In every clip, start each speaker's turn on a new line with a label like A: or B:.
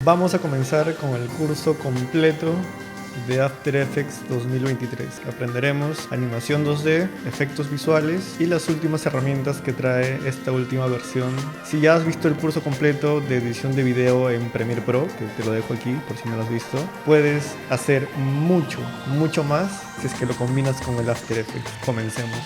A: Vamos a comenzar con el curso completo de After Effects 2023. Aprenderemos animación 2D, efectos visuales y las últimas herramientas que trae esta última versión. Si ya has visto el curso completo de edición de video en Premiere Pro, que te lo dejo aquí por si no lo has visto, puedes hacer mucho más si es que lo combinas con el After Effects. Comencemos.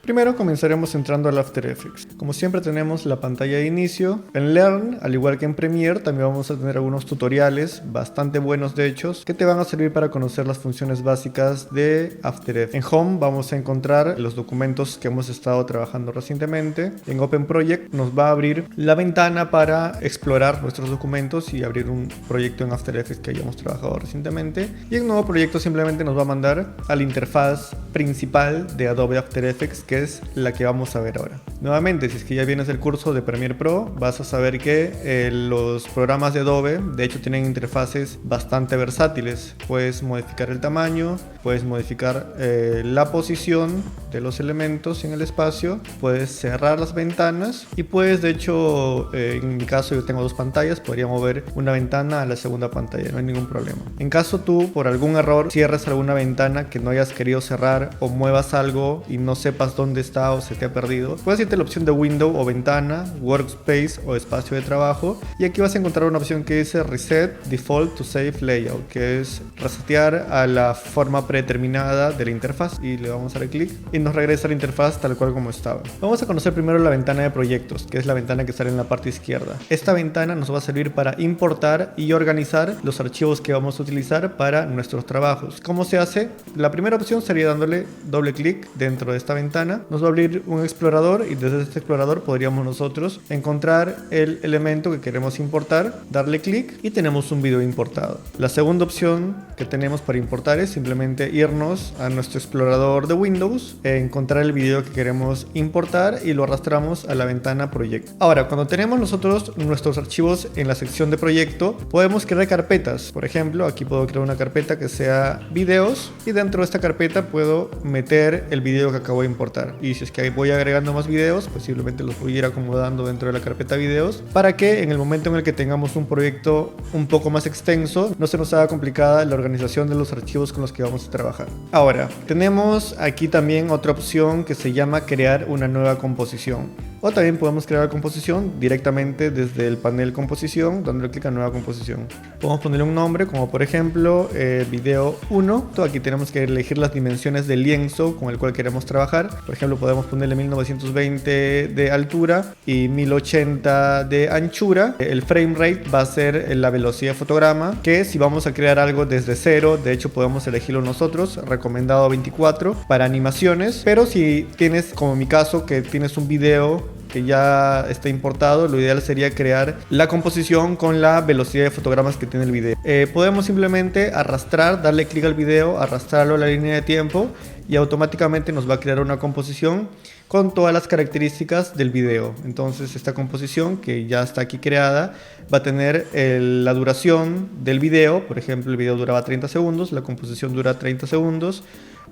A: Primero comenzaremos entrando al After Effects. Como siempre tenemos la pantalla de inicio. En Learn, al igual que en Premiere, también vamos a tener algunos tutoriales, bastante buenos de hecho, que te van a servir para conocer las funciones básicas de After Effects. En Home vamos a encontrar los documentos que hemos estado trabajando recientemente. En Open Project nos va a abrir la ventana para explorar nuestros documentos y abrir un proyecto en After Effects que hayamos trabajado recientemente. Y en Nuevo Proyecto simplemente nos va a mandar a la interfaz principal de Adobe After Effects, que es la que vamos a ver ahora. Nuevamente, si es que ya vienes del curso de Premiere Pro, vas a saber que los programas de Adobe de hecho tienen interfaces bastante versátiles. Puedes modificar el tamaño, puedes modificar la posición de los elementos en el espacio, puedes cerrar las ventanas y puedes, de hecho, en mi caso yo tengo dos pantallas, podría mover una ventana a la segunda pantalla, no hay ningún problema. En caso tú por algún error cierres alguna ventana que no hayas querido cerrar o muevas algo y no sepas dónde está o se te ha perdido, puedes irte a la opción de Window o ventana, Workspace o espacio de trabajo, y aquí vas a encontrar una opción que dice Reset Default to Save Layout, que es resetear a la forma predeterminada de la interfaz, y le vamos a dar clic y nos regresa a la interfaz tal cual como estaba. Vamos a conocer primero la ventana de proyectos, que es la ventana que sale en la parte izquierda. Esta ventana nos va a servir para importar y organizar los archivos que vamos a utilizar para nuestros trabajos. ¿Cómo se hace? La primera opción sería dándole doble clic dentro de esta ventana. Nos va a abrir un explorador y desde este explorador podríamos nosotros encontrar el elemento que queremos importar, darle clic y tenemos un video importado. La segunda opción que tenemos para importar es simplemente irnos a nuestro explorador de Windows, encontrar el video que queremos importar y lo arrastramos a la ventana proyecto. Ahora, cuando tenemos nosotros nuestros archivos en la sección de proyecto, podemos crear carpetas. Por ejemplo, aquí puedo crear una carpeta que sea videos y dentro de esta carpeta puedo meter el video que acabo de importar. Y si es que voy agregando más videos, pues simplemente los voy a ir acomodando dentro de la carpeta videos para que en el momento en el que tengamos un proyecto un poco más extenso no se nos haga complicada la organización de los archivos con los que vamos a trabajar. Ahora, tenemos aquí también otra opción que se llama crear una nueva composición. O también podemos crear la composición directamente desde el panel composición, dándole clic a nueva composición. Podemos ponerle un nombre como por ejemplo video 1. Aquí tenemos que elegir las dimensiones del lienzo con el cual queremos trabajar. Por ejemplo, podemos ponerle 1920 de altura y 1080 de anchura. El frame rate va a ser la velocidad de fotograma, que si vamos a crear algo desde cero, de hecho podemos elegirlo nosotros, recomendado 24 para animaciones. Pero si tienes, como en mi caso, que tienes un video que ya está importado, lo ideal sería crear la composición con la velocidad de fotogramas que tiene el video. Podemos simplemente arrastrar, darle clic al video, arrastrarlo a la línea de tiempo y automáticamente nos va a crear una composición con todas las características del video. Entonces esta composición que ya está aquí creada va a tener la duración del video. Por ejemplo, el video duraba 30 segundos, la composición dura 30 segundos.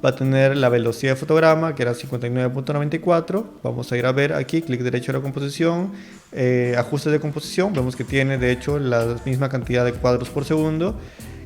A: Va a tener la velocidad de fotograma, que era 59.94. Vamos a ir a ver aquí, clic derecho a la composición, ajustes de composición. Vemos que tiene de hecho la misma cantidad de cuadros por segundo.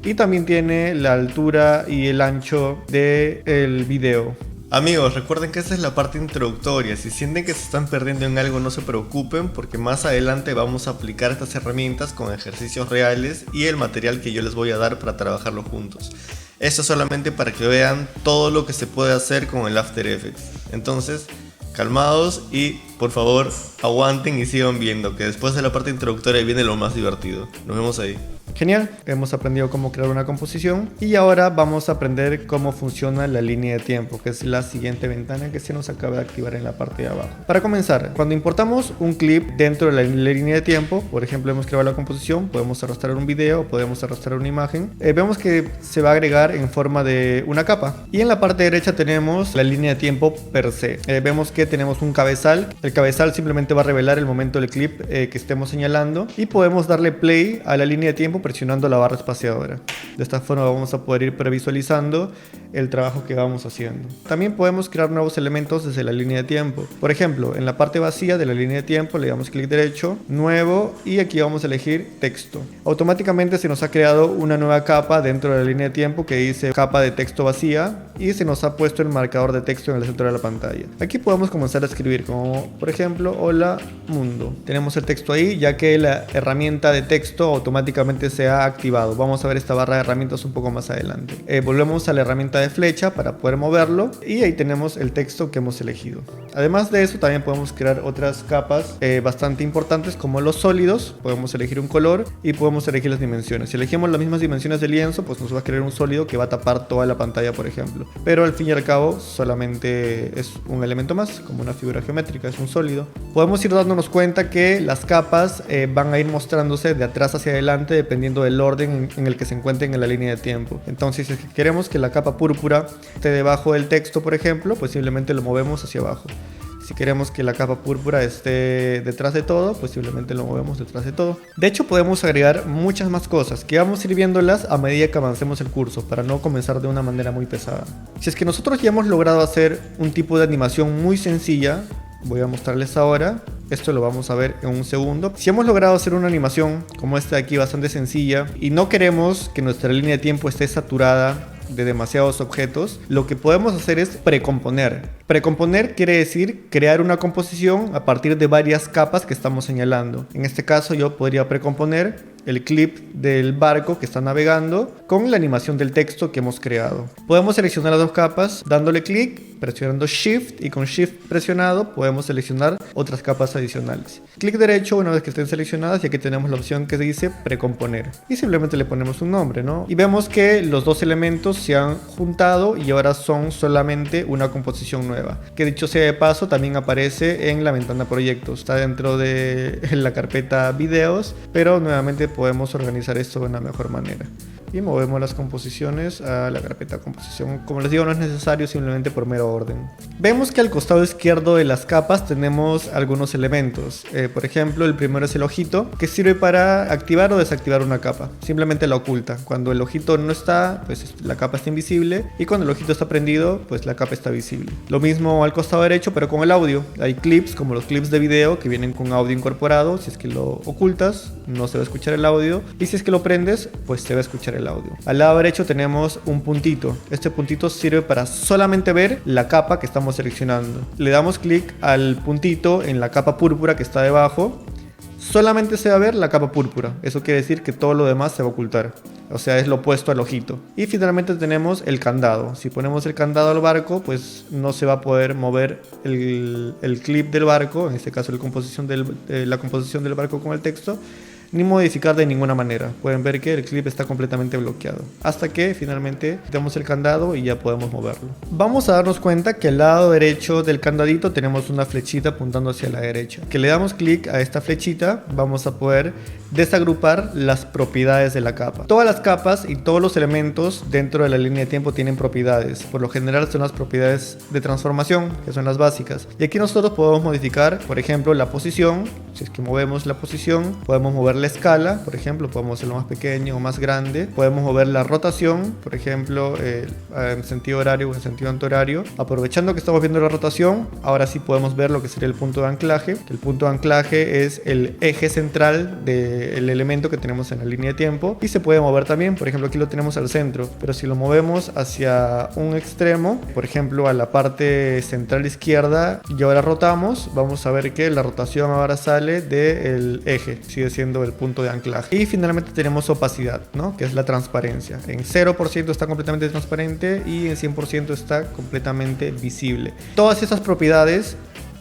A: Y también tiene la altura y el ancho del video.
B: Amigos, recuerden que esta es la parte introductoria. Si sienten que se están perdiendo en algo, no se preocupen, porque más adelante vamos a aplicar estas herramientas con ejercicios reales y el material que yo les voy a dar para trabajarlo juntos. Esto es solamente para que vean todo lo que se puede hacer con el After Effects. Entonces, calmados y por favor aguanten y sigan viendo, que después de la parte introductoria viene lo más divertido. Nos vemos ahí.
A: Genial, hemos aprendido cómo crear una composición y ahora vamos a aprender cómo funciona la línea de tiempo, que es la siguiente ventana que se nos acaba de activar en la parte de abajo. Para comenzar, cuando importamos un clip dentro de la línea de tiempo, por ejemplo hemos creado la composición, podemos arrastrar un video, podemos arrastrar una imagen, vemos que se va a agregar en forma de una capa y en la parte derecha tenemos la línea de tiempo per se. Vemos que tenemos un cabezal, el cabezal simplemente va a revelar el momento del clip que estemos señalando y podemos darle play a la línea de tiempo presionando la barra espaciadora. De esta forma vamos a poder ir previsualizando el trabajo que vamos haciendo. También podemos crear nuevos elementos desde la línea de tiempo. Por ejemplo, en la parte vacía de la línea de tiempo le damos clic derecho, nuevo, y aquí vamos a elegir texto. Automáticamente se nos ha creado una nueva capa dentro de la línea de tiempo que dice capa de texto vacía, y se nos ha puesto el marcador de texto en el centro de la pantalla. Aquí podemos comenzar a escribir como, por ejemplo, hola mundo. Tenemos el texto ahí, ya que la herramienta de texto automáticamente se ha activado. Vamos a ver esta barra de herramientas un poco más adelante. Volvemos a la herramienta de flecha para poder moverlo, y ahí tenemos el texto que hemos elegido. Además de eso, también podemos crear otras capas bastante importantes como los sólidos. Podemos elegir un color y podemos elegir las dimensiones. Si elegimos las mismas dimensiones del lienzo, pues nos va a crear un sólido que va a tapar toda la pantalla, por ejemplo. Pero al fin y al cabo solamente es un elemento más, como una figura geométrica, es un sólido. Podemos ir dándonos cuenta que las capas van a ir mostrándose de atrás hacia adelante dependiendo del orden en el que se encuentren en la línea de tiempo. Entonces, si queremos que la capa púrpura esté debajo del texto, por ejemplo, pues simplemente lo movemos hacia abajo. Si queremos que la capa púrpura esté detrás de todo, pues simplemente lo movemos detrás de todo. De hecho, podemos agregar muchas más cosas que vamos a ir viéndolas a medida que avancemos el curso, para no comenzar de una manera muy pesada. Si es que nosotros ya hemos logrado hacer un tipo de animación muy sencilla, voy a mostrarles ahora. Esto lo vamos a ver en un segundo. Si hemos logrado hacer una animación como esta de aquí, bastante sencilla, y no queremos que nuestra línea de tiempo esté saturada de demasiados objetos, lo que podemos hacer es precomponer. Precomponer quiere decir crear una composición a partir de varias capas que estamos señalando. En este caso yo podría precomponer el clip del barco que está navegando con la animación del texto que hemos creado. Podemos seleccionar las dos capas dándole clic, presionando Shift, y con Shift presionado podemos seleccionar otras capas adicionales. Clic derecho una vez que estén seleccionadas, y aquí tenemos la opción que se dice precomponer, y simplemente le ponemos un nombre, ¿no? Y vemos que los dos elementos se han juntado y ahora son solamente una composición nueva, que dicho sea de paso también aparece en la ventana proyectos. Está dentro de la carpeta videos, pero nuevamente podemos organizar esto de una mejor manera. Y movemos las composiciones a la carpeta composición. Como les digo, no es necesario, simplemente por mero orden. Vemos que al costado izquierdo de las capas tenemos algunos elementos. Por ejemplo, el primero es el ojito, que sirve para activar o desactivar una capa. Simplemente la oculta. Cuando el ojito no está, pues la capa está invisible, y cuando el ojito está prendido, pues la capa está visible. Lo mismo al costado derecho, pero con el audio. Hay clips, como los clips de video, que vienen con audio incorporado. Si es que lo ocultas, no se va a escuchar el audio, y si es que lo prendes, pues se va a escuchar el audio. Al lado derecho tenemos un puntito. Este puntito sirve para solamente ver la capa que estamos seleccionando. Le damos clic al puntito en la capa púrpura que está debajo. Solamente se va a ver la capa púrpura. Eso quiere decir que todo lo demás se va a ocultar. O sea, es lo opuesto al ojito. Y finalmente tenemos el candado. Si ponemos el candado al barco, pues no se va a poder mover el clip del barco, en este caso la composición del barco con el texto, ni modificar de ninguna manera. Pueden ver que el clip está completamente bloqueado, hasta que finalmente quitamos el candado y ya podemos moverlo. Vamos a darnos cuenta que al lado derecho del candadito tenemos una flechita apuntando hacia la derecha. Que le damos clic a esta flechita, vamos a poder desagrupar las propiedades de la capa. Todas las capas y todos los elementos dentro de la línea de tiempo tienen propiedades. Por lo general son las propiedades de transformación, que son las básicas. Y aquí nosotros podemos modificar, por ejemplo, la posición. Si es que movemos la posición, podemos mover la escala, por ejemplo, podemos hacerlo más pequeño o más grande. Podemos mover la rotación, por ejemplo, en sentido horario o en sentido antihorario. Aprovechando que estamos viendo la rotación, ahora sí podemos ver lo que sería el punto de anclaje. El punto de anclaje es el eje central del elemento que tenemos en la línea de tiempo, y se puede mover también. Por ejemplo, aquí lo tenemos al centro, pero si lo movemos hacia un extremo, por ejemplo a la parte central izquierda, y ahora rotamos, vamos a ver que la rotación ahora sale del eje, sigue siendo el punto de anclaje. Y finalmente tenemos opacidad, ¿no? Que es la transparencia. En 0% está completamente transparente y en 100% está completamente visible. Todas esas propiedades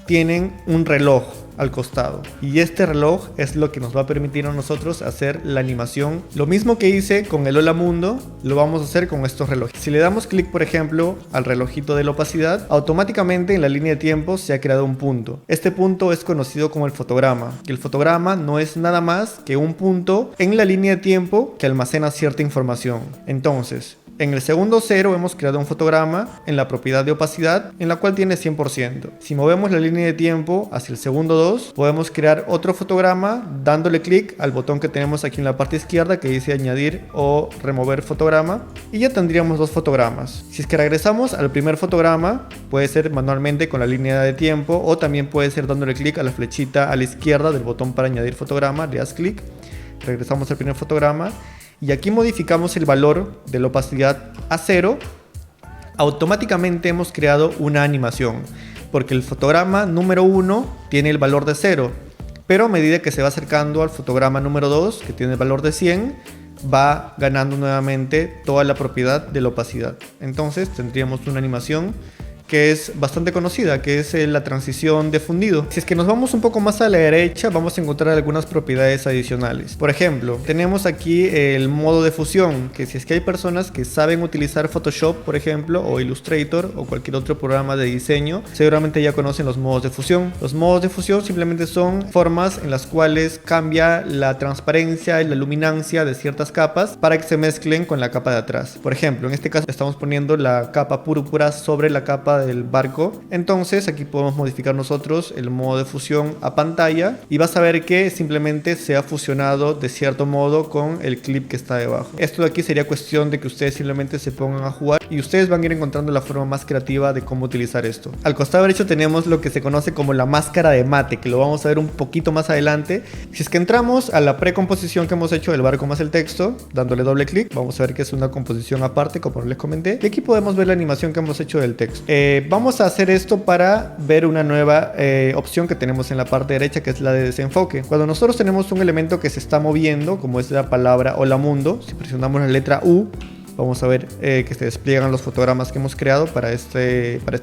A: tienen un reloj al costado, y este reloj es lo que nos va a permitir a nosotros hacer la animación. Lo mismo que hice con el Hola Mundo, lo vamos a hacer con estos relojes. Si le damos clic, por ejemplo, al relojito de la opacidad, automáticamente en la línea de tiempo se ha creado un punto. Este punto es conocido como el fotograma, y el fotograma no es nada más que un punto en la línea de tiempo que almacena cierta información. Entonces, En el segundo 0 hemos creado un fotograma en la propiedad de opacidad, en la cual tiene 100%. Si movemos la línea de tiempo hacia el segundo 2, podemos crear otro fotograma dándole clic al botón que tenemos aquí en la parte izquierda que dice añadir o remover fotograma, y ya tendríamos 2 fotogramas. Si es que regresamos al primer fotograma, puede ser manualmente con la línea de tiempo, o también puede ser dándole clic a la flechita a la izquierda del botón para añadir fotograma, le das clic, regresamos al primer fotograma y aquí modificamos el valor de la opacidad a 0. Automáticamente hemos creado una animación, porque el fotograma número 1 tiene el valor de 0, pero a medida que se va acercando al fotograma número 2, que tiene el valor de 100, va ganando nuevamente toda la propiedad de la opacidad. Entonces tendríamos una animación que es bastante conocida, que es la transición de fundido. Si es que nos vamos un poco más a la derecha, vamos a encontrar algunas propiedades adicionales. Por ejemplo, tenemos aquí el modo de fusión, que si es que hay personas que saben utilizar Photoshop, por ejemplo, o Illustrator, o cualquier otro programa de diseño, seguramente ya conocen los modos de fusión. Los modos de fusión simplemente son formas en las cuales cambia la transparencia y la luminancia de ciertas capas para que se mezclen con la capa de atrás. Por ejemplo, en este caso estamos poniendo la capa púrpura sobre la capa del barco. Entonces aquí podemos modificar nosotros el modo de fusión a pantalla y vas a ver que simplemente se ha fusionado de cierto modo con el clip que está debajo. Esto de aquí sería cuestión de que ustedes simplemente se pongan a jugar y ustedes van a ir encontrando la forma más creativa de cómo utilizar esto. Al costado derecho tenemos lo que se conoce como la máscara de mate, que lo vamos a ver un poquito más adelante. Si es que entramos a la precomposición que hemos hecho del barco más el texto, dándole doble clic, vamos a ver que es una composición aparte, como les comenté, y aquí podemos ver la animación que hemos hecho del texto. Vamos a hacer esto para ver una nueva opción que tenemos en la parte derecha, que es la de desenfoque. Cuando nosotros tenemos un elemento que se está moviendo, como es la palabra hola mundo, si presionamos la letra U, vamos a ver que se despliegan los fotogramas que hemos creado para esta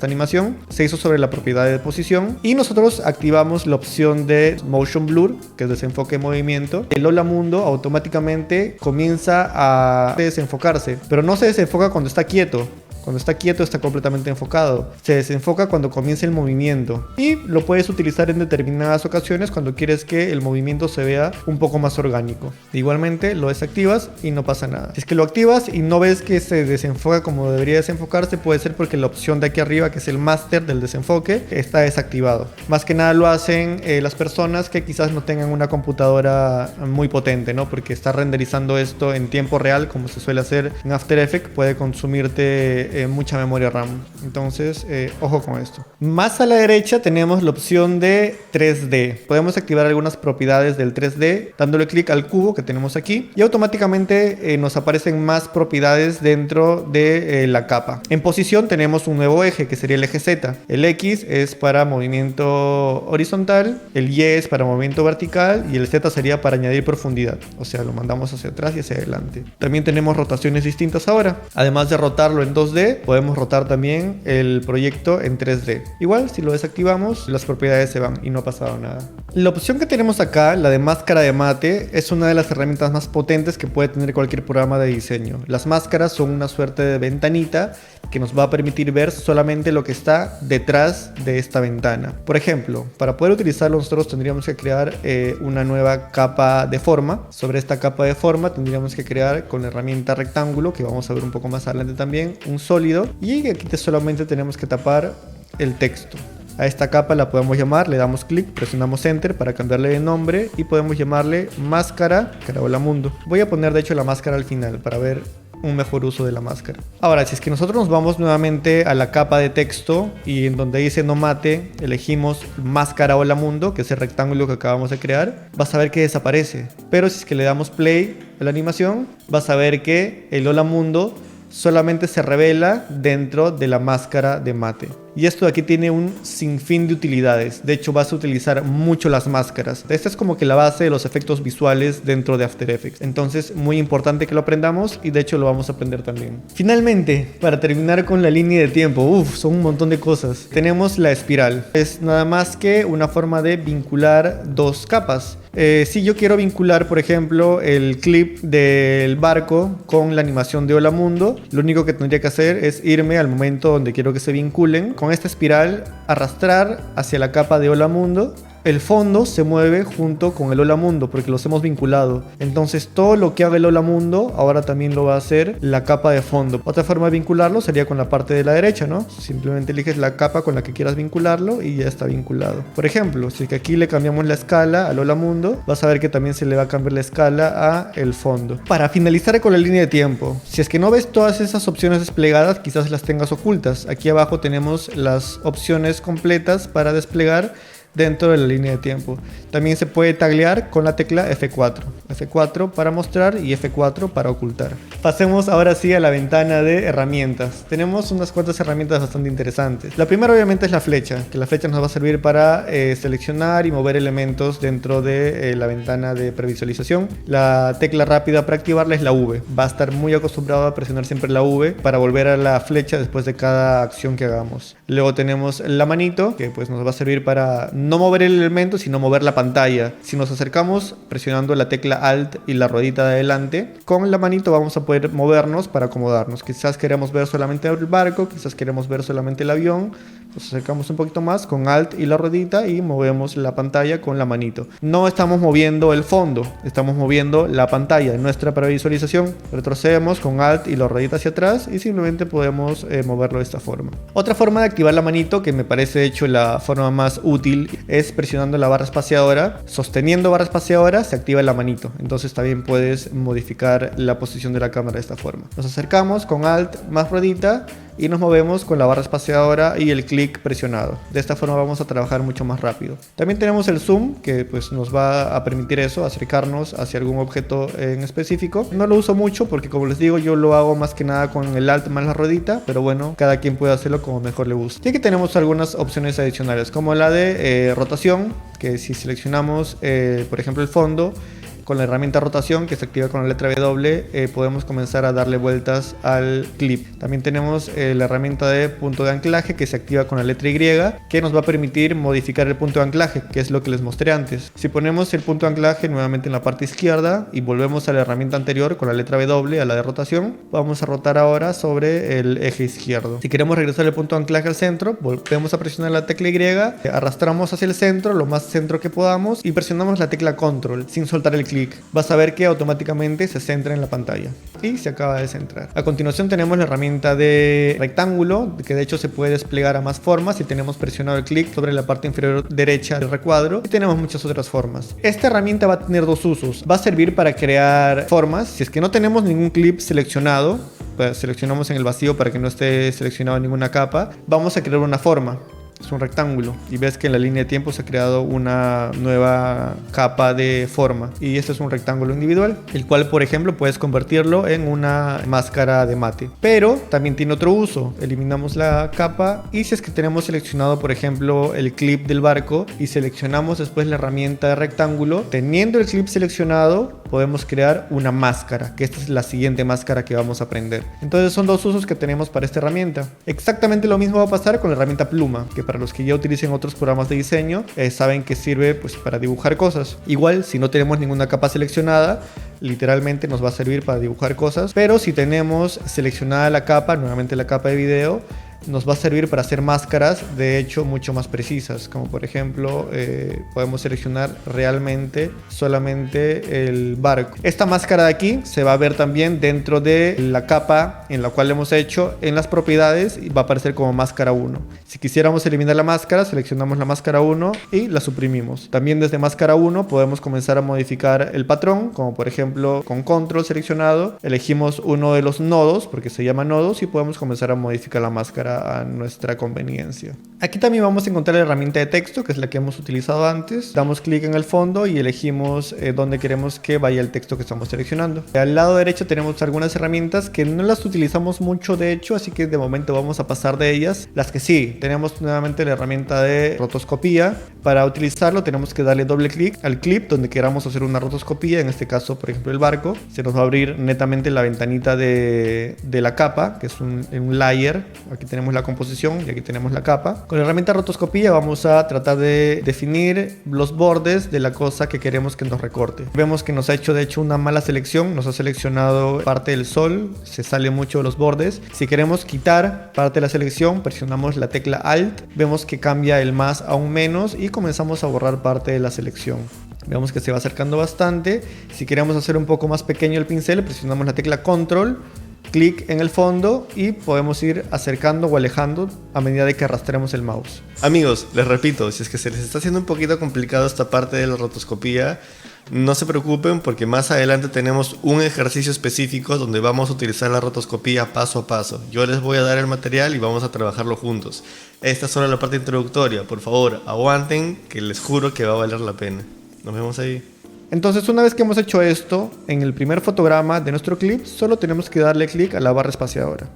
A: animación. Se hizo sobre la propiedad de posición y nosotros activamos la opción de Motion Blur, que es desenfoque de movimiento. El hola mundo automáticamente comienza a desenfocarse, pero no se desenfoca cuando está quieto. Cuando está quieto está completamente enfocado. Se desenfoca cuando comienza el movimiento. Y lo puedes utilizar en determinadas ocasiones cuando quieres que el movimiento se vea un poco más orgánico. Igualmente lo desactivas y no pasa nada. Si es que lo activas y no ves que se desenfoca como debería desenfocarse, puede ser porque la opción de aquí arriba, que es el máster del desenfoque, está desactivado. Más que nada lo hacen las personas que quizás no tengan una computadora muy potente, ¿no? Porque está renderizando esto en tiempo real, como se suele hacer en After Effects, puede consumirte mucha memoria RAM. Entonces, ojo con esto. Más a la derecha tenemos la opción de 3D. Podemos activar algunas propiedades del 3D dándole clic al cubo que tenemos aquí y automáticamente nos aparecen más propiedades dentro de la capa. En posición tenemos un nuevo eje que sería el eje Z. El X es para movimiento horizontal, el Y es para movimiento vertical y el Z sería para añadir profundidad. O sea, lo mandamos hacia atrás y hacia adelante. También tenemos rotaciones distintas ahora. Además de rotarlo en 2D, podemos rotar también el proyecto en 3D. Igual, si lo desactivamos, las propiedades se van y no ha pasado nada. La opción que tenemos acá, la de máscara de mate, es una de las herramientas más potentes que puede tener cualquier programa de diseño. Las máscaras son una suerte de ventanita que nos va a permitir ver solamente lo que está detrás de esta ventana. Por ejemplo, para poder utilizarlo nosotros tendríamos que crear una nueva capa de forma. Sobre esta capa de forma tendríamos que crear con la herramienta rectángulo, que vamos a ver un poco más adelante también, un sólido, y aquí solamente tenemos que tapar el texto. A esta capa la podemos llamar, le damos clic, presionamos enter para cambiarle de nombre y podemos llamarle máscara Carabola Mundo. Voy a poner de hecho la máscara al final para ver un mejor uso de la máscara. Ahora, si es que nosotros nos vamos nuevamente a la capa de texto y en donde dice no mate, elegimos máscara Hola Mundo, que es el rectángulo que acabamos de crear, vas a ver que desaparece. Pero si es que le damos play a la animación, vas a ver que el Hola Mundo solamente se revela dentro de la máscara de mate. Y esto de aquí tiene un sinfín de utilidades. De hecho, vas a utilizar mucho las máscaras. Esta es como que la base de los efectos visuales dentro de After Effects. Entonces, muy importante que lo aprendamos y de hecho lo vamos a aprender también. Finalmente, para terminar con la línea de tiempo, son un montón de cosas. Tenemos la espiral. Es nada más que una forma de vincular dos capas. Si yo quiero vincular, por ejemplo, el clip del barco con la animación de Hola Mundo, lo único que tendría que hacer es irme al momento donde quiero que se vinculen. Con esta espiral, arrastrar hacia la capa de Hola Mundo el fondo se mueve junto con el hola mundo porque los hemos vinculado. Entonces todo lo que haga el hola mundo ahora también lo va a hacer la capa de fondo. Otra forma de vincularlo sería con la parte de la derecha, ¿no? Simplemente eliges la capa con la que quieras vincularlo y ya está vinculado. Por ejemplo, si es que aquí le cambiamos la escala al hola mundo, vas a ver que también se le va a cambiar la escala a el fondo. Para finalizar con la línea de tiempo, si es que no ves todas esas opciones desplegadas, quizás las tengas ocultas. Aquí abajo tenemos las opciones completas para desplegar dentro de la línea de tiempo. También se puede taglear con la tecla F4. F4 para mostrar y F4 para ocultar. Pasemos ahora sí a la ventana de herramientas. Tenemos unas cuantas herramientas bastante interesantes. La primera obviamente es la flecha, que la flecha nos va a servir para seleccionar y mover elementos dentro de la ventana de previsualización. La tecla rápida para activarla es la V. Va a estar muy acostumbrado a presionar siempre la V para volver a la flecha después de cada acción que hagamos. Luego tenemos la manito, que pues nos va a servir para no mover el elemento, sino mover la pantalla. Si nos acercamos presionando la tecla Alt y la ruedita de adelante, con la manito vamos a poder movernos para acomodarnos. Quizás queremos ver solamente el barco, quizás queremos ver solamente el avión. Nos acercamos un poquito más con Alt y la ruedita y movemos la pantalla con la manito. No estamos moviendo el fondo, estamos moviendo la pantalla. En nuestra previsualización retrocedemos con Alt y la ruedita hacia atrás y simplemente podemos moverlo de esta forma. Otra forma de activar la manito, que me parece de hecho la forma más útil, es presionando la barra espaciadora. Sosteniendo barra espaciadora se activa la manito. Entonces también puedes modificar la posición de la cámara de esta forma. Nos acercamos con Alt más ruedita y nos movemos con la barra espaciadora y el clic presionado. De esta forma vamos a trabajar mucho más rápido. También tenemos el zoom, que pues nos va a permitir eso, acercarnos hacia algún objeto en específico. No lo uso mucho porque, como les digo, yo lo hago más que nada con el Alt más la ruedita, pero bueno, cada quien puede hacerlo como mejor le guste. Y aquí tenemos algunas opciones adicionales, como la de rotación, que si seleccionamos por ejemplo el fondo, con la herramienta rotación, que se activa con la letra W, podemos comenzar a darle vueltas al clip. También tenemos la herramienta de punto de anclaje, que se activa con la letra Y, que nos va a permitir modificar el punto de anclaje, que es lo que les mostré antes. Si ponemos el punto de anclaje nuevamente en la parte izquierda y volvemos a la herramienta anterior con la letra W, a la de rotación, vamos a rotar ahora sobre el eje izquierdo. Si queremos regresar el punto de anclaje al centro, volvemos a presionar la tecla Y, arrastramos hacia el centro, lo más centro que podamos, y presionamos la tecla Control sin soltar el clic. Vas a ver que automáticamente se centra en la pantalla y se acaba de centrar. A continuación tenemos la herramienta de rectángulo, que de hecho se puede desplegar a más formas si tenemos presionado el clic sobre la parte inferior derecha del recuadro, y tenemos muchas otras formas. Esta herramienta va a tener dos usos. Va a servir para crear formas. Si es que no tenemos ningún clip seleccionado, pues seleccionamos en el vacío para que no esté seleccionado ninguna capa, vamos a crear una forma. Es un rectángulo y ves que en la línea de tiempo se ha creado una nueva capa de forma, y este es un rectángulo individual, el cual por ejemplo puedes convertirlo en una máscara de mate. Pero también tiene otro uso. Eliminamos la capa y si es que tenemos seleccionado por ejemplo el clip del barco y seleccionamos después la herramienta de rectángulo, teniendo el clip seleccionado podemos crear una máscara, que esta es la siguiente máscara que vamos a aprender. Entonces son dos usos que tenemos para esta herramienta. Exactamente lo mismo va a pasar con la herramienta pluma, que para los que ya utilicen otros programas de diseño saben que sirve pues para dibujar cosas. Igual, si no tenemos ninguna capa seleccionada, literalmente nos va a servir para dibujar cosas, pero si tenemos seleccionada la capa, nuevamente la capa de video, nos va a servir para hacer máscaras, de hecho mucho más precisas, como por ejemplo podemos seleccionar realmente solamente el barco. Esta máscara de aquí se va a ver también dentro de la capa en la cual hemos hecho en las propiedades, y va a aparecer como máscara 1. Si quisiéramos eliminar la máscara, seleccionamos la máscara 1 y la suprimimos. También desde máscara 1 podemos comenzar a modificar el patrón, como por ejemplo con control seleccionado elegimos uno de los nodos, porque se llama nodos, y podemos comenzar a modificar la máscara a nuestra conveniencia. Aquí también vamos a encontrar la herramienta de texto, que es la que hemos utilizado antes. Damos clic en el fondo y elegimos dónde queremos que vaya el texto que estamos seleccionando. Al lado derecho tenemos algunas herramientas que no las utilizamos mucho de hecho, así que de momento vamos a pasar de ellas. Las que sí, tenemos nuevamente la herramienta de rotoscopía. Para utilizarlo tenemos que darle doble clic al clip donde queramos hacer una rotoscopía, en este caso por ejemplo el barco. Se nos va a abrir netamente la ventanita de la capa, que es un layer. Aquí tenemos tenemos la composición y aquí tenemos la capa. Con la herramienta rotoscopía vamos a tratar de definir los bordes de la cosa que queremos que nos recorte. Vemos que nos ha hecho de hecho una mala selección, nos ha seleccionado parte del sol, se sale mucho de los bordes. Si queremos quitar parte de la selección, presionamos la tecla Alt, vemos que cambia el más a un menos y comenzamos a borrar parte de la selección. Vemos que se va acercando bastante. Si queremos hacer un poco más pequeño el pincel, presionamos la tecla Control, clic en el fondo y podemos ir acercando o alejando a medida de que arrastremos el mouse.
B: Amigos, les repito, si es que se les está haciendo un poquito complicado esta parte de la rotoscopía, no se preocupen porque más adelante tenemos un ejercicio específico donde vamos a utilizar la rotoscopía paso a paso. Yo les voy a dar el material y vamos a trabajarlo juntos. Esta es solo la parte introductoria, por favor, aguanten que les juro que va a valer la pena. Nos vemos ahí.
A: Entonces, una vez que hemos hecho esto, en el primer fotograma de nuestro clip, solo tenemos que darle clic a la barra espaciadora.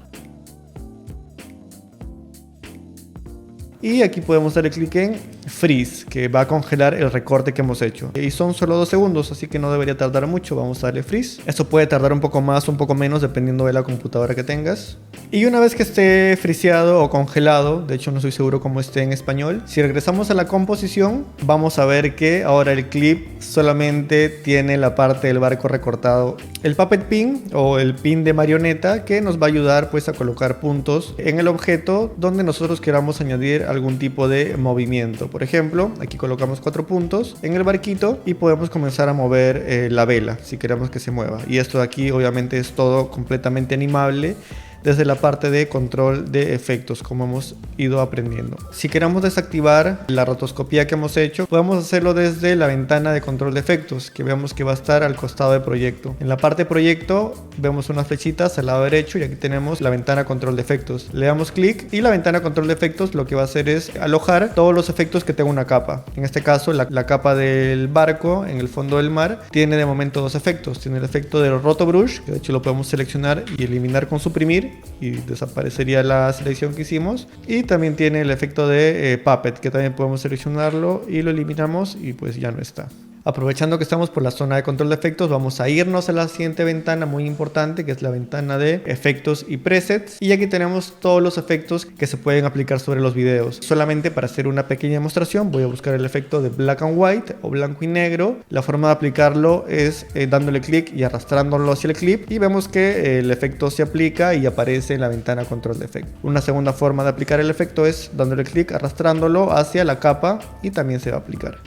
A: Y aquí podemos darle clic en Freeze, que va a congelar el recorte que hemos hecho. Y son solo 2 segundos, así que no debería tardar mucho. Vamos a darle Freeze. Esto puede tardar un poco más, un poco menos, dependiendo de la computadora que tengas. Y una vez que esté friseado o congelado, de hecho no estoy seguro cómo esté en español, si regresamos a la composición, vamos a ver que ahora el clip solamente tiene la parte del barco recortado. El Puppet Pin o el pin de marioneta que nos va a ayudar pues a colocar puntos en el objeto donde nosotros queramos añadir algún tipo de movimiento. Por ejemplo, aquí colocamos 4 puntos en el barquito y podemos comenzar a mover la vela si queremos que se mueva. Y esto de aquí obviamente es todo completamente animable desde la parte de control de efectos, como hemos ido aprendiendo. Si queremos desactivar la rotoscopía que hemos hecho, podemos hacerlo desde la ventana de control de efectos, que vemos que va a estar al costado de proyecto. En la parte de proyecto vemos unas flechitas al lado derecho y aquí tenemos la ventana control de efectos. Le damos clic y la ventana control de efectos lo que va a hacer es alojar todos los efectos que tenga una capa. En este caso la capa del barco en el fondo del mar tiene de momento 2 efectos. Tiene el efecto del roto brush, que de hecho lo podemos seleccionar y eliminar con suprimir y desaparecería la selección que hicimos, y también tiene el efecto de Puppet, que también podemos seleccionarlo y lo eliminamos y pues ya no está. Aprovechando que estamos por la zona de control de efectos, vamos a irnos a la siguiente ventana muy importante, que es la ventana de efectos y presets, y aquí tenemos todos los efectos que se pueden aplicar sobre los videos. Solamente para hacer una pequeña demostración voy a buscar el efecto de black and white o blanco y negro. La forma de aplicarlo es dándole clic y arrastrándolo hacia el clip, y vemos que el efecto se aplica y aparece en la ventana control de efectos. Una segunda forma de aplicar el efecto es dándole clic, arrastrándolo hacia la capa, y también se va a aplicar.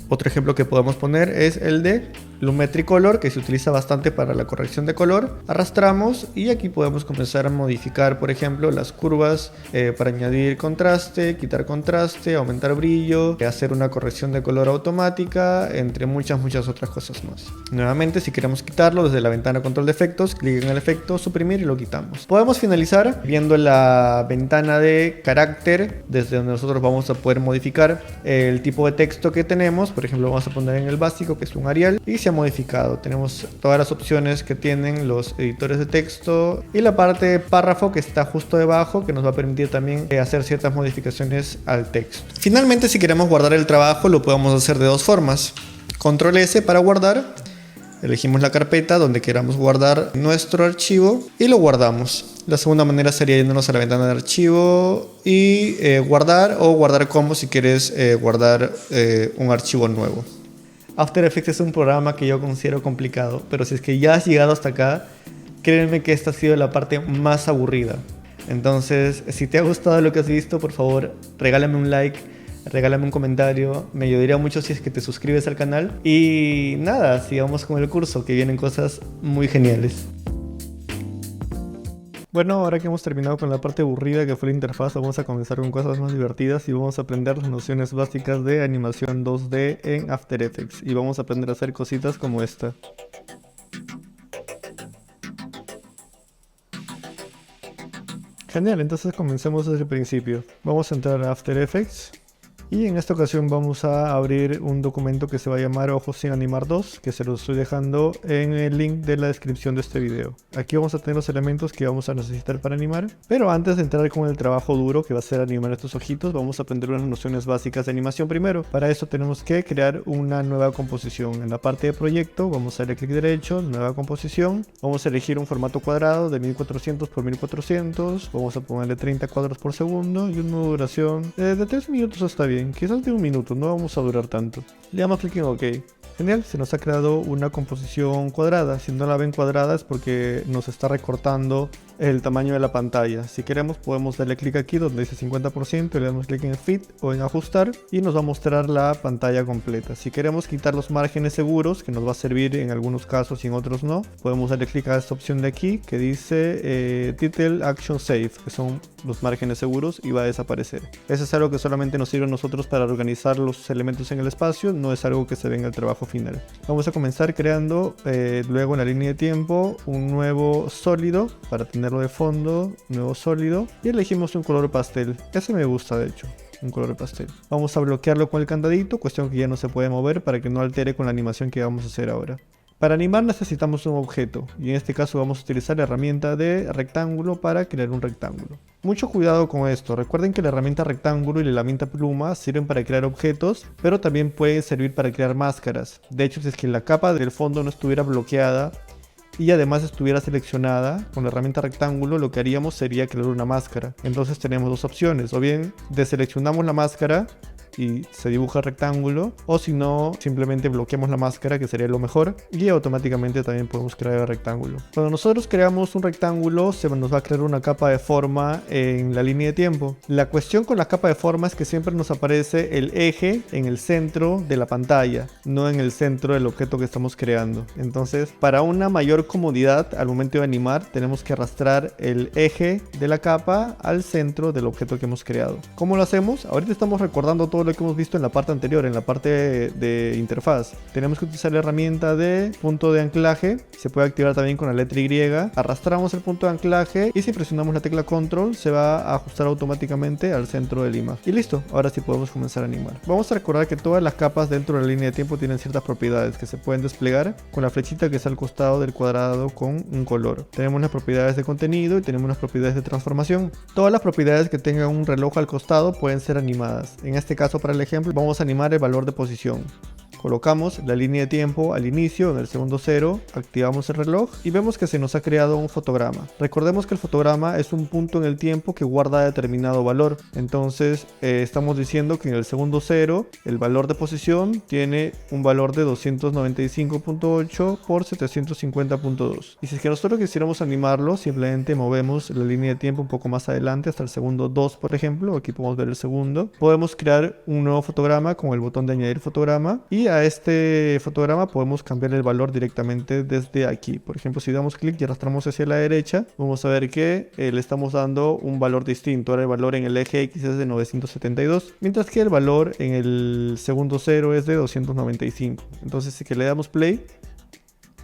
A: Otro ejemplo que podemos poner es el de Lumetri Color, que se utiliza bastante para la corrección de color. Arrastramos y aquí podemos comenzar a modificar, por ejemplo, las curvas para añadir contraste, quitar contraste, aumentar brillo, hacer una corrección de color automática, entre muchas otras cosas más. Nuevamente, si queremos quitarlo desde la ventana control de efectos, clic en el efecto, suprimir y lo quitamos. Podemos finalizar viendo la ventana de carácter, desde donde nosotros vamos a poder modificar el tipo de texto que tenemos. Por ejemplo, vamos a poner en el básico, que es un Arial, y se ha modificado. Tenemos todas las opciones que tienen los editores de texto y la parte de párrafo que está justo debajo, que nos va a permitir también hacer ciertas modificaciones al texto. Finalmente, si queremos guardar el trabajo, lo podemos hacer de 2 formas. Control S para guardar. Elegimos la carpeta donde queramos guardar nuestro archivo y lo guardamos. La segunda manera sería yéndonos a la ventana de archivo y guardar, o guardar como si quieres guardar un archivo nuevo. After Effects es un programa que yo considero complicado, pero si es que ya has llegado hasta acá, créeme que esta ha sido la parte más aburrida. Entonces, si te ha gustado lo que has visto, por favor, regálame un like, regálame un comentario, me ayudaría mucho si es que te suscribes al canal. Y nada, sigamos con el curso, que vienen cosas muy geniales. Bueno, ahora que hemos terminado con la parte aburrida que fue la interfaz, vamos a comenzar con cosas más divertidas y vamos a aprender las nociones básicas de animación 2D en After Effects. Y vamos a aprender a hacer cositas como esta. Genial, entonces comencemos desde el principio. Vamos a entrar a After Effects Y en esta ocasión vamos a abrir un documento que se va a llamar Ojos sin animar 2, que se lo estoy dejando en el link de la descripción de este video. Aquí vamos a tener los elementos que vamos a necesitar para animar, pero antes de entrar con el trabajo duro que va a ser animar estos ojitos, vamos a aprender unas nociones básicas de animación primero. Para eso tenemos que crear una nueva composición. En la parte de proyecto vamos a darle clic derecho, nueva composición, vamos a elegir un formato cuadrado de 1400 por 1400, vamos a ponerle 30 cuadros por segundo y una duración de 3 minutos está bien. Quizás de 1 minuto, no vamos a durar tanto. Le damos clic en OK. Genial, se nos ha creado una composición cuadrada. Si no la ven cuadrada es porque nos está recortando el tamaño de la pantalla. Si queremos podemos darle clic aquí donde dice 50% y le damos clic en Fit o en Ajustar y nos va a mostrar la pantalla completa. Si queremos quitar los márgenes seguros, que nos va a servir en algunos casos y en otros no, podemos darle clic a esta opción de aquí que dice Title Action Save, que son los márgenes seguros, y va a desaparecer. Eso es algo que solamente nos sirve a nosotros para organizar los elementos en el espacio, no es algo que se ve en el trabajo final. Vamos a comenzar creando luego en la línea de tiempo un nuevo sólido para tenerlo de fondo, nuevo sólido, y elegimos un color pastel. Ese me gusta de hecho, un color pastel. Vamos a bloquearlo con el candadito, cuestión que ya no se puede mover para que no altere con la animación que vamos a hacer ahora. Para animar necesitamos un objeto, y en este caso vamos a utilizar la herramienta de rectángulo para crear un rectángulo. Mucho cuidado con esto, recuerden que la herramienta rectángulo y la herramienta pluma sirven para crear objetos, pero también pueden servir para crear máscaras. De hecho, si es que la capa del fondo no estuviera bloqueada y además estuviera seleccionada con la herramienta rectángulo, lo que haríamos sería crear una máscara. Entonces tenemos dos opciones, o bien deseleccionamos la máscara y se dibuja el rectángulo, o si no, simplemente bloqueamos la máscara, que sería lo mejor, y automáticamente también podemos crear el rectángulo. Cuando nosotros creamos un rectángulo se nos va a crear una capa de forma en la línea de tiempo. La cuestión con la capa de forma es que siempre nos aparece el eje en el centro de la pantalla, no en el centro del objeto que estamos creando. Entonces, para una mayor comodidad al momento de animar, tenemos que arrastrar el eje de la capa al centro del objeto que hemos creado. ¿Cómo lo hacemos? Ahorita estamos recordando todo lo que hemos visto en la parte anterior, en la parte de interfaz. Tenemos que utilizar la herramienta de punto de anclaje, se puede activar también con la letra Y. Arrastramos el punto de anclaje y si presionamos la tecla control se va a ajustar automáticamente al centro del imagen. Y listo, ahora sí podemos comenzar a animar. Vamos a recordar que todas las capas dentro de la línea de tiempo tienen ciertas propiedades que se pueden desplegar con la flechita que está al costado del cuadrado con un color. Tenemos las propiedades de contenido y tenemos las propiedades de transformación. Todas las propiedades que tengan un reloj al costado pueden ser animadas. En este caso, para el ejemplo, vamos a animar el valor de posición. Colocamos la línea de tiempo al inicio, en el segundo 0, activamos el reloj y vemos que se nos ha creado un fotograma. Recordemos que el fotograma es un punto en el tiempo que guarda determinado valor. Entonces estamos diciendo que en el segundo 0 el valor de posición tiene un valor de 295.8 por 750.2. Y si es que nosotros quisiéramos animarlo, simplemente movemos la línea de tiempo un poco más adelante hasta el segundo 2, por ejemplo. Aquí podemos ver el segundo. Podemos crear un nuevo fotograma con el botón de añadir fotograma y a este fotograma podemos cambiar el valor directamente desde aquí. Por ejemplo, si damos clic y arrastramos hacia la derecha, vamos a ver que le estamos dando un valor distinto. Ahora el valor en el eje X es de 972, mientras que el valor en el segundo 0 es de 295. Entonces, si que le damos play,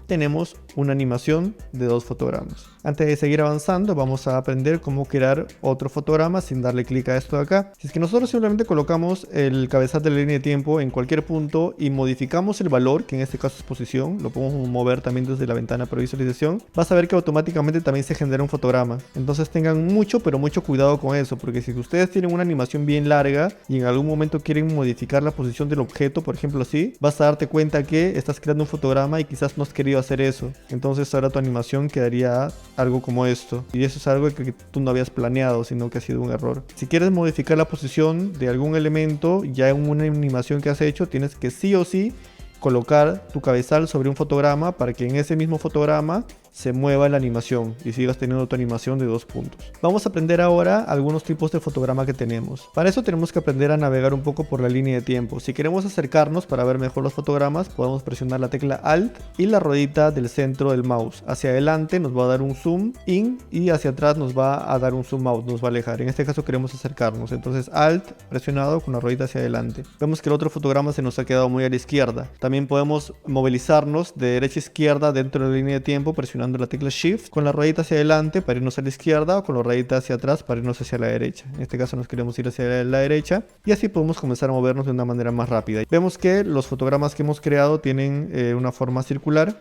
A: tenemos una animación de dos fotogramas. Antes de seguir avanzando, vamos a aprender cómo crear otro fotograma sin darle clic a esto de acá. Si es que nosotros simplemente colocamos el cabezal de la línea de tiempo en cualquier punto y modificamos el valor, que en este caso es posición, lo podemos mover también desde la ventana para visualización, vas a ver que automáticamente también se genera un fotograma. Entonces tengan mucho, pero mucho cuidado con eso, porque si ustedes tienen una animación bien larga y en algún momento quieren modificar la posición del objeto, por ejemplo así, vas a darte cuenta que estás creando un fotograma y quizás no has querido hacer eso. Entonces ahora tu animación quedaría algo como esto, y eso es algo que tú no habías planeado, sino que ha sido un error. Si quieres modificar la posición de algún elemento ya en una animación que has hecho, tienes que sí o sí colocar tu cabezal sobre un fotograma para que en ese mismo fotograma se mueva la animación y sigas teniendo tu animación de 2 puntos. Vamos a aprender ahora algunos tipos de fotograma que tenemos. Para eso tenemos que aprender a navegar un poco por la línea de tiempo. Si queremos acercarnos para ver mejor los fotogramas, podemos presionar la tecla Alt y la ruedita del centro del mouse. Hacia adelante nos va a dar un zoom in y hacia atrás nos va a dar un zoom out, nos va a alejar. En este caso queremos acercarnos, entonces Alt presionado con la ruedita hacia adelante. Vemos que el otro fotograma se nos ha quedado muy a la izquierda. También podemos movilizarnos de derecha a izquierda dentro de la línea de tiempo presionando presionando la tecla Shift, con la ruedita hacia adelante para irnos a la izquierda o con la ruedita hacia atrás para irnos hacia la derecha. En este caso nos queremos ir hacia la derecha y así podemos comenzar a movernos de una manera más rápida. Vemos que los fotogramas que hemos creado tienen una forma circular.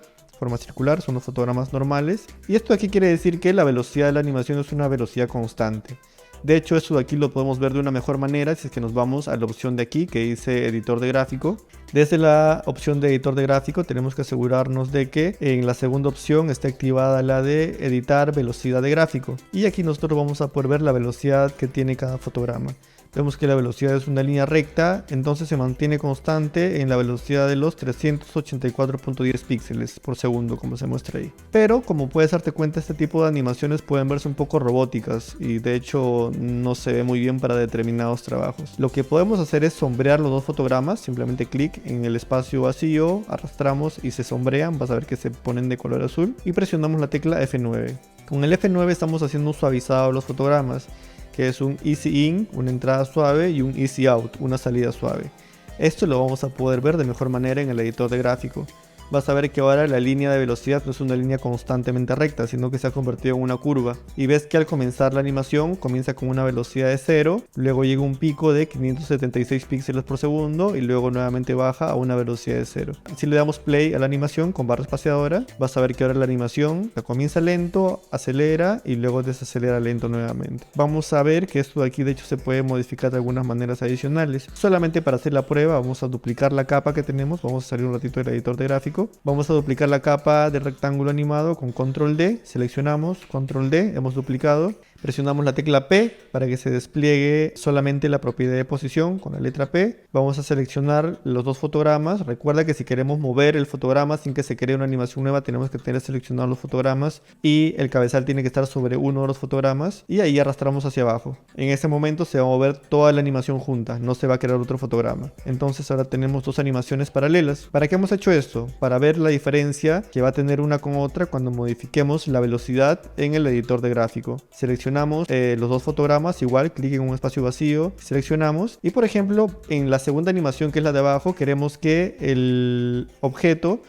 A: Son los fotogramas normales. Y esto aquí quiere decir que la velocidad de la animación es una velocidad constante. De hecho, esto de aquí lo podemos ver de una mejor manera si es que nos vamos a la opción de aquí que dice editor de gráfico. Desde la opción de editor de gráfico tenemos que asegurarnos de que en la segunda opción esté activada la de editar velocidad de gráfico. Y aquí nosotros vamos a poder ver la velocidad que tiene cada fotograma. Vemos que la velocidad es una línea recta, entonces se mantiene constante en la velocidad de los 384.10 píxeles por segundo, como se muestra ahí. Pero como puedes darte cuenta, este tipo de animaciones pueden verse un poco robóticas y de hecho no se ve muy bien para determinados trabajos. Lo que podemos hacer es sombrear los dos fotogramas, simplemente clic en el espacio vacío, arrastramos y se sombrean, vas a ver que se ponen de color azul y presionamos la tecla F9. Con el F9 estamos haciendo un suavizado de los fotogramas, que es un Easy In, una entrada suave, y un Easy Out, una salida suave. Esto lo vamos a poder ver de mejor manera en el editor de gráfico. Vas a ver que ahora la línea de velocidad no es una línea constantemente recta, sino que se ha convertido en una curva. Y ves que al comenzar la animación comienza con una velocidad de 0, luego llega un pico de 576 píxeles por segundo y luego nuevamente baja a una velocidad de 0. Si le damos play a la animación con barra espaciadora, vas a ver que ahora la animación comienza lento, acelera y luego desacelera lento nuevamente. Vamos a ver que esto de aquí de hecho se puede modificar de algunas maneras adicionales. Solamente para hacer la prueba vamos a duplicar la capa que tenemos, vamos a salir un ratito del editor de gráfico. Vamos a duplicar la capa del rectángulo animado con control D, seleccionamos, control D, hemos duplicado, presionamos la tecla P para que se despliegue solamente la propiedad de posición con la letra P. Vamos a seleccionar los dos fotogramas. Recuerda que si queremos mover el fotograma sin que se cree una animación nueva, tenemos que tener seleccionados los fotogramas y el cabezal tiene que estar sobre uno de los fotogramas y ahí arrastramos hacia abajo. En ese momento se va a mover toda la animación junta, no se va a crear otro fotograma. Entonces ahora tenemos dos animaciones paralelas. ¿Para qué hemos hecho esto? Para ver la diferencia que va a tener una con otra cuando modifiquemos la velocidad en el editor de gráfico. Seleccionamos los dos fotogramas, igual clic en un espacio vacío, seleccionamos y por ejemplo en la segunda animación, que es la de abajo, queremos que el objeto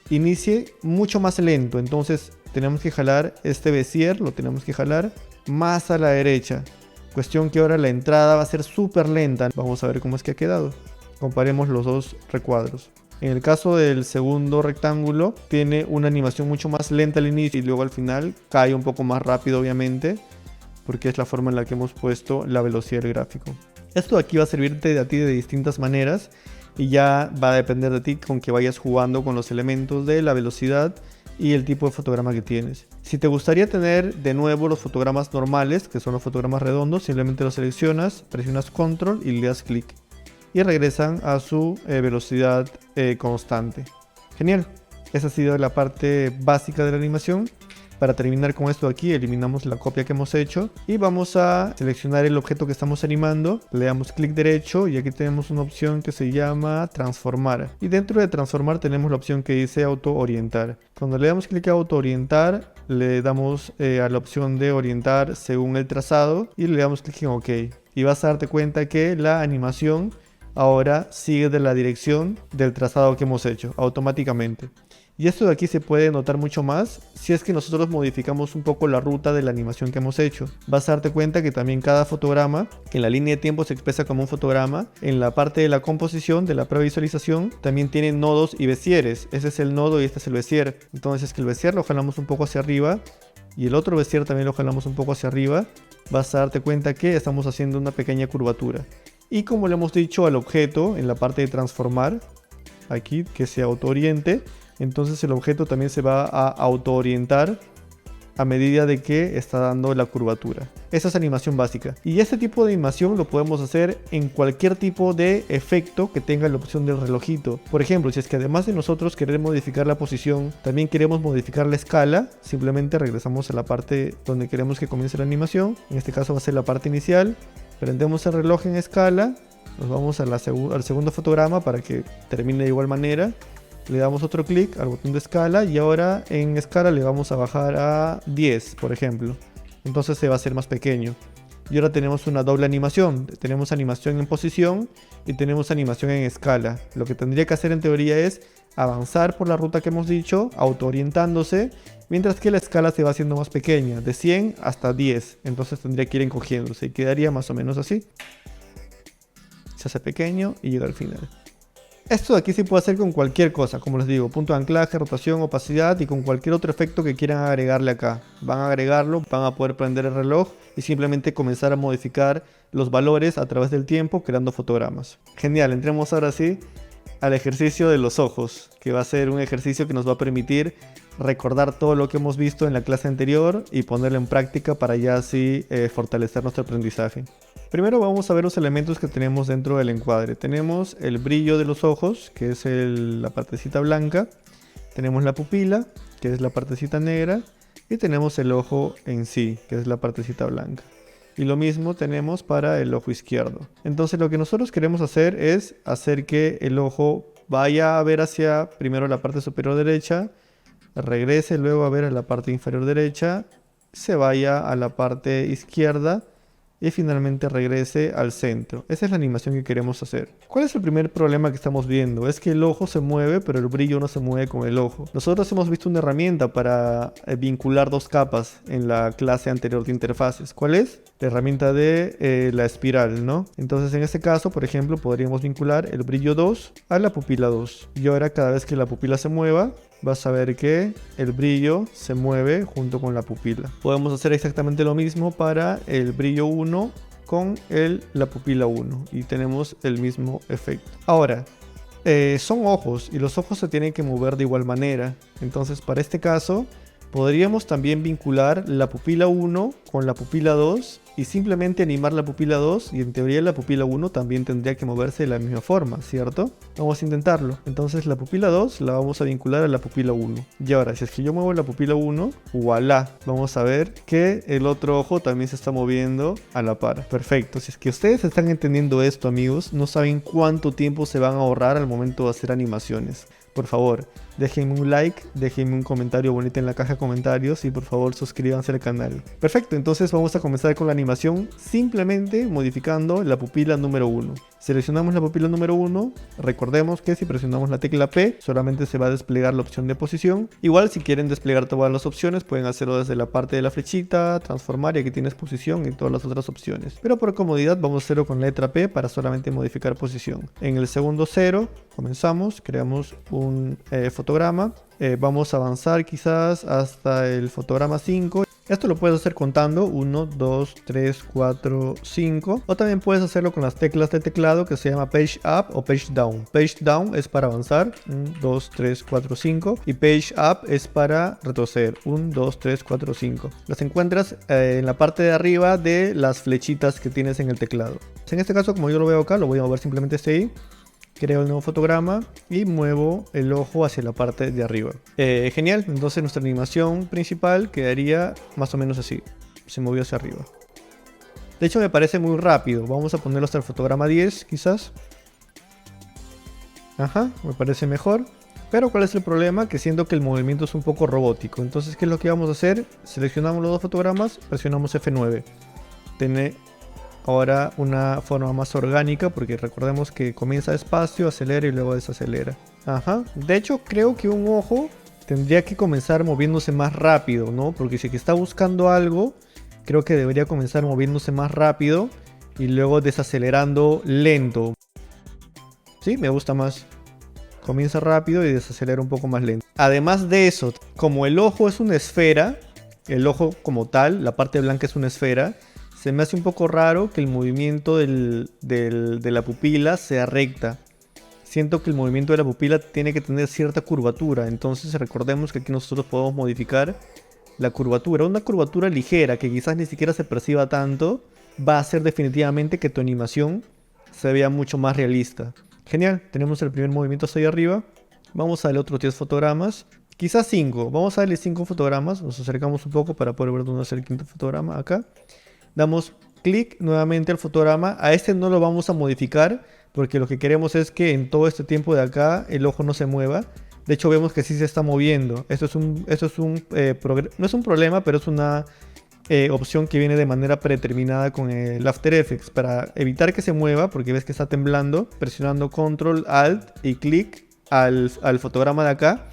A: inicie mucho más lento, entonces tenemos que jalar este Bezier, lo tenemos que jalar más a la derecha. Cuestión que ahora la entrada va a ser súper lenta. Vamos a ver cómo es que ha quedado. Comparemos los dos recuadros. En el caso del segundo rectángulo tiene una animación mucho más lenta al inicio y luego al final cae un poco más rápido, obviamente, porque es la forma en la que hemos puesto la velocidad del gráfico. Esto de aquí va a servirte a ti de distintas maneras y ya va a depender de ti con que vayas jugando con los elementos de la velocidad y el tipo de fotograma que tienes. Si te gustaría tener de nuevo los fotogramas normales, que son los fotogramas redondos, simplemente los seleccionas, presionas control y le das clic y regresan a su velocidad constante. Genial, esa ha sido la parte básica de la animación. Para terminar con esto de aquí, eliminamos la copia que hemos hecho y vamos a seleccionar el objeto que estamos animando. Le damos clic derecho y aquí tenemos una opción que se llama transformar. Y dentro de transformar tenemos la opción que dice auto orientar. Cuando le damos clic a auto orientar, le damos a la opción de orientar según el trazado y le damos clic en OK. Y vas a darte cuenta que la animación ahora sigue de la dirección del trazado que hemos hecho automáticamente. Y esto de aquí se puede notar mucho más si es que nosotros modificamos un poco la ruta de la animación que hemos hecho. Vas a darte cuenta que también cada fotograma, que en la línea de tiempo se expresa como un fotograma, en la parte de la composición, de la previsualización, también tiene nodos y bezieres. Ese es el nodo y este es el bezier. Entonces que el bezier lo jalamos un poco hacia arriba y el otro bezier también lo jalamos un poco hacia arriba, vas a darte cuenta que estamos haciendo una pequeña curvatura. Y como le hemos dicho al objeto en la parte de transformar, aquí que se autooriente, entonces el objeto también se va a autoorientar a medida de que está dando la curvatura. Esa es animación básica. Y este tipo de animación lo podemos hacer en cualquier tipo de efecto que tenga la opción del relojito. Por ejemplo, si es que además de nosotros querer modificar la posición, también queremos modificar la escala, simplemente regresamos a la parte donde queremos que comience la animación. En este caso va a ser la parte inicial. Prendemos el reloj en escala, nos vamos a al segundo fotograma para que termine de igual manera. Le damos otro clic al botón de escala y ahora en escala le vamos a bajar a 10, por ejemplo. Entonces se va a hacer más pequeño. Y ahora tenemos una doble animación. Tenemos animación en posición y tenemos animación en escala. Lo que tendría que hacer en teoría es avanzar por la ruta que hemos dicho, autoorientándose, mientras que la escala se va haciendo más pequeña, de 100 hasta 10. Entonces tendría que ir encogiéndose y quedaría más o menos así. Se hace pequeño y llega al final. Esto de aquí se puede hacer con cualquier cosa, como les digo, punto de anclaje, rotación, opacidad y con cualquier otro efecto que quieran agregarle acá. Van a agregarlo, van a poder prender el reloj y simplemente comenzar a modificar los valores a través del tiempo creando fotogramas. Genial, entremos ahora sí al ejercicio de los ojos, que va a ser un ejercicio que nos va a permitir recordar todo lo que hemos visto en la clase anterior y ponerlo en práctica para ya así fortalecer nuestro aprendizaje. Primero vamos a ver los elementos que tenemos dentro del encuadre. Tenemos el brillo de los ojos, que es la partecita blanca. Tenemos la pupila, que es la partecita negra. Y tenemos el ojo en sí, que es la partecita blanca. Y lo mismo tenemos para el ojo izquierdo. Entonces lo que nosotros queremos hacer es hacer que el ojo vaya a ver hacia primero la parte superior derecha, regrese luego a ver a la parte inferior derecha, se vaya a la parte izquierda y finalmente regrese al centro. Esa es la animación que queremos hacer. ¿Cuál es el primer problema que estamos viendo? Es que el ojo se mueve, pero el brillo no se mueve con el ojo. Nosotros hemos visto una herramienta para vincular dos capas en la clase anterior de interfaces. ¿Cuál es? La herramienta de la espiral, ¿no? Entonces en este caso, por ejemplo, podríamos vincular el brillo 2 a la pupila 2. Y ahora cada vez que la pupila se mueva, vas a ver que el brillo se mueve junto con la pupila. Podemos hacer exactamente lo mismo para el brillo 1 con la pupila 1 y tenemos el mismo efecto. Ahora, son ojos y los ojos se tienen que mover de igual manera. Entonces para este caso podríamos también vincular la pupila 1 con la pupila 2 y simplemente animar la pupila 2 y en teoría la pupila 1 también tendría que moverse de la misma forma, ¿cierto? Vamos a intentarlo. Entonces la pupila 2 la vamos a vincular a la pupila 1. Y ahora, si es que yo muevo la pupila 1, ¡voilá! Vamos a ver que el otro ojo también se está moviendo a la par. Perfecto. Si es que ustedes están entendiendo esto, amigos, no saben cuánto tiempo se van a ahorrar al momento de hacer animaciones. Por favor, déjenme un like, déjenme un comentario bonito en la caja de comentarios y por favor suscríbanse al canal. Perfecto, entonces vamos a comenzar con la animación simplemente modificando la pupila número 1. Seleccionamos la pupila número 1, recordemos que si presionamos la tecla P solamente se va a desplegar la opción de posición. Igual si quieren desplegar todas las opciones pueden hacerlo desde la parte de la flechita, transformar y aquí tienes posición y todas las otras opciones. Pero por comodidad vamos a hacerlo con la letra P para solamente modificar posición. En el segundo 0 comenzamos, creamos un fotograma. Vamos a avanzar quizás hasta el fotograma 5. Esto lo puedes hacer contando 1, 2, 3, 4, 5. O también puedes hacerlo con las teclas de teclado que se llama Page Up o Page Down. Page Down es para avanzar, 1, 2, 3, 4, 5. Y Page Up es para retroceder, 1, 2, 3, 4, 5. Las encuentras en la parte de arriba de las flechitas que tienes en el teclado. En este caso, como yo lo veo acá, lo voy a mover simplemente hasta ahí. Creo el nuevo fotograma y muevo el ojo hacia la parte de arriba. Genial, entonces nuestra animación principal quedaría más o menos así. Se movió hacia arriba. De hecho me parece muy rápido. Vamos a ponerlo hasta el fotograma 10 quizás. Ajá, me parece mejor. Pero ¿cuál es el problema? Que siento que el movimiento es un poco robótico. Entonces, ¿qué es lo que vamos a hacer? Seleccionamos los dos fotogramas, presionamos F9. Tiene ahora una forma más orgánica porque recordemos que comienza despacio, acelera y luego desacelera. Ajá. De hecho creo que un ojo tendría que comenzar moviéndose más rápido, ¿no? Porque si está buscando algo, creo que debería comenzar moviéndose más rápido y luego desacelerando lento. Sí, me gusta más. Comienza rápido y desacelera un poco más lento. Además de eso, como el ojo es una esfera, el ojo como tal, la parte blanca es una esfera, se me hace un poco raro que el movimiento de la pupila sea recta. Siento que el movimiento de la pupila tiene que tener cierta curvatura. Entonces recordemos que aquí nosotros podemos modificar la curvatura. Una curvatura ligera que quizás ni siquiera se perciba tanto va a hacer definitivamente que tu animación se vea mucho más realista. Genial, tenemos el primer movimiento hacia arriba. Vamos a darle otros 10 fotogramas. Quizás 5. Vamos a darle 5 fotogramas. Nos acercamos un poco para poder ver dónde es el quinto fotograma acá. Damos clic nuevamente al fotograma. A este no lo vamos a modificar porque lo que queremos es que en todo este tiempo de acá el ojo no se mueva. De hecho vemos que sí se está moviendo. No es un problema, pero es una opción que viene de manera predeterminada con el After Effects. Para evitar que se mueva, porque ves que está temblando, presionando Control, Alt y clic al fotograma de acá.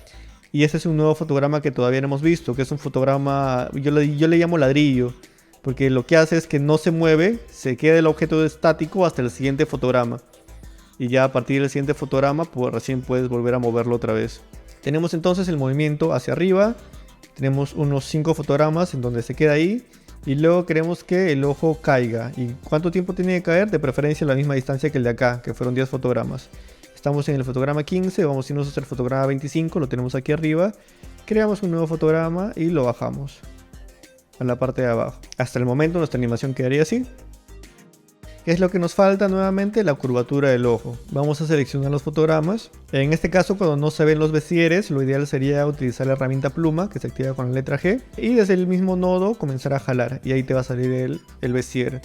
A: Y este es un nuevo fotograma que todavía no hemos visto, que es un fotograma, yo le llamo ladrillo, porque lo que hace es que no se mueve, se queda el objeto estático hasta el siguiente fotograma. Y ya a partir del siguiente fotograma, pues recién puedes volver a moverlo otra vez. Tenemos entonces el movimiento hacia arriba, tenemos unos 5 fotogramas en donde se queda ahí. Y luego queremos que el ojo caiga. ¿Y cuánto tiempo tiene que caer? De preferencia a la misma distancia que el de acá, que fueron 10 fotogramas. Estamos en el fotograma 15, vamos a irnos hasta el fotograma 25, lo tenemos aquí arriba. Creamos un nuevo fotograma y lo bajamos a la parte de abajo. Hasta el momento nuestra animación quedaría así. ¿Qué es lo que nos falta nuevamente? La curvatura del ojo. Vamos a seleccionar los fotogramas. En este caso, cuando no se ven los besieres, lo ideal sería utilizar la herramienta pluma, que se activa con la letra G. Y desde el mismo nodo comenzar a jalar. Y ahí te va a salir el besier.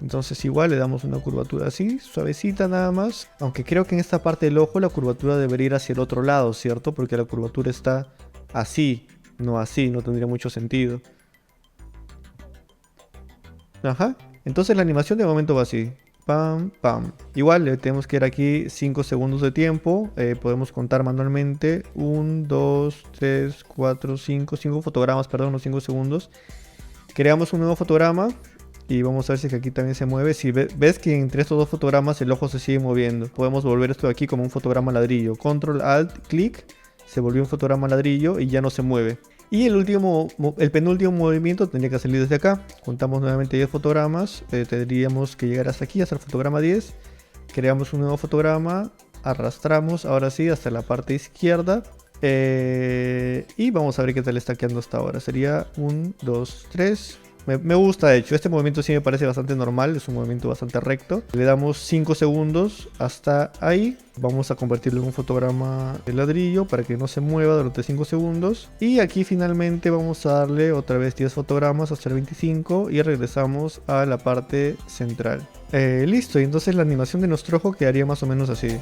A: Entonces igual le damos una curvatura así, suavecita nada más. Aunque creo que en esta parte del ojo la curvatura debería ir hacia el otro lado, ¿cierto? Porque la curvatura está así, no así, no tendría mucho sentido. Ajá. Entonces la animación de momento va así. Pam, pam. Igual le tenemos que ir aquí 5 segundos de tiempo. Podemos contar manualmente. 1, 2, 3, 4, 5. 5 fotogramas, perdón, los 5 segundos. Creamos un nuevo fotograma. Y vamos a ver si aquí también se mueve. Si ves que entre estos dos fotogramas el ojo se sigue moviendo. Podemos volver esto de aquí como un fotograma ladrillo. Control, Alt, clic. Se volvió un fotograma ladrillo y ya no se mueve. Y el penúltimo movimiento tendría que salir desde acá. Contamos nuevamente 10 fotogramas. Tendríamos que llegar hasta aquí, hasta el fotograma 10. Creamos un nuevo fotograma. Arrastramos ahora sí hasta la parte izquierda. Y vamos a ver qué tal está quedando hasta ahora. Sería 1, 2, 3... Me gusta, de hecho, este movimiento sí me parece bastante normal, es un movimiento bastante recto. Le damos 5 segundos hasta ahí. Vamos a convertirlo en un fotograma de ladrillo para que no se mueva durante 5 segundos. Y aquí finalmente vamos a darle otra vez 10 fotogramas hasta el 25 y regresamos a la parte central. Listo, y entonces la animación de nuestro ojo quedaría más o menos así.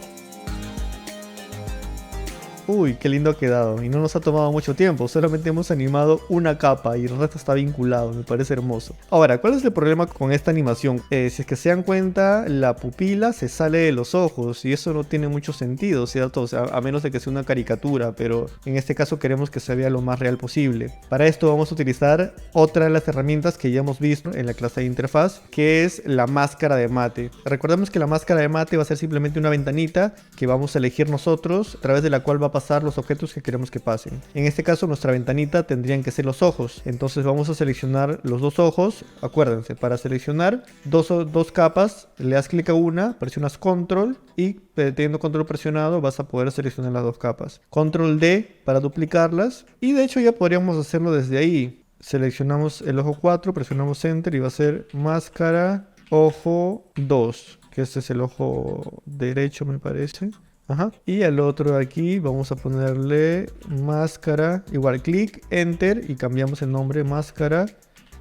A: Uy, qué lindo ha quedado. Y no nos ha tomado mucho tiempo. Solamente hemos animado una capa y el resto está vinculado. Me parece hermoso. Ahora, ¿cuál es el problema con esta animación? Si es que se dan cuenta, la pupila se sale de los ojos. Y eso no tiene mucho sentido, ¿cierto? O sea, a menos de que sea una caricatura. Pero en este caso queremos que se vea lo más real posible. Para esto vamos a utilizar otra de las herramientas que ya hemos visto en la clase de interfaz, que es la máscara de mate. Recordemos que la máscara de mate va a ser simplemente una ventanita que vamos a elegir nosotros, a través de la cual va a pasar los objetos que queremos que pasen. En este caso nuestra ventanita tendrían que ser los ojos. Entonces vamos a seleccionar los dos ojos. Acuérdense, para seleccionar dos capas, le das clic a una, presionas control y teniendo control presionado vas a poder seleccionar las dos capas. Control D para duplicarlas y de hecho ya podríamos hacerlo desde ahí. Seleccionamos el ojo 4, presionamos enter y va a ser máscara ojo 2, que este es el ojo derecho me parece. Ajá. Y al otro de aquí vamos a ponerle máscara, igual clic, enter y cambiamos el nombre máscara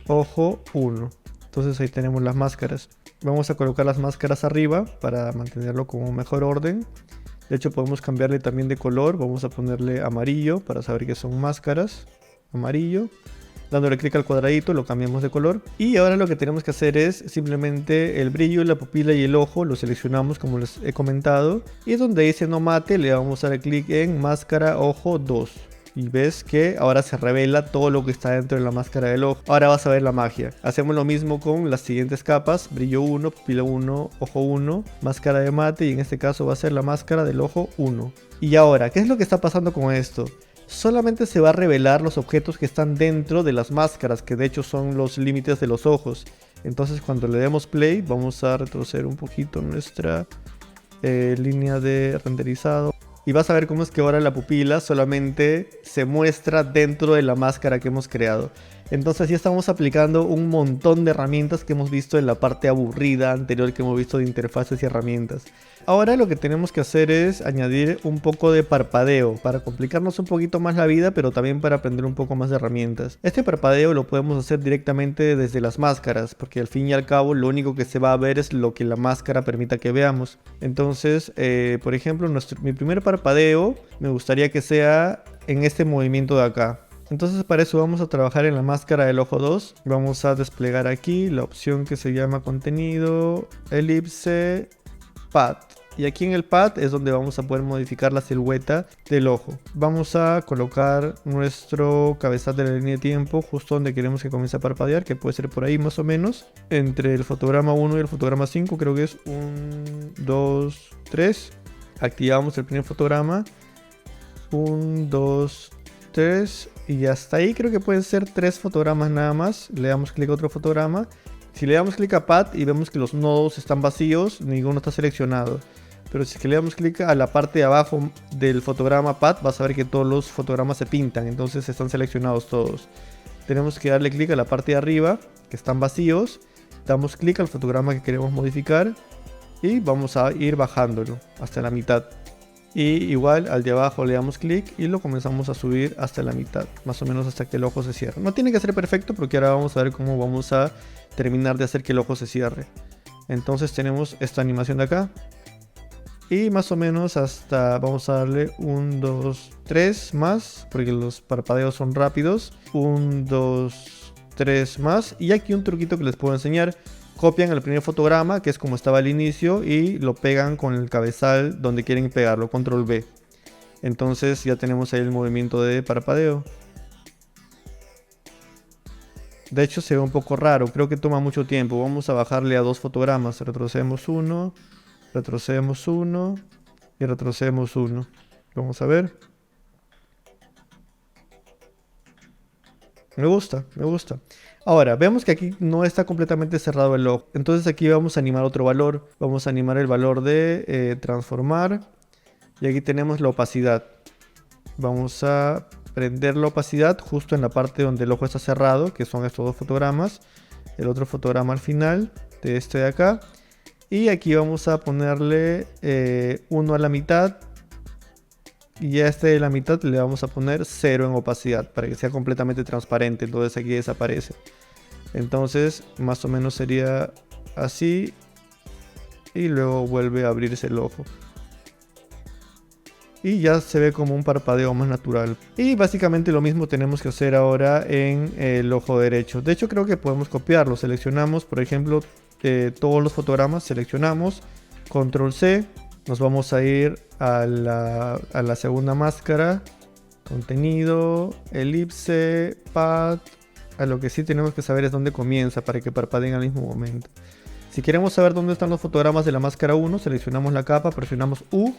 A: ojo 1. Entonces ahí tenemos las máscaras. Vamos a colocar las máscaras arriba para mantenerlo como mejor orden. De hecho podemos cambiarle también de color. Vamos a ponerle amarillo para saber que son máscaras. Amarillo. Dándole clic al cuadradito lo cambiamos de color. Y ahora lo que tenemos que hacer es simplemente el brillo, la pupila y el ojo lo seleccionamos como les he comentado. Y donde dice no mate le vamos a dar clic en máscara ojo 2. Y ves que ahora se revela todo lo que está dentro de la máscara del ojo. Ahora vas a ver la magia. Hacemos lo mismo con las siguientes capas. Brillo 1, pupila 1, ojo 1, máscara de mate y en este caso va a ser la máscara del ojo 1. Y ahora, ¿qué es lo que está pasando con esto? Solamente se va a revelar los objetos que están dentro de las máscaras, que de hecho son los límites de los ojos. Entonces cuando le demos play vamos a retroceder un poquito nuestra línea de renderizado. Y vas a ver cómo es que ahora la pupila solamente se muestra dentro de la máscara que hemos creado. Entonces ya estamos aplicando un montón de herramientas que hemos visto en la parte aburrida anterior que hemos visto de interfaces y herramientas. Ahora lo que tenemos que hacer es añadir un poco de parpadeo para complicarnos un poquito más la vida, pero también para aprender un poco más de herramientas. Este parpadeo lo podemos hacer directamente desde las máscaras, porque al fin y al cabo lo único que se va a ver es lo que la máscara permita que veamos. Entonces, por ejemplo, mi primer parpadeo me gustaría que sea en este movimiento de acá. Entonces para eso vamos a trabajar en la máscara del ojo 2. Vamos a desplegar aquí la opción que se llama contenido, elipse, path. Y aquí en el pad es donde vamos a poder modificar la silueta del ojo. Vamos a colocar nuestro cabezal de la línea de tiempo justo donde queremos que comience a parpadear, que puede ser por ahí más o menos. Entre el fotograma 1 y el fotograma 5 creo que es 1, 2, 3. Activamos el primer fotograma. 1, 2, 3. Y hasta ahí creo que pueden ser 3 fotogramas nada más. Le damos clic a otro fotograma. Si le damos clic a Pad y vemos que los nodos están vacíos, ninguno está seleccionado. Pero si es que le damos clic a la parte de abajo del fotograma Pad, vas a ver que todos los fotogramas se pintan. Entonces están seleccionados todos. Tenemos que darle clic a la parte de arriba, que están vacíos. Damos clic al fotograma que queremos modificar. Y vamos a ir bajándolo hasta la mitad. Y igual al de abajo le damos clic y lo comenzamos a subir hasta la mitad, más o menos hasta que el ojo se cierre. No tiene que ser perfecto porque ahora vamos a ver cómo vamos a terminar de hacer que el ojo se cierre. Entonces tenemos esta animación de acá. Y más o menos hasta, vamos a darle 1, 2, 3 más, porque los parpadeos son rápidos. 1, 2, 3 más. Y aquí un truquito que les puedo enseñar. Copian el primer fotograma, que es como estaba al inicio, y lo pegan con el cabezal donde quieren pegarlo, control V. Entonces ya tenemos ahí el movimiento de parpadeo. De hecho se ve un poco raro, creo que toma mucho tiempo. Vamos a bajarle a 2 fotogramas. Retrocedemos 1, retrocedemos 1 y retrocedemos 1. Vamos a ver. Me gusta, me gusta. Ahora, vemos que aquí no está completamente cerrado el ojo. Entonces aquí vamos a animar otro valor. Vamos a animar el valor de transformar. Y aquí tenemos la opacidad. Vamos a prender la opacidad justo en la parte donde el ojo está cerrado, que son estos 2 fotogramas. El otro fotograma al final de este de acá. Y aquí vamos a ponerle 1 a la mitad. Y a este de la mitad le vamos a poner 0 en opacidad para que sea completamente transparente. Entonces aquí desaparece. Entonces más o menos sería así. Y luego vuelve a abrirse el ojo. Y ya se ve como un parpadeo más natural. Y básicamente lo mismo tenemos que hacer ahora en el ojo derecho. De hecho creo que podemos copiarlo. Seleccionamos por ejemplo todos los fotogramas. Seleccionamos. Control C. Nos vamos a ir a la segunda máscara, contenido, elipse, pad. A lo que sí tenemos que saber es dónde comienza para que parpadeen al mismo momento. Si queremos saber dónde están los fotogramas de la máscara 1, seleccionamos la capa, presionamos U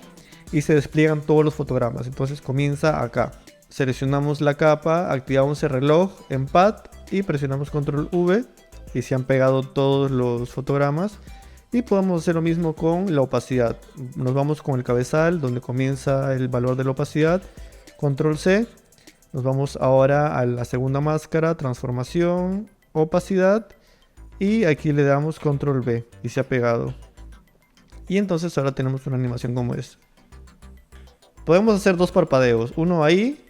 A: y se despliegan todos los fotogramas. Entonces comienza acá. Seleccionamos la capa, activamos el reloj en pad y presionamos control V y se han pegado todos los fotogramas. Y podemos hacer lo mismo con la opacidad. Nos vamos con el cabezal donde comienza el valor de la opacidad. Control C. Nos vamos ahora a la segunda máscara. Transformación. Opacidad. Y aquí le damos control V. Y se ha pegado. Y entonces ahora tenemos una animación como esta. Podemos hacer 2 parpadeos. Uno ahí.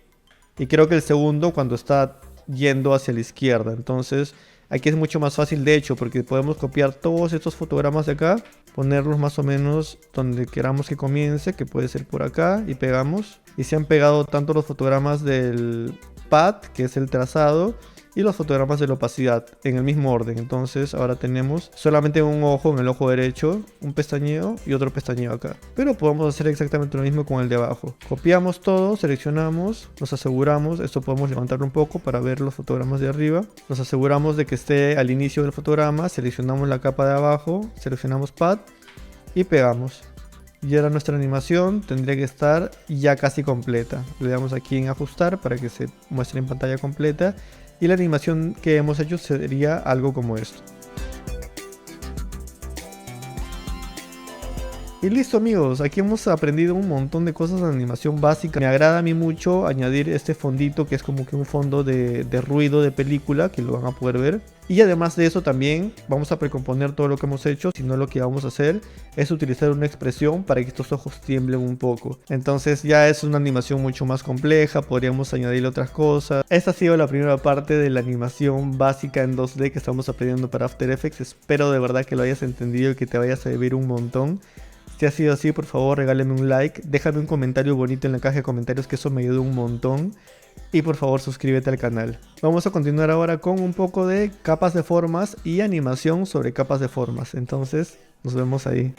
A: Y creo que el segundo cuando está yendo hacia la izquierda. Entonces aquí es mucho más fácil de hecho porque podemos copiar todos estos fotogramas de acá, ponerlos más o menos donde queramos que comience, que puede ser por acá, y pegamos. Y se han pegado tanto los fotogramas del pad, que es el trazado, y los fotogramas de la opacidad en el mismo orden. Entonces ahora tenemos solamente un ojo en el ojo derecho, un pestañeo y otro pestañeo acá. Pero podemos hacer exactamente lo mismo con el de abajo. Copiamos todo, seleccionamos, nos aseguramos, esto podemos levantarlo un poco para ver los fotogramas de arriba. Nos aseguramos de que esté al inicio del fotograma, seleccionamos la capa de abajo, seleccionamos pad y pegamos. Y ahora nuestra animación tendría que estar ya casi completa. Le damos aquí en ajustar para que se muestre en pantalla completa. Y la animación que hemos hecho sería algo como esto. Y listo amigos, aquí hemos aprendido un montón de cosas de animación básica. Me agrada a mí mucho añadir este fondito que es como que un fondo de ruido de película, que lo van a poder ver. Y además de eso también vamos a precomponer todo lo que hemos hecho, sino lo que vamos a hacer es utilizar una expresión para que estos ojos tiemblen un poco. Entonces ya es una animación mucho más compleja, podríamos añadirle otras cosas. Esta ha sido la primera parte de la animación básica en 2D que estamos aprendiendo para After Effects. Espero de verdad que lo hayas entendido y que te vaya a servir un montón. Si ha sido así, por favor regálame un like, déjame un comentario bonito en la caja de comentarios, que eso me ayuda un montón. Y por favor suscríbete al canal. Vamos a continuar ahora con un poco de capas de formas y animación sobre capas de formas. Entonces nos vemos ahí.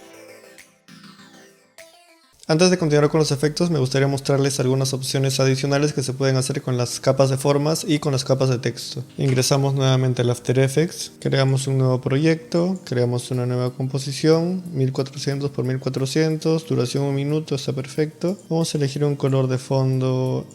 A: Antes de continuar con los efectos, me gustaría mostrarles algunas opciones adicionales que se pueden hacer con las capas de formas y con las capas de texto. Ingresamos nuevamente al After Effects, creamos un nuevo proyecto, creamos una nueva composición, 1400 por 1400, duración 1 minuto, está perfecto. Vamos a elegir un color de fondo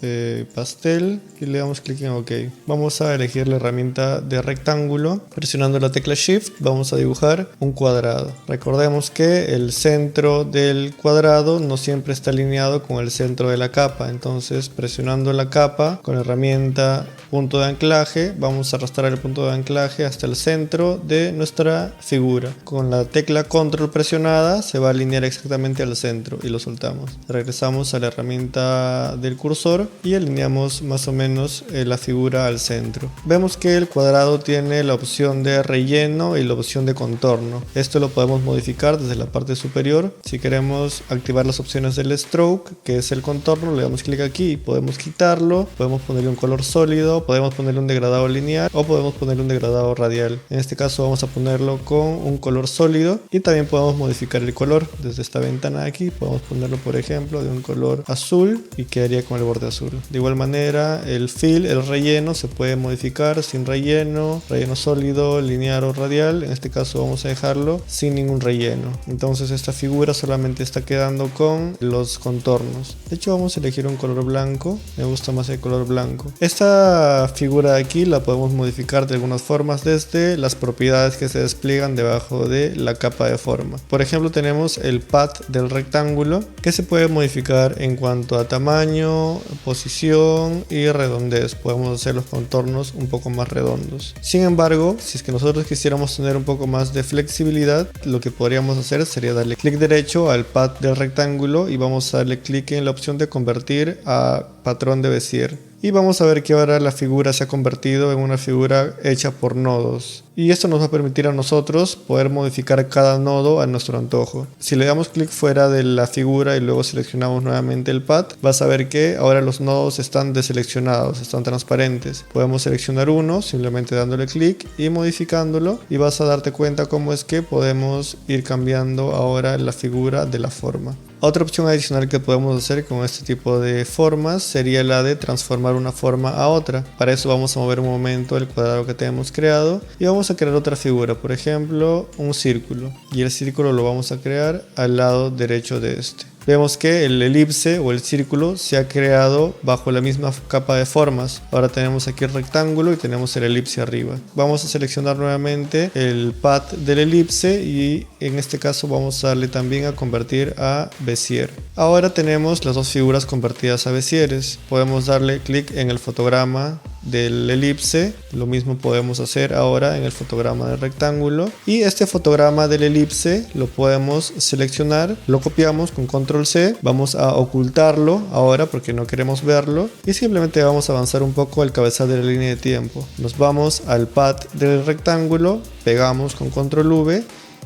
A: pastel y le damos clic en OK. Vamos a elegir la herramienta de rectángulo, presionando la tecla Shift vamos a dibujar un cuadrado. Recordemos que el centro del cuadrado no siempre está alineado con el centro de la capa, entonces presionando la capa con la herramienta punto de anclaje vamos a arrastrar el punto de anclaje hasta el centro de nuestra figura. Con la tecla control presionada se va a alinear exactamente al centro y lo soltamos. Regresamos a la herramienta del cursor y alineamos más o menos la figura al centro. Vemos que el cuadrado tiene la opción de relleno y la opción de contorno. Esto lo podemos modificar desde la parte superior. Si queremos activar las opciones del stroke, que es el contorno, le damos clic aquí y podemos quitarlo, podemos ponerle un color sólido, podemos ponerle un degradado lineal o podemos ponerle un degradado radial. En este caso vamos a ponerlo con un color sólido y también podemos modificar el color desde esta ventana aquí. Podemos ponerlo por ejemplo de un color azul y quedaría con el borde azul. De igual manera el fill, el relleno, se puede modificar sin relleno, relleno sólido, lineal o radial. En este caso vamos a dejarlo sin ningún relleno. Entonces esta figura solamente está quedando con los contornos. De hecho vamos a elegir un color blanco, me gusta más el color blanco. Esta figura de aquí la podemos modificar de algunas formas desde las propiedades que se despliegan debajo de la capa de forma. Por ejemplo tenemos el pad del rectángulo que se puede modificar en cuanto a tamaño, posición y redondez. Podemos hacer los contornos un poco más redondos. Sin embargo, si es que nosotros quisiéramos tener un poco más de flexibilidad, lo que podríamos hacer sería darle clic derecho al pad del rectángulo y vamos a darle clic en la opción de convertir a patrón de Bézier. Y vamos a ver que ahora la figura se ha convertido en una figura hecha por nodos. Y esto nos va a permitir a nosotros poder modificar cada nodo a nuestro antojo. Si le damos clic fuera de la figura y luego seleccionamos nuevamente el pad, vas a ver que ahora los nodos están deseleccionados, están transparentes. Podemos seleccionar uno simplemente dándole clic y modificándolo y vas a darte cuenta cómo es que podemos ir cambiando ahora la figura de la forma. Otra opción adicional que podemos hacer con este tipo de formas sería la de transformar una forma a otra. Para eso vamos a mover un momento el cuadrado que tenemos creado y vamos a crear otra figura, por ejemplo un círculo, y el círculo lo vamos a crear al lado derecho de este. Vemos que el elipse o el círculo se ha creado bajo la misma capa de formas. Ahora tenemos aquí el rectángulo y tenemos el elipse arriba. Vamos a seleccionar nuevamente el pad del elipse y en este caso vamos a darle también a convertir a Bézier. Ahora tenemos las dos figuras convertidas a Bézieres. Podemos darle clic en el fotograma del elipse, lo mismo podemos hacer ahora en el fotograma del rectángulo, y este fotograma del elipse lo podemos seleccionar, lo copiamos con control C, vamos a ocultarlo ahora porque no queremos verlo y simplemente vamos a avanzar un poco el cabezal de la línea de tiempo. Nos vamos al pad del rectángulo, pegamos con control V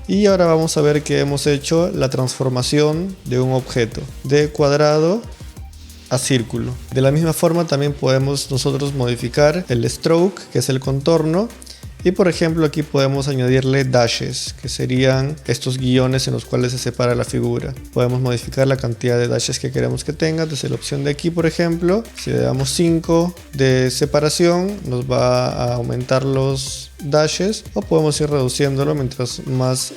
A: y ahora vamos a ver que hemos hecho la transformación de un objeto de cuadrado a círculo. De la misma forma también podemos nosotros modificar el stroke, que es el contorno, y por ejemplo aquí podemos añadirle dashes, que serían estos guiones en los cuales se separa la figura. Podemos modificar la cantidad de dashes que queremos que tenga desde la opción de aquí. Por ejemplo, si le damos 5 de separación nos va a aumentar los dashes, o podemos ir reduciéndolo mientras más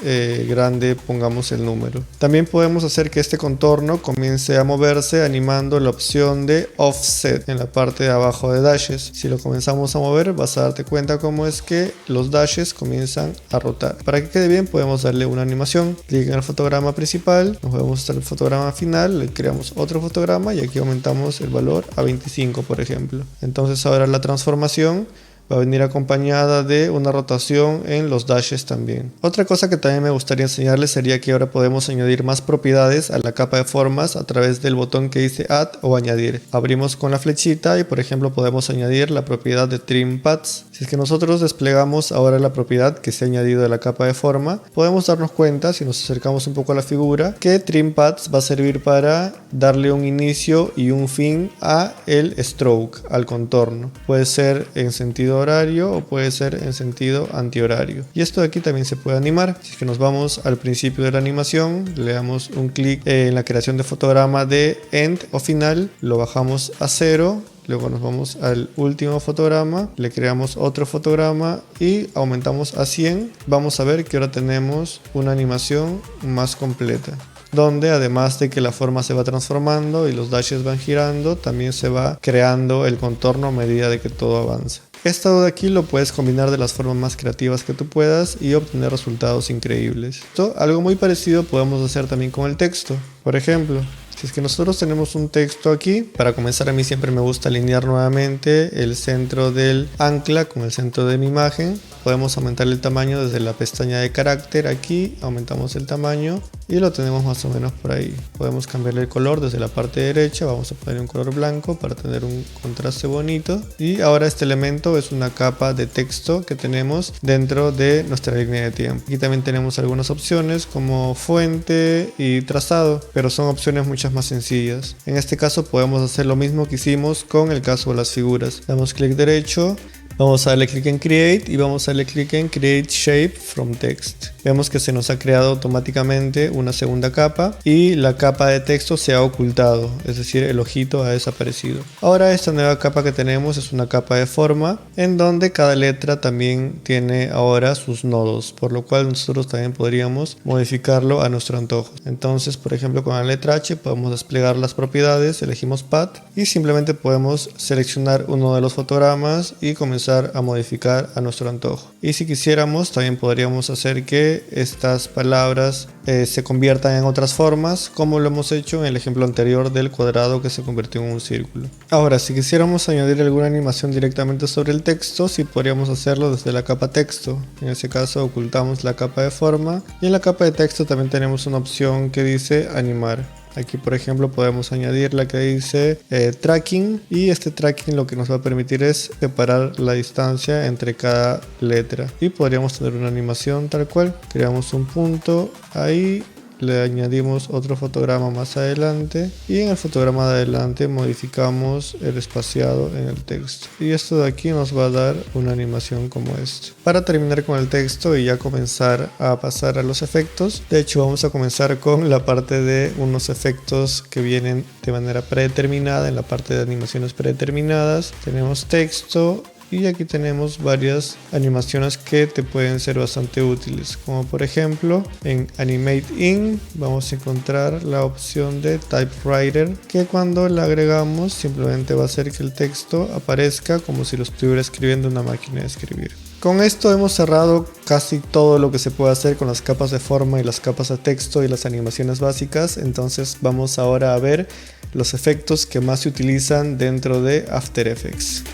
A: grande pongamos el número. También podemos hacer que este contorno comience a moverse animando la opción de offset en la parte de abajo de dashes. Si lo comenzamos a mover vas a darte cuenta cómo es que los dashes comienzan a rotar. Para que quede bien podemos darle una animación, clic en el fotograma principal, nos vamos hasta el fotograma final, le creamos otro fotograma y aquí aumentamos el valor a 25 por ejemplo. Entonces ahora la transformación va a venir acompañada de una rotación en los dashes también. Otra cosa que también me gustaría enseñarles sería que ahora podemos añadir más propiedades a la capa de formas a través del botón que dice Add o Añadir. Abrimos con la flechita y por ejemplo podemos añadir la propiedad de Trim Paths. Si es que nosotros desplegamos ahora la propiedad que se ha añadido a la capa de forma, podemos darnos cuenta, si nos acercamos un poco a la figura, que Trim Paths va a servir para darle un inicio y un fin a el stroke, al contorno. Puede ser en sentido horario o puede ser en sentido antihorario. Y esto de aquí también se puede animar. Si es que nos vamos al principio de la animación, le damos un clic en la creación de fotograma de end o final, lo bajamos a 0. Luego nos vamos al último fotograma, le creamos otro fotograma y aumentamos a 100. Vamos a ver que ahora tenemos una animación más completa, donde además de que la forma se va transformando y los dashes van girando, también se va creando el contorno a medida de que todo avanza. Esto de aquí lo puedes combinar de las formas más creativas que tú puedas y obtener resultados increíbles. Algo muy parecido podemos hacer también con el texto. Por ejemplo, si es que nosotros tenemos un texto aquí, para comenzar a mí siempre me gusta alinear nuevamente el centro del ancla con el centro de mi imagen. Podemos aumentar el tamaño desde la pestaña de carácter aquí, aumentamos el tamaño y lo tenemos más o menos por ahí. Podemos cambiarle el color desde la parte derecha, vamos a poner un color blanco para tener un contraste bonito. Y ahora este elemento es una capa de texto que tenemos dentro de nuestra línea de tiempo. Aquí también tenemos algunas opciones como fuente y trazado, pero son opciones muchas más sencillas. En este caso podemos hacer lo mismo que hicimos con el caso de las figuras. Damos clic derecho, vamos a darle clic en Create y vamos a darle clic en Create Shape from Text. Vemos que se nos ha creado automáticamente una segunda capa y la capa de texto se ha ocultado, es decir, el ojito ha desaparecido. Ahora esta nueva capa que tenemos es una capa de forma en donde cada letra también tiene ahora sus nodos, por lo cual nosotros también podríamos modificarlo a nuestro antojo. Entonces, por ejemplo, con la letra H podemos desplegar las propiedades, elegimos Path y simplemente podemos seleccionar uno de los fotogramas y comenzar a modificar a nuestro antojo. Y si quisiéramos también podríamos hacer que estas palabras se conviertan en otras formas, como lo hemos hecho en el ejemplo anterior del cuadrado que se convirtió en un círculo. Ahora, si quisiéramos añadir alguna animación directamente sobre el texto, sí podríamos hacerlo desde la capa texto. En ese caso ocultamos la capa de forma y en la capa de texto también tenemos una opción que dice animar. Aquí por ejemplo podemos añadir la que dice tracking y este tracking lo que nos va a permitir es separar la distancia entre cada letra y podríamos tener una animación tal cual. Creamos un punto ahí, le añadimos otro fotograma más adelante y en el fotograma de adelante modificamos el espaciado en el texto y esto de aquí nos va a dar una animación como esta. Para terminar con el texto y ya comenzar a pasar a los efectos, de hecho vamos a comenzar con la parte de unos efectos que vienen de manera predeterminada. En la parte de animaciones predeterminadas tenemos texto y aquí tenemos varias animaciones que te pueden ser bastante útiles, como por ejemplo en Animate In vamos a encontrar la opción de Typewriter, que cuando la agregamos simplemente va a hacer que el texto aparezca como si lo estuviera escribiendo una máquina de escribir. Con esto hemos cerrado casi todo lo que se puede hacer con las capas de forma y las capas de texto y las animaciones básicas. Entonces vamos ahora a ver los efectos que más se utilizan dentro de After Effects.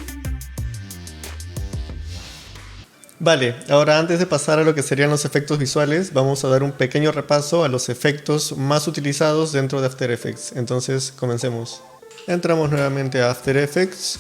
A: Vale, ahora antes de pasar a lo que serían los efectos visuales, vamos a dar un pequeño repaso a los efectos más utilizados dentro de After Effects. Entonces, comencemos. Entramos nuevamente a After Effects,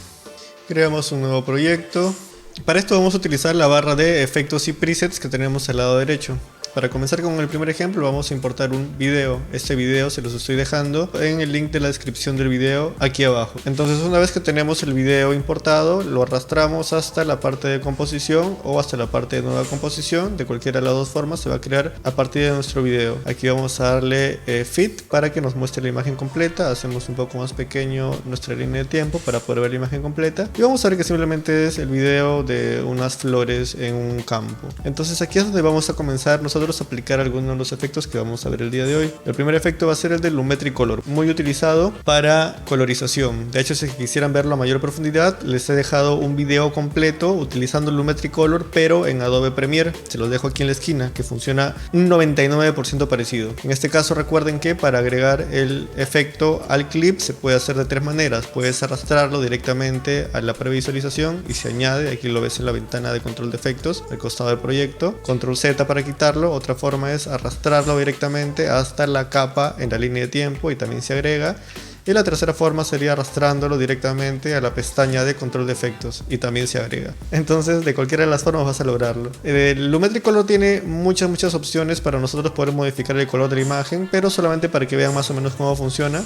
A: creamos un nuevo proyecto. Para esto vamos a utilizar la barra de efectos y presets que tenemos al lado derecho. Para comenzar con el primer ejemplo vamos a importar un video. Este video se los estoy dejando en el link de la descripción del video aquí abajo. Entonces una vez que tenemos el video importado, lo arrastramos hasta la parte de composición o hasta la parte de nueva composición. De cualquiera de las dos formas se va a crear a partir de nuestro video. Aquí vamos a darle fit para que nos muestre la imagen completa. Hacemos un poco más pequeño nuestra línea de tiempo para poder ver la imagen completa. Y vamos a ver que simplemente es el video de unas flores en un campo. Entonces aquí es donde vamos a comenzar nosotros a aplicar algunos de los efectos que vamos a ver el día de hoy. El primer efecto va a ser el de Lumetri Color, muy utilizado para colorización. De hecho, si quisieran verlo a mayor profundidad, les he dejado un video completo utilizando Lumetri Color, pero en Adobe Premiere. Se los dejo aquí en la esquina, que funciona un 99% parecido. En este caso recuerden que para agregar el efecto al clip se puede hacer de tres maneras. Puedes arrastrarlo directamente a la previsualización y se añade, aquí lo ves en la ventana de control de efectos al costado del proyecto. Control Z para quitarlo. Otra forma es arrastrarlo directamente hasta la capa en la línea de tiempo y también se agrega. Y la tercera forma sería arrastrándolo directamente a la pestaña de control de efectos y también se agrega. Entonces de cualquiera de las formas vas a lograrlo. El Lumetri Color tiene muchas opciones para nosotros poder modificar el color de la imagen, pero solamente para que vean más o menos cómo funciona.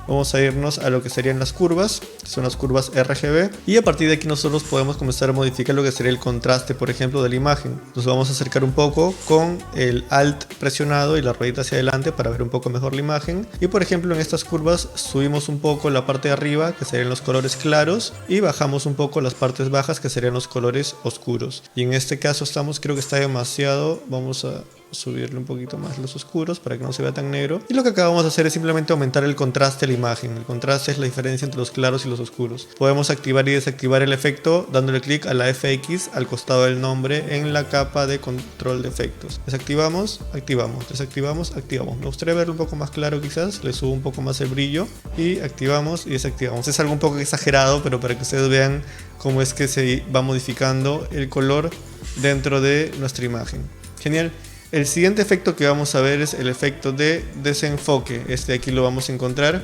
A: vamos a irnos a lo que serían las curvas, que son las curvas RGB, y a partir de aquí nosotros podemos comenzar a modificar lo que sería el contraste, por ejemplo, de la imagen. Nos vamos a acercar un poco con el Alt presionado y la ruedita hacia adelante para ver un poco mejor la imagen, y por ejemplo en estas curvas subimos un poco la parte de arriba, que serían los colores claros, y bajamos un poco las partes bajas, que serían los colores oscuros. Y en este caso creo que está demasiado, vamos a subirle un poquito más los oscuros para que no se vea tan negro, y lo que acabamos de hacer es simplemente aumentar el contraste de la imagen. El contraste es la diferencia entre los claros y los oscuros. Podemos activar y desactivar el efecto dándole clic a la FX al costado del nombre en la capa de control de efectos. Desactivamos, activamos, desactivamos, activamos. Me gustaría verlo un poco más claro, quizás le subo un poco más el brillo, y activamos y desactivamos. Es algo un poco exagerado, pero para que ustedes vean cómo es que se va modificando el color dentro de nuestra imagen. Genial. El siguiente efecto que vamos a ver es el efecto de desenfoque. Aquí lo vamos a encontrar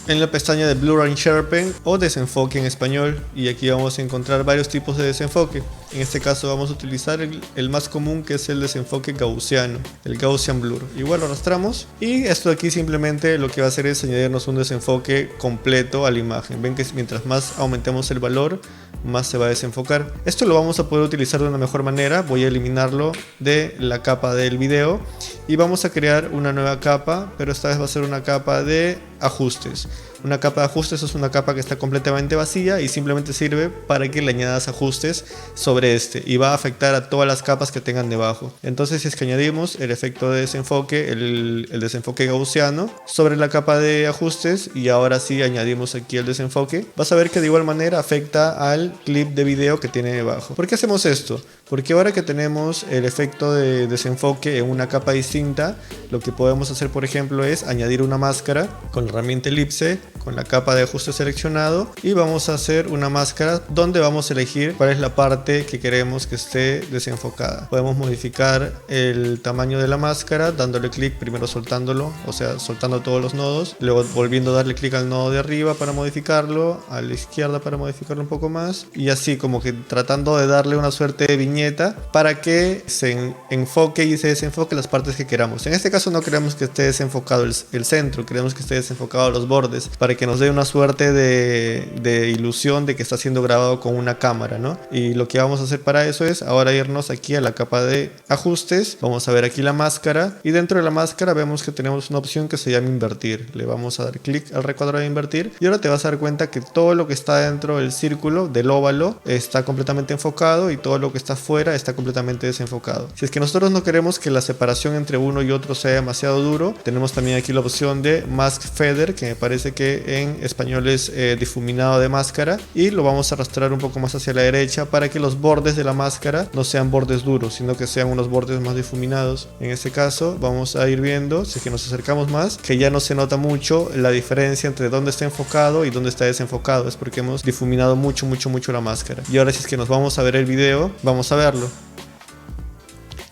A: en la pestaña de Blur and Sharpen, o desenfoque en español, y aquí vamos a encontrar varios tipos de desenfoque. En este caso vamos a utilizar el más común, que es el desenfoque gaussiano, el Gaussian Blur. Igual lo arrastramos, y esto aquí simplemente lo que va a hacer es añadirnos un desenfoque completo a la imagen. Ven que mientras más aumentemos el valor, más se va a desenfocar. Esto lo vamos a poder utilizar de una mejor manera. Voy a eliminarlo de la capa del video y vamos a crear una nueva capa, pero esta vez va a ser una capa de ajustes. Una capa de ajustes es una capa que está completamente vacía y simplemente sirve para que le añadas ajustes sobre y va a afectar a todas las capas que tengan debajo. Entonces, si es que añadimos el efecto de desenfoque, el desenfoque gaussiano sobre la capa de ajustes, y ahora sí añadimos aquí el desenfoque, vas a ver que de igual manera afecta al clip de video que tiene debajo. ¿Por qué hacemos esto? Porque ahora que tenemos el efecto de desenfoque en una capa distinta, lo que podemos hacer, por ejemplo, es añadir una máscara con la herramienta elipse, con la capa de ajuste seleccionado, y vamos a hacer una máscara donde vamos a elegir cuál es la parte que queremos que esté desenfocada. Podemos modificar el tamaño de la máscara dándole clic, primero soltándolo, o sea, soltando todos los nodos, luego volviendo a darle clic al nodo de arriba para modificarlo, a la izquierda para modificarlo un poco más, y así como que tratando de darle una suerte de viñeta para que se enfoque y se desenfoque las partes que queramos. En este caso no queremos que esté desenfocado el centro, queremos que esté desenfocado los bordes, para que nos dé una suerte de ilusión de que está siendo grabado con una cámara, ¿no? Y lo que vamos a hacer para eso es ahora irnos aquí a la capa de ajustes, vamos a ver aquí la máscara, y dentro de la máscara vemos que tenemos una opción que se llama invertir. Le vamos a dar clic al recuadro de invertir, y ahora te vas a dar cuenta que todo lo que está dentro del círculo, del óvalo, está completamente enfocado, y todo lo que está fuera está completamente desenfocado. Si es que nosotros no queremos que la separación entre uno y otro sea demasiado duro, tenemos también aquí la opción de Mask Feather, que me parece que en español es difuminado de máscara, y lo vamos a arrastrar un poco más hacia la derecha para que los bordes de la máscara no sean bordes duros, sino que sean unos bordes más difuminados. En este caso vamos a ir viendo, si es que nos acercamos más, que ya no se nota mucho la diferencia entre dónde está enfocado y dónde está desenfocado. Es porque hemos difuminado mucho la máscara. Y ahora, si es que nos vamos a ver el video, vamos a verlo.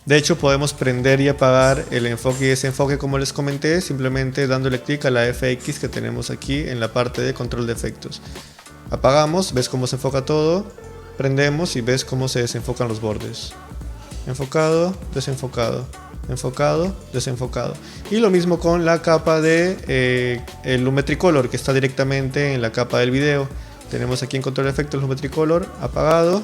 A: De hecho, podemos prender y apagar el enfoque y desenfoque, como les comenté, simplemente dándole clic a la FX que tenemos aquí en la parte de control de efectos. Apagamos, ves cómo se enfoca todo, prendemos y ves cómo se desenfocan los bordes. Enfocado, desenfocado, enfocado, desenfocado. Y lo mismo con la capa de el Lumetricolor, que está directamente en la capa del video. Tenemos aquí en control de efectos Lumetricolor, apagado,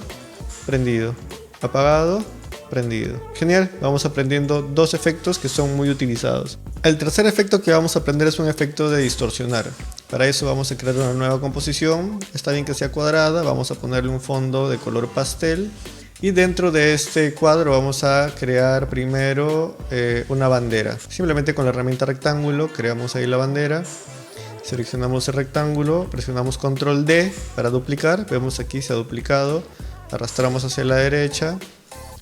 A: prendido, apagado, prendido. Genial, vamos aprendiendo dos efectos que son muy utilizados. El tercer efecto que vamos a aprender es un efecto de distorsionar. Para eso vamos a crear una nueva composición. Está bien que sea cuadrada, vamos a ponerle un fondo de color pastel. Y dentro de este cuadro vamos a crear primero una bandera. Simplemente con la herramienta rectángulo creamos ahí la bandera. Seleccionamos el rectángulo, presionamos control D para duplicar. Vemos aquí se ha duplicado. Arrastramos hacia la derecha.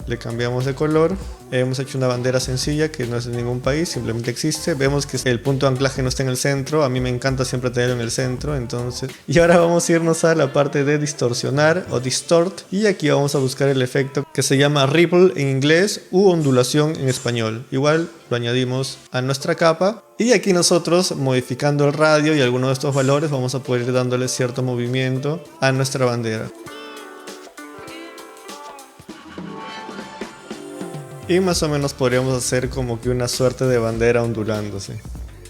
A: Le cambiamos de color. Hemos hecho una bandera sencilla que no es de ningún país, simplemente existe. Vemos que el punto de anclaje no está en el centro. A mí me encanta siempre tenerlo en el centro, entonces. Y ahora vamos a irnos a la parte de distorsionar o distort. Y aquí vamos a buscar el efecto que se llama ripple en inglés u ondulación en español. Igual lo añadimos a nuestra capa. Y aquí nosotros, modificando el radio y algunos de estos valores, vamos a poder ir dándole cierto movimiento a nuestra bandera. Y más o menos podríamos hacer como que una suerte de bandera ondulándose.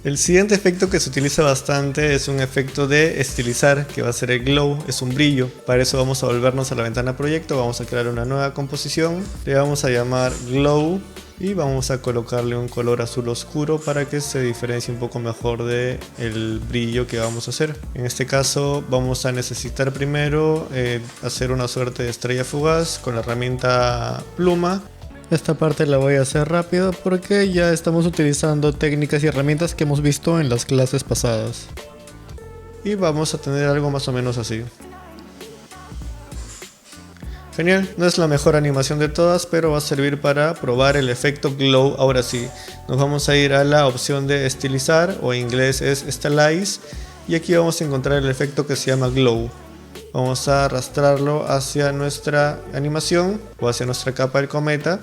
B: El siguiente efecto que se utiliza bastante es un efecto de estilizar, que va a ser el glow, es un brillo. Para eso vamos a volvernos a la ventana proyecto, vamos a crear una nueva composición, le vamos a llamar glow y vamos a colocarle un color azul oscuro para que se diferencie un poco mejor de el brillo que vamos a hacer. En este caso vamos a necesitar primero hacer una suerte de estrella fugaz con la herramienta pluma. Esta parte la voy a hacer rápido porque ya estamos utilizando técnicas y herramientas que hemos visto en las clases pasadas. Y vamos a tener algo más o menos así. Genial, no es la mejor animación de todas, pero va a servir para probar el efecto glow. Ahora sí, nos vamos a ir a la opción de estilizar, o en inglés es stylize, y aquí vamos a encontrar el efecto que se llama glow. Vamos a arrastrarlo hacia nuestra animación o hacia nuestra capa del cometa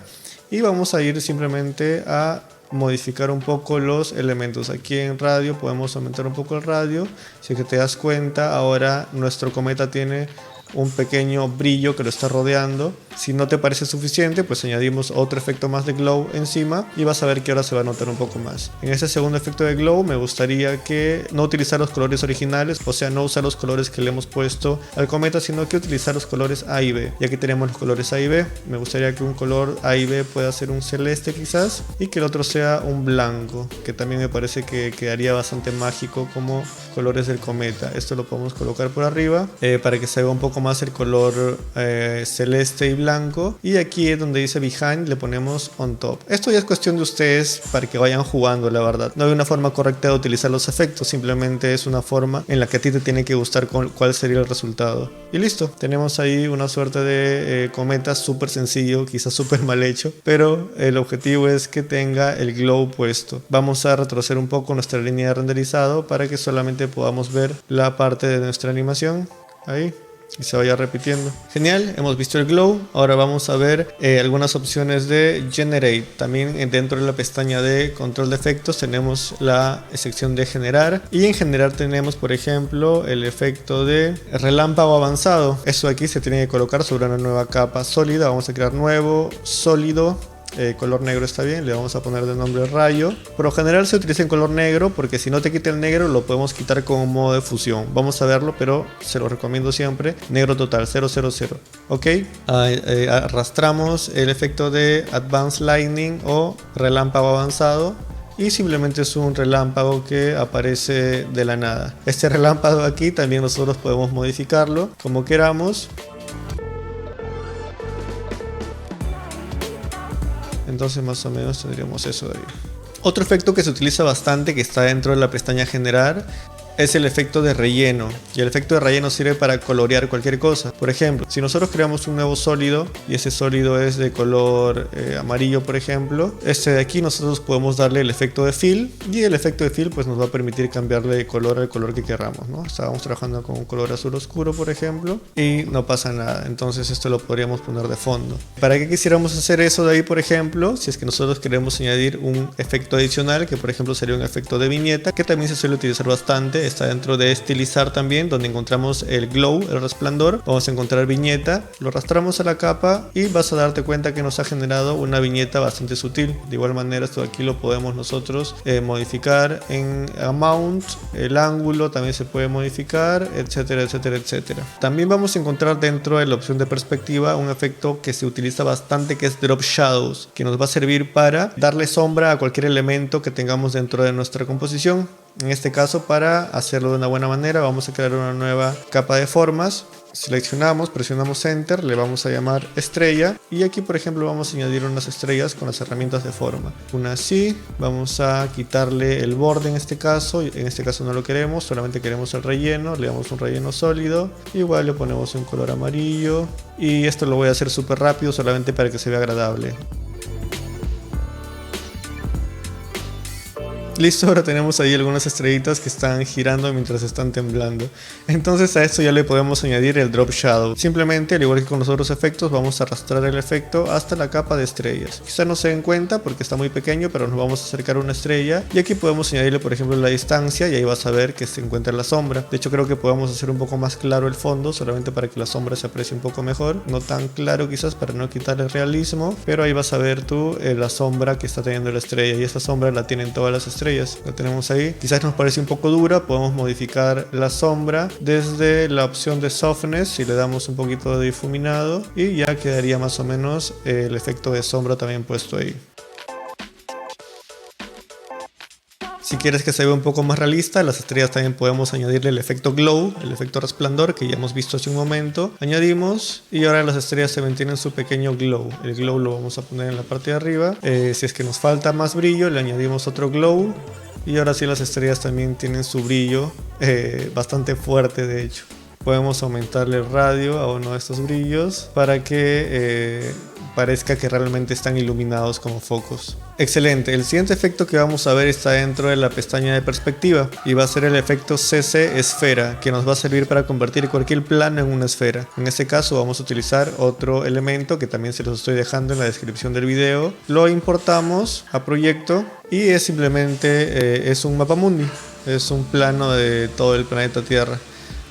B: y vamos a ir simplemente a modificar un poco los elementos. Aquí en radio podemos aumentar un poco el radio. Si es que te das cuenta, ahora nuestro cometa tiene un pequeño brillo que lo está rodeando. Si no te parece suficiente, pues añadimos otro efecto más de glow encima y vas a ver que ahora se va a notar un poco más. En este segundo efecto de glow me gustaría que no utilizar los colores originales, o sea, no usar los colores que le hemos puesto al cometa, sino que utilizar los colores A y B. Ya que tenemos los colores A y B, me gustaría que un color A y B pueda ser un celeste quizás y que el otro sea un blanco, que también me parece que quedaría bastante mágico como colores del cometa. Esto lo podemos colocar por arriba para que se vea un poco más el color celeste y blanco, y aquí es donde dice behind le ponemos on top. Esto ya es cuestión de ustedes para que vayan jugando, la verdad. No hay una forma correcta de utilizar los efectos, simplemente es una forma en la que a ti te tiene que gustar cuál sería el resultado. Y listo, tenemos ahí una suerte de cometa súper sencillo, quizás súper mal hecho, pero el objetivo es que tenga el glow puesto. Vamos a retroceder un poco nuestra línea de renderizado para que solamente podamos ver la parte de nuestra animación. Ahí. Y se vaya repitiendo. Genial, hemos visto el glow. Ahora vamos a ver algunas opciones de generate. También dentro de la pestaña de control de efectos tenemos la sección de generar, y en generar tenemos por ejemplo el efecto de relámpago avanzado. Esto aquí se tiene que colocar sobre una nueva capa sólida. Vamos a crear nuevo sólido. Color negro está bien, le vamos a poner de nombre rayo. Por lo general se utiliza en color negro porque si no te quita el negro lo podemos quitar con un modo de fusión. Vamos a verlo, pero se lo recomiendo siempre negro total 000. Ok, arrastramos el efecto de Advanced Lightning o relámpago avanzado y simplemente es un relámpago que aparece de la nada. Este relámpago aquí también nosotros podemos modificarlo como queramos. Entonces más o menos tendríamos eso de ahí. Otro efecto que se utiliza bastante, que está dentro de la pestaña generar, es el efecto de relleno. Y el efecto de relleno sirve para colorear cualquier cosa. Por ejemplo, si nosotros creamos un nuevo sólido y ese sólido es de color amarillo, por ejemplo, este de aquí nosotros podemos darle el efecto de fill, y el efecto de fill pues nos va a permitir cambiarle de color al color que queramos, ¿no? Estábamos trabajando con un color azul oscuro, por ejemplo, y no pasa nada. Entonces esto lo podríamos poner de fondo. ¿Para qué quisiéramos hacer eso de ahí, por ejemplo? Si es que nosotros queremos añadir un efecto adicional, que por ejemplo sería un efecto de viñeta, que también se suele utilizar bastante. Está dentro de estilizar también, donde encontramos el glow, el resplandor. Vamos a encontrar viñeta, lo arrastramos a la capa y vas a darte cuenta que nos ha generado una viñeta bastante sutil. De igual manera esto aquí lo podemos nosotros modificar en amount, el ángulo también se puede modificar, etcétera, etcétera, etcétera. También vamos a encontrar dentro de la opción de perspectiva un efecto que se utiliza bastante, que es drop shadows, que nos va a servir para darle sombra a cualquier elemento que tengamos dentro de nuestra composición. En este caso, para hacerlo de una buena manera, vamos a crear una nueva capa de formas. Seleccionamos, presionamos Enter, le vamos a llamar estrella, y aquí por ejemplo vamos a añadir unas estrellas con las herramientas de forma. Una así, vamos a quitarle el borde en este caso no lo queremos, solamente queremos el relleno, le damos un relleno sólido, igual le ponemos un color amarillo, y esto lo voy a hacer súper rápido solamente para que se vea agradable. Listo, ahora tenemos ahí algunas estrellitas que están girando mientras están temblando. Entonces a esto ya le podemos añadir el drop shadow. Simplemente, al igual que con los otros efectos, vamos a arrastrar el efecto hasta la capa de estrellas. Quizá no se den cuenta porque está muy pequeño, pero nos vamos a acercar a una estrella. Y aquí podemos añadirle, por ejemplo, la distancia, y ahí vas a ver que se encuentra la sombra. De hecho, creo que podemos hacer un poco más claro el fondo, solamente para que la sombra se aprecie un poco mejor. No tan claro quizás para no quitar el realismo, pero ahí vas a ver tú la sombra que está teniendo la estrella. Y esta sombra la tienen todas las estrellas.
A: estrellas. La tenemos ahí. Quizás nos parece un poco dura, podemos modificar la sombra desde la opción de softness si le damos un poquito de difuminado y ya quedaría más o menos el efecto de sombra también puesto ahí. Si quieres que se vea un poco más realista, las estrellas también podemos añadirle el efecto glow, el efecto resplandor que ya hemos visto hace un momento. Añadimos y ahora las estrellas se mantienen su pequeño glow. El glow lo vamos a poner en la parte de arriba. Si es que nos falta más brillo, le añadimos otro glow. Y ahora sí las estrellas también tienen su brillo bastante fuerte, de hecho. Podemos aumentarle el radio a uno de estos brillos para que parezca que realmente están iluminados como focos. Excelente, el siguiente efecto que vamos a ver está dentro de la pestaña de perspectiva y va a ser el efecto CC esfera, que nos va a servir para convertir cualquier plano en una esfera. En este caso vamos a utilizar otro elemento que también se los estoy dejando en la descripción del video. Lo importamos a proyecto y es simplemente es un mapamundi, es un plano de todo el planeta Tierra.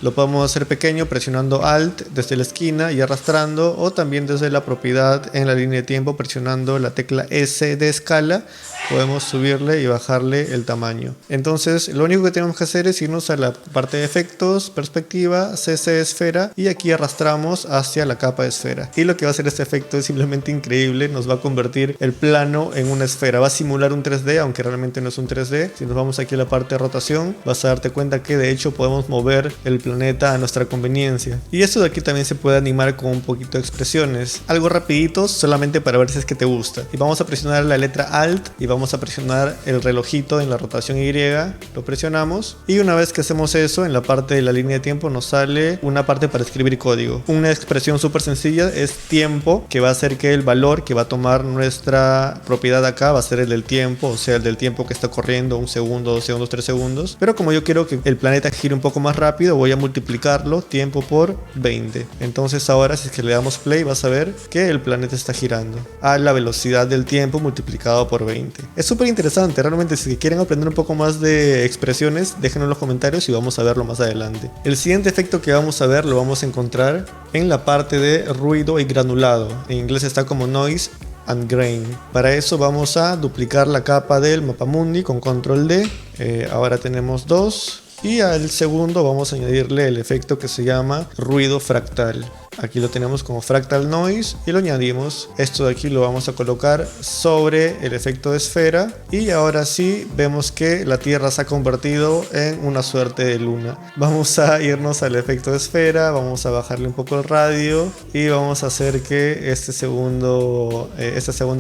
A: Lo podemos hacer pequeño presionando Alt desde la esquina y arrastrando, o también desde la propiedad en la línea de tiempo presionando la tecla S de escala. Podemos subirle y bajarle el tamaño. Entonces lo único que tenemos que hacer es irnos a la parte de efectos, perspectiva, CC esfera, y aquí arrastramos hacia la capa de esfera. Y lo que va a hacer este efecto es simplemente increíble, nos va a convertir el plano en una esfera. Va a simular un 3D, aunque realmente no es un 3D. Si nos vamos aquí a la parte de rotación, vas a darte cuenta que de hecho podemos mover el planeta a nuestra conveniencia. Y esto de aquí también se puede animar con un poquito de expresiones. Algo rapidito, solamente para ver si es que te gusta. Y vamos a presionar la letra Alt y vamos a presionar el relojito en la rotación Y, lo presionamos y una vez que hacemos eso, en la parte de la línea de tiempo nos sale una parte para escribir código. Una expresión súper sencilla es tiempo, que va a hacer que el valor que va a tomar nuestra propiedad acá va a ser el del tiempo, o sea, el del tiempo que está corriendo, 1 segundo, 2 segundos, 3 segundos. Pero como yo quiero que el planeta gire un poco más rápido, voy a multiplicarlo tiempo por 20. Entonces ahora si es que le damos play, vas a ver que el planeta está girando a la velocidad del tiempo multiplicado por 20. Es súper interesante, realmente si quieren aprender un poco más de expresiones, déjenlo en los comentarios y vamos a verlo más adelante. El siguiente efecto que vamos a ver lo vamos a encontrar en la parte de ruido y granulado. En inglés está como noise and grain. Para eso vamos a duplicar la capa del mapamundi con control D. Ahora tenemos 2. Y al segundo vamos a añadirle el efecto que se llama ruido fractal. Aquí lo tenemos como fractal noise y lo añadimos. Esto de aquí lo vamos a colocar sobre el efecto de esfera y ahora sí vemos que la Tierra se ha convertido en una suerte de luna. Vamos a irnos al efecto de esfera, vamos a bajarle un poco el radio y vamos a hacer que esta segunda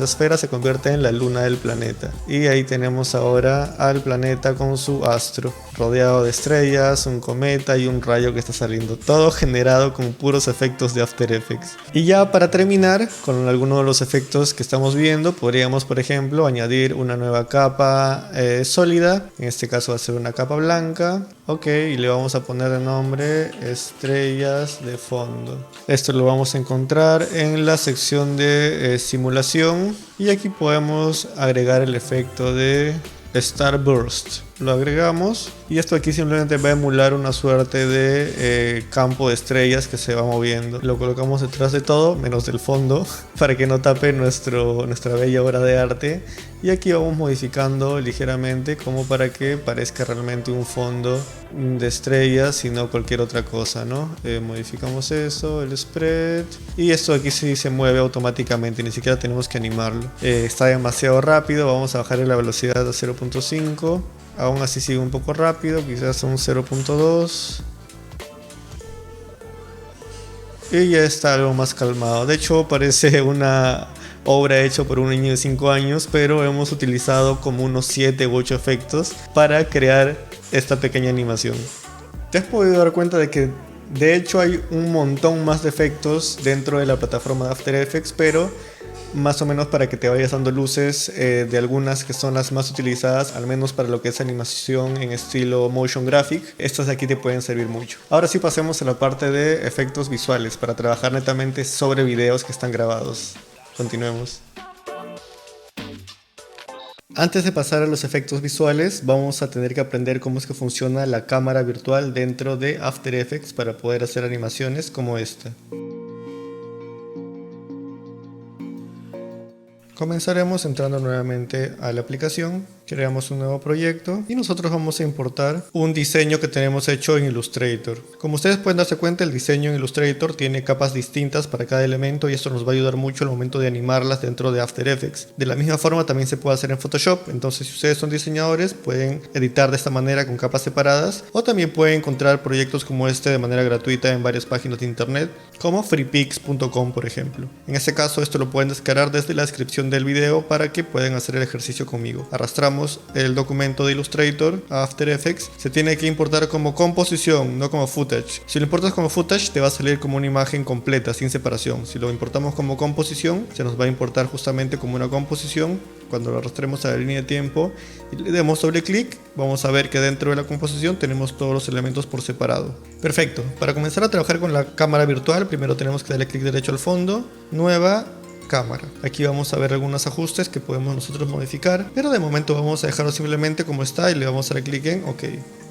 A: esfera se convierta en la luna del planeta. Y ahí tenemos ahora al planeta con su astro, rodeado de estrellas, un cometa y un rayo que está saliendo. Todo generado con puros efectos de After Effects. Y ya para terminar con algunos de los efectos que estamos viendo, podríamos por ejemplo añadir una nueva capa sólida. En este caso va a ser una capa blanca. Ok, y le vamos a poner de nombre estrellas de fondo. Esto lo vamos a encontrar en la sección de simulación y aquí podemos agregar el efecto de Starburst. Lo agregamos y esto aquí simplemente va a emular una suerte de campo de estrellas que se va moviendo. Lo colocamos detrás de todo menos del fondo para que no tape nuestra bella obra de arte, y aquí vamos modificando ligeramente como para que parezca realmente un fondo de estrellas y no cualquier otra cosa, ¿no? Modificamos eso, el spread, y esto aquí sí se mueve automáticamente, ni siquiera tenemos que animarlo. Está demasiado rápido, vamos a bajarle la velocidad a 0.5. Aún así sigue un poco rápido, quizás un 0.2. Y ya está algo más calmado. De hecho parece una obra hecha por un niño de 5 años, pero hemos utilizado como unos 7 u 8 efectos para crear esta pequeña animación. ¿Te has podido dar cuenta de que de hecho hay un montón más de efectos dentro de la plataforma de After Effects, pero más o menos para que te vayas dando luces de algunas que son las más utilizadas, al menos para lo que es animación en estilo motion graphic? Estas de aquí te pueden servir mucho. Ahora sí pasemos a la parte de efectos visuales para trabajar netamente sobre videos que están grabados. Continuemos. Antes de pasar a los efectos visuales, vamos a tener que aprender cómo es que funciona la cámara virtual dentro de After Effects para poder hacer animaciones como esta. Comenzaremos entrando nuevamente a la aplicación Creamos un nuevo proyecto y nosotros vamos a importar un diseño que tenemos hecho en Illustrator. Como ustedes pueden darse cuenta, el diseño en Illustrator tiene capas distintas para cada elemento y esto nos va a ayudar mucho al momento de animarlas dentro de After Effects. De la misma forma también se puede hacer en Photoshop, entonces si ustedes son diseñadores pueden editar de esta manera con capas separadas, o también pueden encontrar proyectos como este de manera gratuita en varias páginas de internet como freepix.com, por ejemplo. En este caso esto lo pueden descargar desde la descripción del video para que puedan hacer el ejercicio conmigo. Arrastramos el documento de Illustrator a After Effects. Se tiene que importar como composición, no como footage. Si lo importas como footage te va a salir como una imagen completa, sin separación. Si lo importamos como composición, se nos va a importar justamente como una composición. Cuando lo arrastremos a la línea de tiempo y le demos doble clic, vamos a ver que dentro de la composición tenemos todos los elementos por separado. Perfecto. Para comenzar a trabajar con la cámara virtual, primero tenemos que darle clic derecho al fondo, nueva, cámara. Aquí vamos a ver algunos ajustes que podemos nosotros modificar, pero de momento vamos a dejarlo simplemente como está y le vamos a dar clic en OK.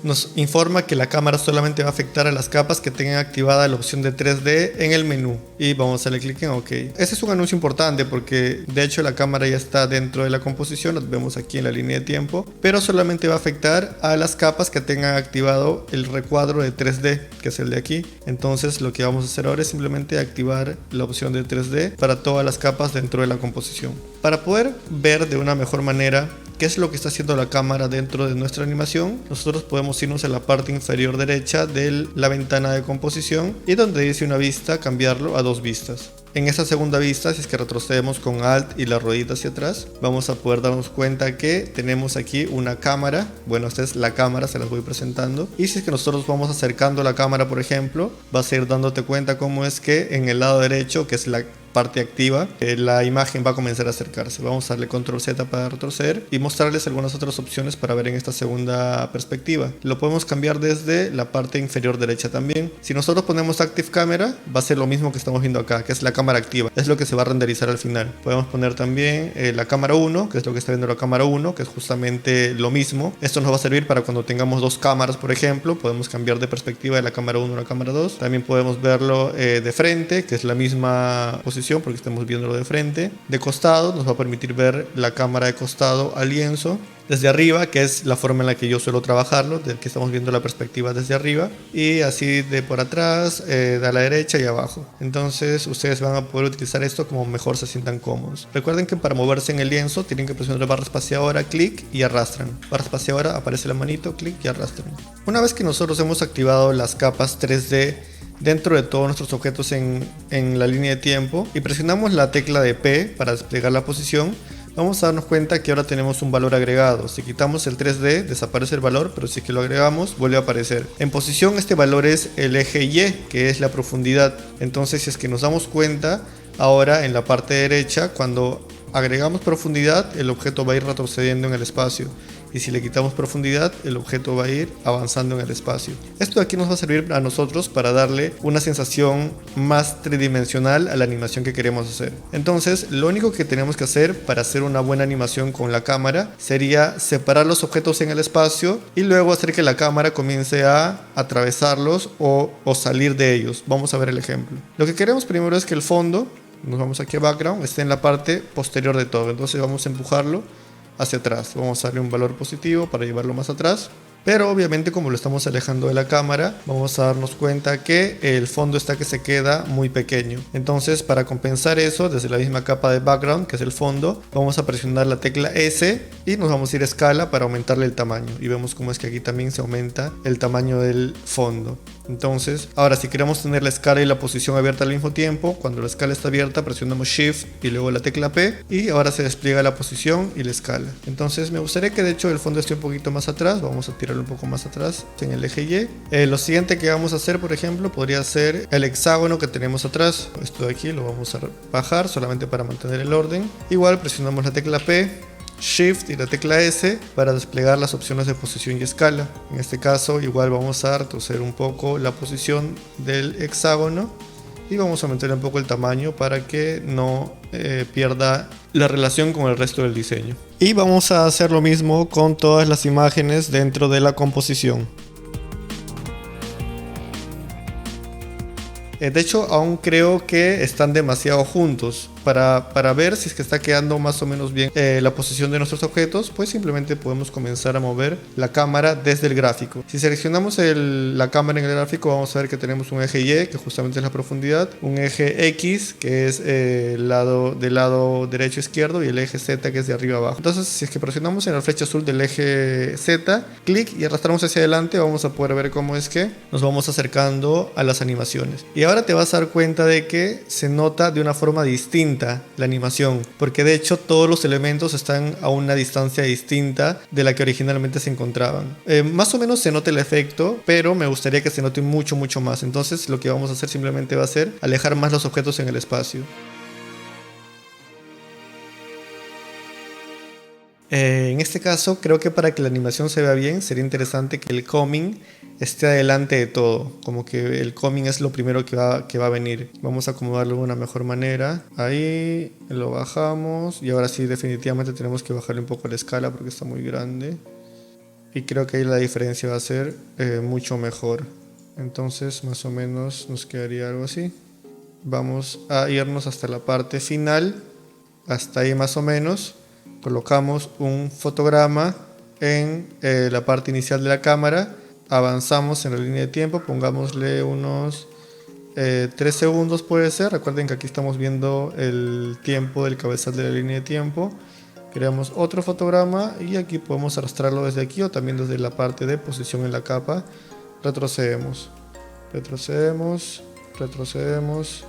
A: Nos informa que la cámara solamente va a afectar a las capas que tengan activada la opción de 3D en el menú y vamos a darle clic en OK. Ese es un anuncio importante porque de hecho la cámara ya está dentro de la composición, lo vemos aquí en la línea de tiempo, pero solamente va a afectar a las capas que tengan activado el recuadro de 3D, que es el de aquí. Entonces lo que vamos a hacer ahora es simplemente activar la opción de 3D para todas las capas dentro de la composición. Para poder ver de una mejor manera qué es lo que está haciendo la cámara dentro de nuestra animación, nosotros podemos irnos a la parte inferior derecha de la ventana de composición y donde dice una vista, cambiarlo a dos vistas. En esta segunda vista, si es que retrocedemos con Alt y la ruedita hacia atrás, vamos a poder darnos cuenta que tenemos aquí una cámara. Bueno, esta es la cámara, se las voy presentando. Y si es que nosotros vamos acercando la cámara, por ejemplo, vas a ir dándote cuenta cómo es que en el lado derecho, que es la parte activa, la imagen va a comenzar a acercarse. Vamos a darle control Z para retroceder y mostrarles algunas otras opciones para ver en esta segunda perspectiva. Lo podemos cambiar desde la parte inferior derecha también. Si nosotros ponemos Active Camera, va a ser lo mismo que estamos viendo acá, que es la cámara activa. Es lo que se va a renderizar al final. Podemos poner también la cámara 1, que es lo que está viendo la cámara 1, que es justamente lo mismo. Esto nos va a servir para cuando tengamos dos cámaras, por ejemplo. Podemos cambiar de perspectiva de la cámara 1 a la cámara 2. También podemos verlo de frente, que es la misma posición porque estamos viéndolo de frente. De costado nos va a permitir ver la cámara de costado al lienzo. Desde arriba, que es la forma en la que yo suelo trabajarlo, de que estamos viendo la perspectiva desde arriba, y así de por atrás, de a la derecha y abajo. Entonces ustedes van a poder utilizar esto como mejor se sientan cómodos. Recuerden que para moverse en el lienzo tienen que presionar la barra espaciadora, clic y arrastran. Barra espaciadora, aparece la manito, clic y arrastran. Una vez que nosotros hemos activado las capas 3D dentro de todos nuestros objetos en la línea de tiempo y presionamos la tecla de P para desplegar la posición, vamos a darnos cuenta que ahora tenemos un valor agregado. Si quitamos el 3D desaparece el valor, pero si es que lo agregamos vuelve a aparecer. En posición este valor es el eje Y, que es la profundidad. Entonces si es que nos damos cuenta, ahora en la parte derecha, cuando agregamos profundidad, el objeto va a ir retrocediendo en el espacio. Y si le quitamos profundidad, el objeto va a ir avanzando en el espacio. Esto de aquí nos va a servir a nosotros para darle una sensación más tridimensional a la animación que queremos hacer. Entonces, lo único que tenemos que hacer para hacer una buena animación con la cámara sería separar los objetos en el espacio y luego hacer que la cámara comience a atravesarlos o salir de ellos. Vamos a ver el ejemplo. Lo que queremos primero es que el fondo, nos vamos aquí a Background, esté en la parte posterior de todo. Entonces vamos a empujarlo hacia atrás. Vamos a darle un valor positivo para llevarlo más atrás. Pero obviamente como lo estamos alejando de la cámara, vamos a darnos cuenta que el fondo está que se queda muy pequeño. Entonces para compensar eso, desde la misma capa de background, que es el fondo, vamos a presionar la tecla S y nos vamos a ir a escala para aumentarle el tamaño. Y vemos cómo es que aquí también se aumenta el tamaño del fondo. Entonces, ahora si queremos tener la escala y la posición abierta al mismo tiempo, cuando la escala está abierta presionamos Shift y luego la tecla P y ahora se despliega la posición y la escala. Entonces me gustaría que de hecho el fondo esté un poquito más atrás. Vamos a tirarlo un poco más atrás en el eje Y. Lo siguiente que vamos a hacer, por ejemplo, podría ser el hexágono que tenemos atrás. Esto de aquí lo vamos a bajar solamente para mantener el orden. Igual presionamos la tecla P, Shift y la tecla S para desplegar las opciones de posición y escala. En este caso igual vamos a retroceder un poco la posición del hexágono y vamos a aumentar un poco el tamaño para que no pierda la relación con el resto del diseño. Y vamos a hacer lo mismo con todas las imágenes dentro de la composición. De hecho, aún creo que están demasiado juntos. para ver si es que está quedando más o menos bien la posición de nuestros objetos, pues simplemente podemos comenzar a mover la cámara desde el gráfico. Si seleccionamos la cámara en el gráfico, vamos a ver que tenemos un eje Y, que justamente es la profundidad, un eje X, que es del lado derecho izquierdo, y el eje Z, que es de arriba abajo. Entonces, si es que presionamos en la flecha azul del eje Z, clic y arrastramos hacia adelante, vamos a poder ver cómo es que nos vamos acercando a las animaciones. Y ahora te vas a dar cuenta de que se nota de una forma distinta la animación, porque de hecho todos los elementos están a una distancia distinta de la que originalmente se encontraban. Más o menos se nota el efecto, pero me gustaría que se note mucho más. Entonces lo que vamos a hacer simplemente va a ser alejar más los objetos en el espacio. En este caso, creo que para que la animación se vea bien, sería interesante que el coming esté adelante de todo. Como que el coming es lo primero que va a venir. Vamos a acomodarlo de una mejor manera. Ahí lo bajamos. Y ahora sí, definitivamente tenemos que bajarle un poco la escala porque está muy grande. Y creo que ahí la diferencia va a ser mucho mejor. Entonces, más o menos nos quedaría algo así. Vamos a irnos hasta la parte final. Hasta ahí más o menos. Colocamos un fotograma en la parte inicial de la cámara, avanzamos en la línea de tiempo, pongámosle unos 3 segundos puede ser. Recuerden que aquí estamos viendo el tiempo del cabezal de la línea de tiempo. Creamos otro fotograma y aquí podemos arrastrarlo desde aquí o también desde la parte de posición en la capa. Retrocedemos, retrocedemos, retrocedemos,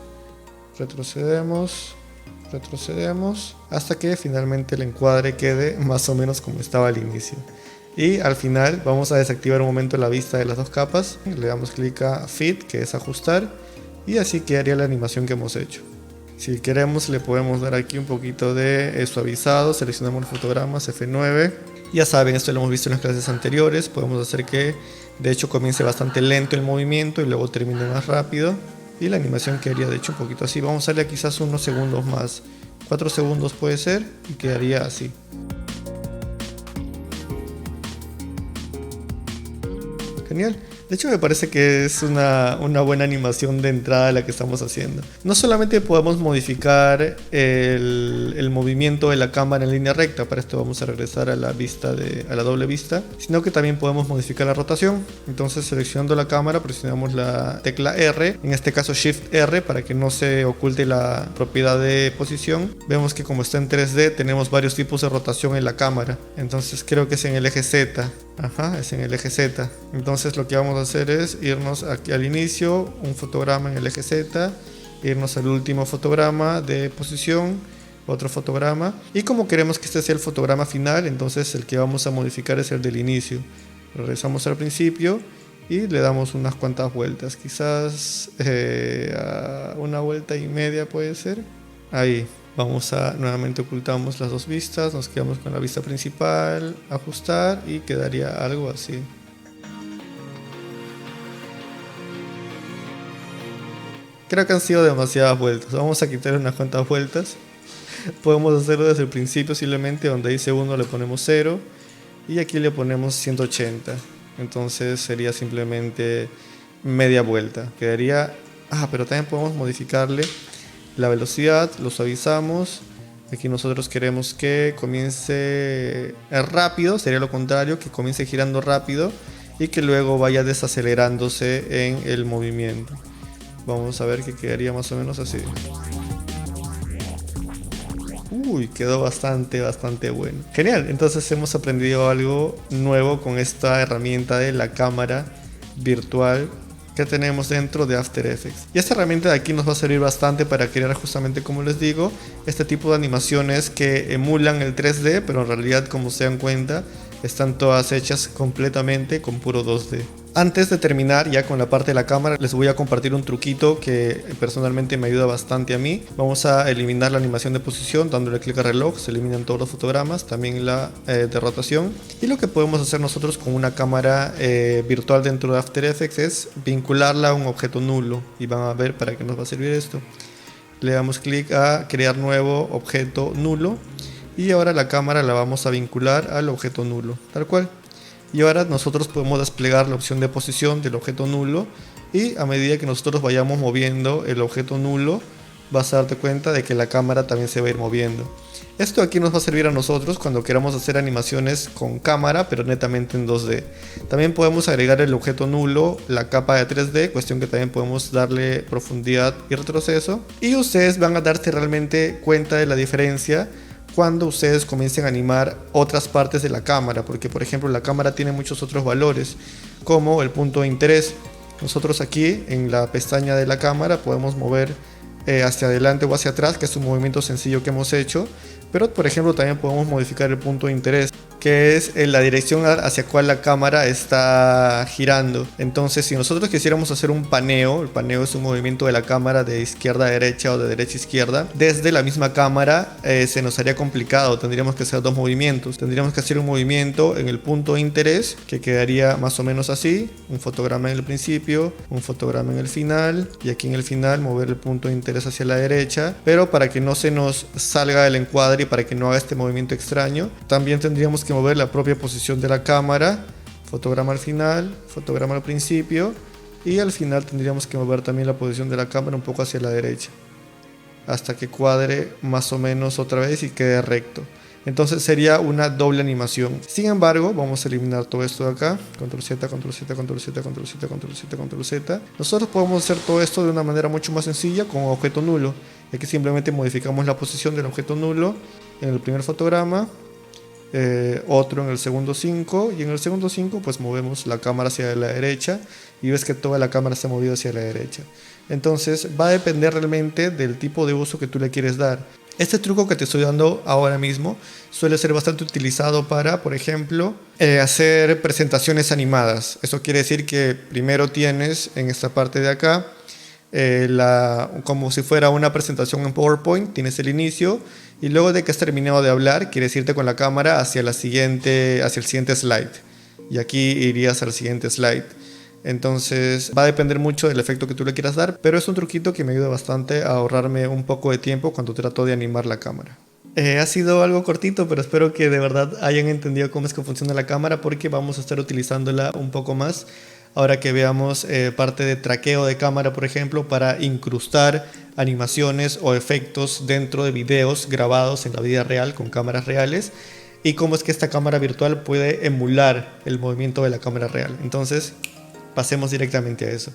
A: retrocedemos, retrocedemos hasta que finalmente el encuadre quede más o menos como estaba al inicio. Y al final vamos a desactivar un momento la vista de las dos capas, le damos clic a Fit, que es ajustar, y así quedaría la animación que hemos hecho. Si queremos le podemos dar aquí un poquito de suavizado, seleccionamos los fotogramas F9. Ya saben, esto lo hemos visto en las clases anteriores, podemos hacer que de hecho comience bastante lento el movimiento y luego termine más rápido. Y la animación quedaría de hecho un poquito así. Vamos a darle quizás unos segundos más, 4 segundos puede ser, y quedaría así. Genial. De hecho me parece que es una buena animación de entrada la que estamos haciendo. No solamente podemos modificar el movimiento de la cámara en línea recta, para esto vamos a regresar a la doble vista, sino que también podemos modificar la rotación. Entonces seleccionando la cámara presionamos la tecla R, en este caso Shift R, para que no se oculte la propiedad de posición. Vemos que como está en 3D tenemos varios tipos de rotación en la cámara. Entonces creo que es en el eje Z. Ajá, es en el eje Z. Entonces lo que vamos a hacer es irnos aquí al inicio, un fotograma en el eje Z, irnos al último fotograma de posición, otro fotograma, y como queremos que este sea el fotograma final, entonces el que vamos a modificar es el del inicio. Regresamos al principio y le damos unas cuantas vueltas, quizás una vuelta y media puede ser. Ahí. Nuevamente ocultamos las dos vistas, nos quedamos con la vista principal, ajustar y quedaría algo así. Creo que han sido demasiadas vueltas, vamos a quitar unas cuantas vueltas. Podemos hacerlo desde el principio simplemente, donde dice 1 le ponemos 0 y aquí le ponemos 180. Entonces sería simplemente media vuelta. Quedaría... pero también podemos modificarle la velocidad, lo suavizamos. Aquí nosotros queremos que comience rápido, sería lo contrario, que comience girando rápido y que luego vaya desacelerándose en el movimiento. Vamos a ver que quedaría más o menos así. Uy, quedó bastante bueno. Genial, entonces hemos aprendido algo nuevo con esta herramienta de la cámara virtual que tenemos dentro de After Effects. Y esta herramienta de aquí nos va a servir bastante para crear, justamente como les digo, este tipo de animaciones que emulan el 3D, pero en realidad, como se dan cuenta, están todas hechas completamente con puro 2D. Antes de terminar ya con la parte de la cámara, les voy a compartir un truquito que personalmente me ayuda bastante a mí. Vamos a eliminar la animación de posición dándole clic al reloj, se eliminan todos los fotogramas, también la de rotación. Y lo que podemos hacer nosotros con una cámara virtual dentro de After Effects es vincularla a un objeto nulo. Y van a ver para qué nos va a servir esto. Le damos clic a crear nuevo objeto nulo y ahora la cámara la vamos a vincular al objeto nulo, tal cual. Y ahora nosotros podemos desplegar la opción de posición del objeto nulo y a medida que nosotros vayamos moviendo el objeto nulo, vas a darte cuenta de que la cámara también se va a ir moviendo. Esto aquí nos va a servir a nosotros cuando queramos hacer animaciones con cámara, pero netamente en 2D. También podemos agregar el objeto nulo, la capa de 3D, cuestión que también podemos darle profundidad y retroceso. Y ustedes van a darse realmente cuenta de la diferencia cuando ustedes comiencen a animar otras partes de la cámara, porque por ejemplo la cámara tiene muchos otros valores, como el punto de interés. Nosotros aquí en la pestaña de la cámara podemos mover hacia adelante o hacia atrás, que es un movimiento sencillo que hemos hecho, pero por ejemplo también podemos modificar el punto de interés, que es la dirección hacia cual la cámara está girando. Entonces si nosotros quisiéramos hacer un paneo, el paneo es un movimiento de la cámara de izquierda a derecha o de derecha a izquierda, desde la misma cámara se nos haría complicado, tendríamos que hacer dos movimientos. Tendríamos que hacer un movimiento en el punto de interés, que quedaría más o menos así, un fotograma en el principio, un fotograma en el final, y aquí en el final mover el punto de interés hacia la derecha, pero para que no se nos salga del encuadre y para que no haga este movimiento extraño, también tendríamos que mover la propia posición de la cámara, fotograma al final, fotograma al principio, y al final tendríamos que mover también la posición de la cámara un poco hacia la derecha, hasta que cuadre más o menos otra vez y quede recto. Entonces sería una doble animación. Sin embargo, vamos a eliminar todo esto de acá. Control Z, Control Z, Control Z, Control Z, Control Z, Control Z. Nosotros podemos hacer todo esto de una manera mucho más sencilla con un objeto nulo. Aquí simplemente modificamos la posición del objeto nulo en el primer fotograma, otro en el segundo 5, y en el segundo 5 pues movemos la cámara hacia la derecha y ves que toda la cámara se ha movido hacia la derecha. Entonces va a depender realmente del tipo de uso que tú le quieres dar. Este truco que te estoy dando ahora mismo suele ser bastante utilizado para, por ejemplo, hacer presentaciones animadas. Eso quiere decir que primero tienes en esta parte de acá como si fuera una presentación en PowerPoint, tienes el inicio y luego de que has terminado de hablar quieres irte con la cámara hacia el siguiente slide, y aquí irías al siguiente slide. Entonces va a depender mucho del efecto que tú le quieras dar, pero es un truquito que me ayuda bastante a ahorrarme un poco de tiempo cuando trato de animar la cámara. Ha sido algo cortito, pero espero que de verdad hayan entendido cómo es que funciona la cámara, porque vamos a estar utilizándola un poco más ahora que veamos parte de traqueo de cámara, por ejemplo, para incrustar animaciones o efectos dentro de videos grabados en la vida real con cámaras reales, y cómo es que esta cámara virtual puede emular el movimiento de la cámara real. Entonces pasemos directamente a eso.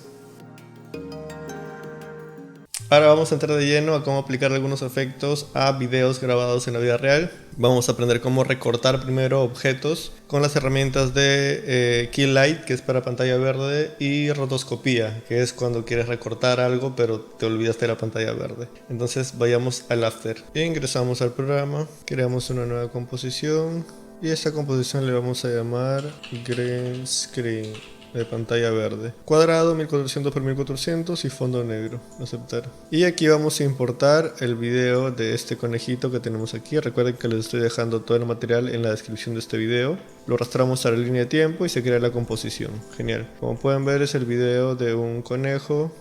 A: Ahora vamos a entrar de lleno a cómo aplicar algunos efectos a videos grabados en la vida real. Vamos a aprender cómo recortar primero objetos con las herramientas de Kill Light, que es para pantalla verde, y rotoscopía, que es cuando quieres recortar algo pero te olvidaste de la pantalla verde. Entonces vayamos al After. Ingresamos al programa, creamos una nueva composición y a esta composición le vamos a llamar Green Screen, de pantalla verde, cuadrado 1400 x 1400 y fondo negro. Aceptar. Y aquí vamos a importar el video de este conejito que tenemos aquí. Recuerden que les estoy dejando todo el material en la descripción de este video. Lo arrastramos a la línea de tiempo y se crea la composición. Genial. Como pueden ver, es el video de un conejo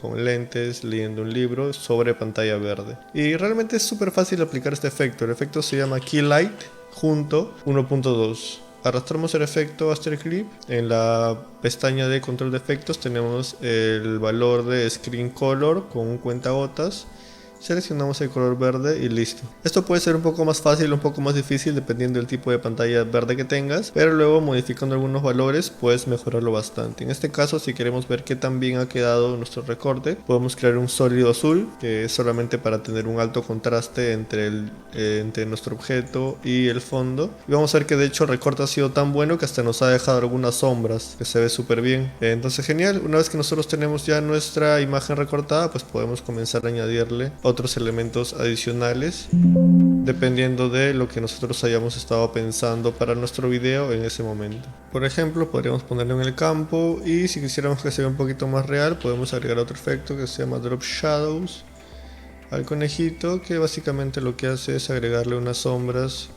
A: con lentes leyendo un libro sobre pantalla verde. Y realmente es súper fácil aplicar este efecto. El efecto se llama Kill Light junto 1.2. Arrastramos el efecto After Clip. En la pestaña de control de efectos tenemos el valor de Screen Color con un cuentagotas. Seleccionamos el color verde y listo. Esto puede ser un poco más fácil o un poco más difícil dependiendo del tipo de pantalla verde que tengas, pero luego modificando algunos valores puedes mejorarlo bastante. En este caso, si queremos ver qué tan bien ha quedado nuestro recorte, podemos crear un sólido azul, que es solamente para tener un alto contraste entre nuestro objeto y el fondo. Y vamos a ver que de hecho el recorte ha sido tan bueno que hasta nos ha dejado algunas sombras, que se ve súper bien. Entonces genial, una vez que nosotros tenemos ya nuestra imagen recortada, pues podemos comenzar a añadirle otros elementos adicionales dependiendo de lo que nosotros hayamos estado pensando para nuestro video en ese momento. Por ejemplo, podríamos ponerlo en el campo, y si quisiéramos que se vea un poquito más real, podemos agregar otro efecto que se llama Drop Shadows al conejito, que básicamente lo que hace es agregarle unas sombras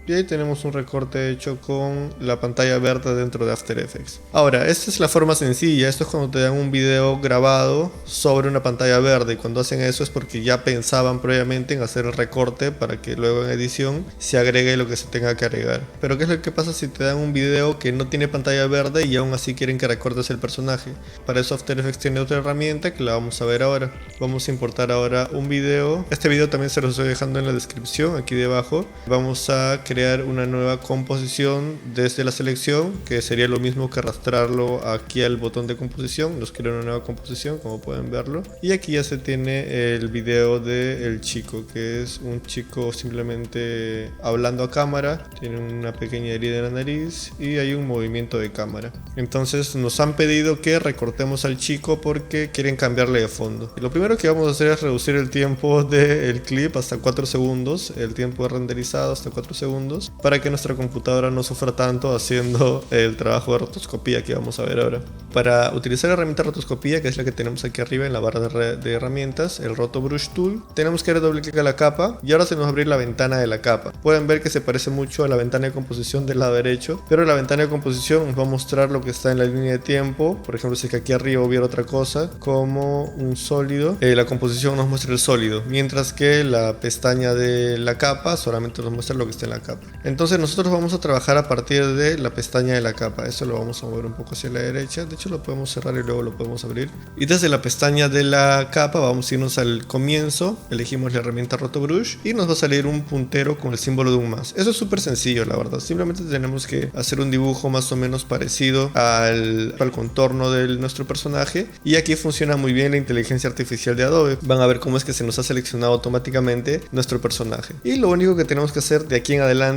B: Y ahí tenemos un recorte hecho con la pantalla verde dentro de After Effects. Ahora, esta es la forma sencilla. Esto es cuando te dan un video grabado sobre una pantalla verde. Y cuando hacen eso es porque ya pensaban previamente en hacer el recorte para que luego en edición se agregue lo que se tenga que agregar. Pero ¿qué es lo que pasa si te dan un video que no tiene pantalla verde y aún así quieren que recortes el personaje? Para eso After Effects tiene otra herramienta que la vamos a ver ahora. Vamos a importar ahora un video. Este video también se lo estoy dejando en la descripción aquí debajo. Vamos a crear una nueva composición desde la selección, que sería lo mismo que arrastrarlo aquí al botón de composición. Nos crea una nueva composición, como pueden verlo, y aquí ya se tiene el video del chico, que es un chico simplemente hablando a cámara, tiene una pequeña herida en la nariz y hay un movimiento de cámara. Entonces nos han pedido que recortemos al chico porque quieren cambiarle de fondo, y lo primero que vamos a hacer es reducir el tiempo del clip hasta 4 segundos, el tiempo de renderizado hasta 4 segundos, para que nuestra computadora no sufra tanto haciendo el trabajo de rotoscopía que vamos a ver ahora. Para utilizar la herramienta rotoscopía, que es la que tenemos aquí arriba en la barra de herramientas, el Roto Brush Tool, tenemos que darle doble clic a la capa y ahora se nos va a abrir la ventana de la capa. Pueden ver que se parece mucho a la ventana de composición del lado derecho, pero la ventana de composición nos va a mostrar lo que está en la línea de tiempo. Por ejemplo, si es que aquí arriba hubiera otra cosa como un sólido, la composición nos muestra el sólido, mientras que la pestaña de la capa solamente nos muestra lo que está en la capa. Entonces nosotros vamos a trabajar a partir de la pestaña de la capa. Eso lo vamos a mover un poco hacia la derecha. De hecho lo podemos cerrar y luego lo podemos abrir. Y desde la pestaña de la capa vamos a irnos al comienzo. Elegimos la herramienta Roto Brush y nos va a salir un puntero con el símbolo de un más. Eso es súper sencillo, la verdad. Simplemente tenemos que hacer un dibujo más o menos parecido al contorno de nuestro personaje. Y aquí funciona muy bien la inteligencia artificial de Adobe. Van a ver cómo es que se nos ha seleccionado automáticamente nuestro personaje. Y lo único que tenemos que hacer de aquí en adelante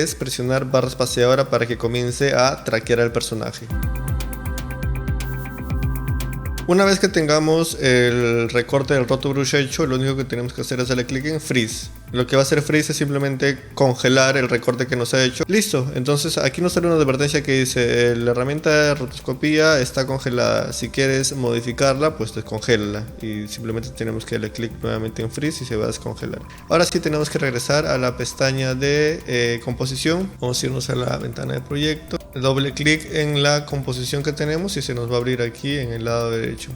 B: es presionar barra espaciadora para que comience a traquear al personaje. Una vez que tengamos el recorte del Roto Brush hecho, lo único que tenemos que hacer es darle clic en Freeze. Lo que va a hacer Freeze es simplemente congelar el recorte que nos ha hecho. Listo, entonces aquí nos sale una advertencia que dice: la herramienta de rotoscopía está congelada. Si quieres modificarla, pues descongélala. Y simplemente tenemos que darle clic nuevamente en Freeze y se va a descongelar. Ahora sí tenemos que regresar a la pestaña de composición. Vamos a irnos a la ventana de proyecto. Doble clic en la composición que tenemos y se nos va a abrir aquí en el lado derecho.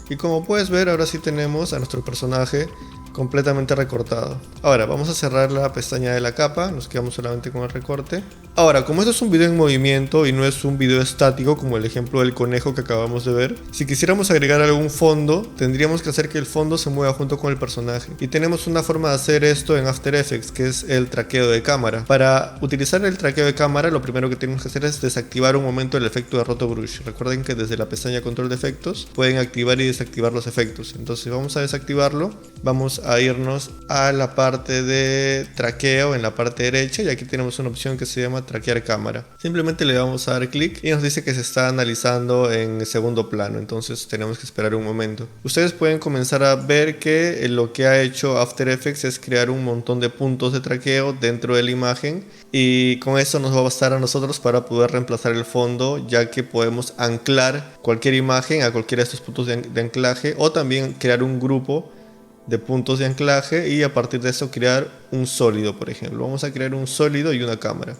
B: Y como puedes ver, ahora sí tenemos a nuestro personaje completamente recortado. Ahora vamos a cerrar la pestaña de la capa, nos quedamos solamente con el recorte. Ahora, como esto es un video en movimiento y no es un video estático como el ejemplo del conejo que acabamos de ver, si quisiéramos agregar algún fondo, tendríamos que hacer que el fondo se mueva junto con el personaje. Y tenemos una forma de hacer esto en After Effects, que es el traqueo de cámara. Para utilizar el traqueo de cámara, lo primero que tenemos que hacer es desactivar un momento el efecto de Roto Brush. Recuerden que desde la pestaña control de efectos pueden activar y desactivar los efectos. Entonces vamos a desactivarlo, vamos a irnos a la parte de traqueo en la parte derecha y aquí tenemos una opción que se llama traquear cámara. Simplemente le vamos a dar clic y nos dice que se está analizando en segundo plano, entonces tenemos que esperar un momento. Ustedes pueden comenzar a ver que lo que ha hecho After Effects es crear un montón de puntos de traqueo dentro de la imagen y con eso nos va a bastar a nosotros para poder reemplazar el fondo, ya que podemos anclar cualquier imagen a cualquiera de estos puntos de anclaje o también crear un grupo de puntos de anclaje y a partir de eso crear un sólido. Por ejemplo, vamos a crear un sólido y una cámara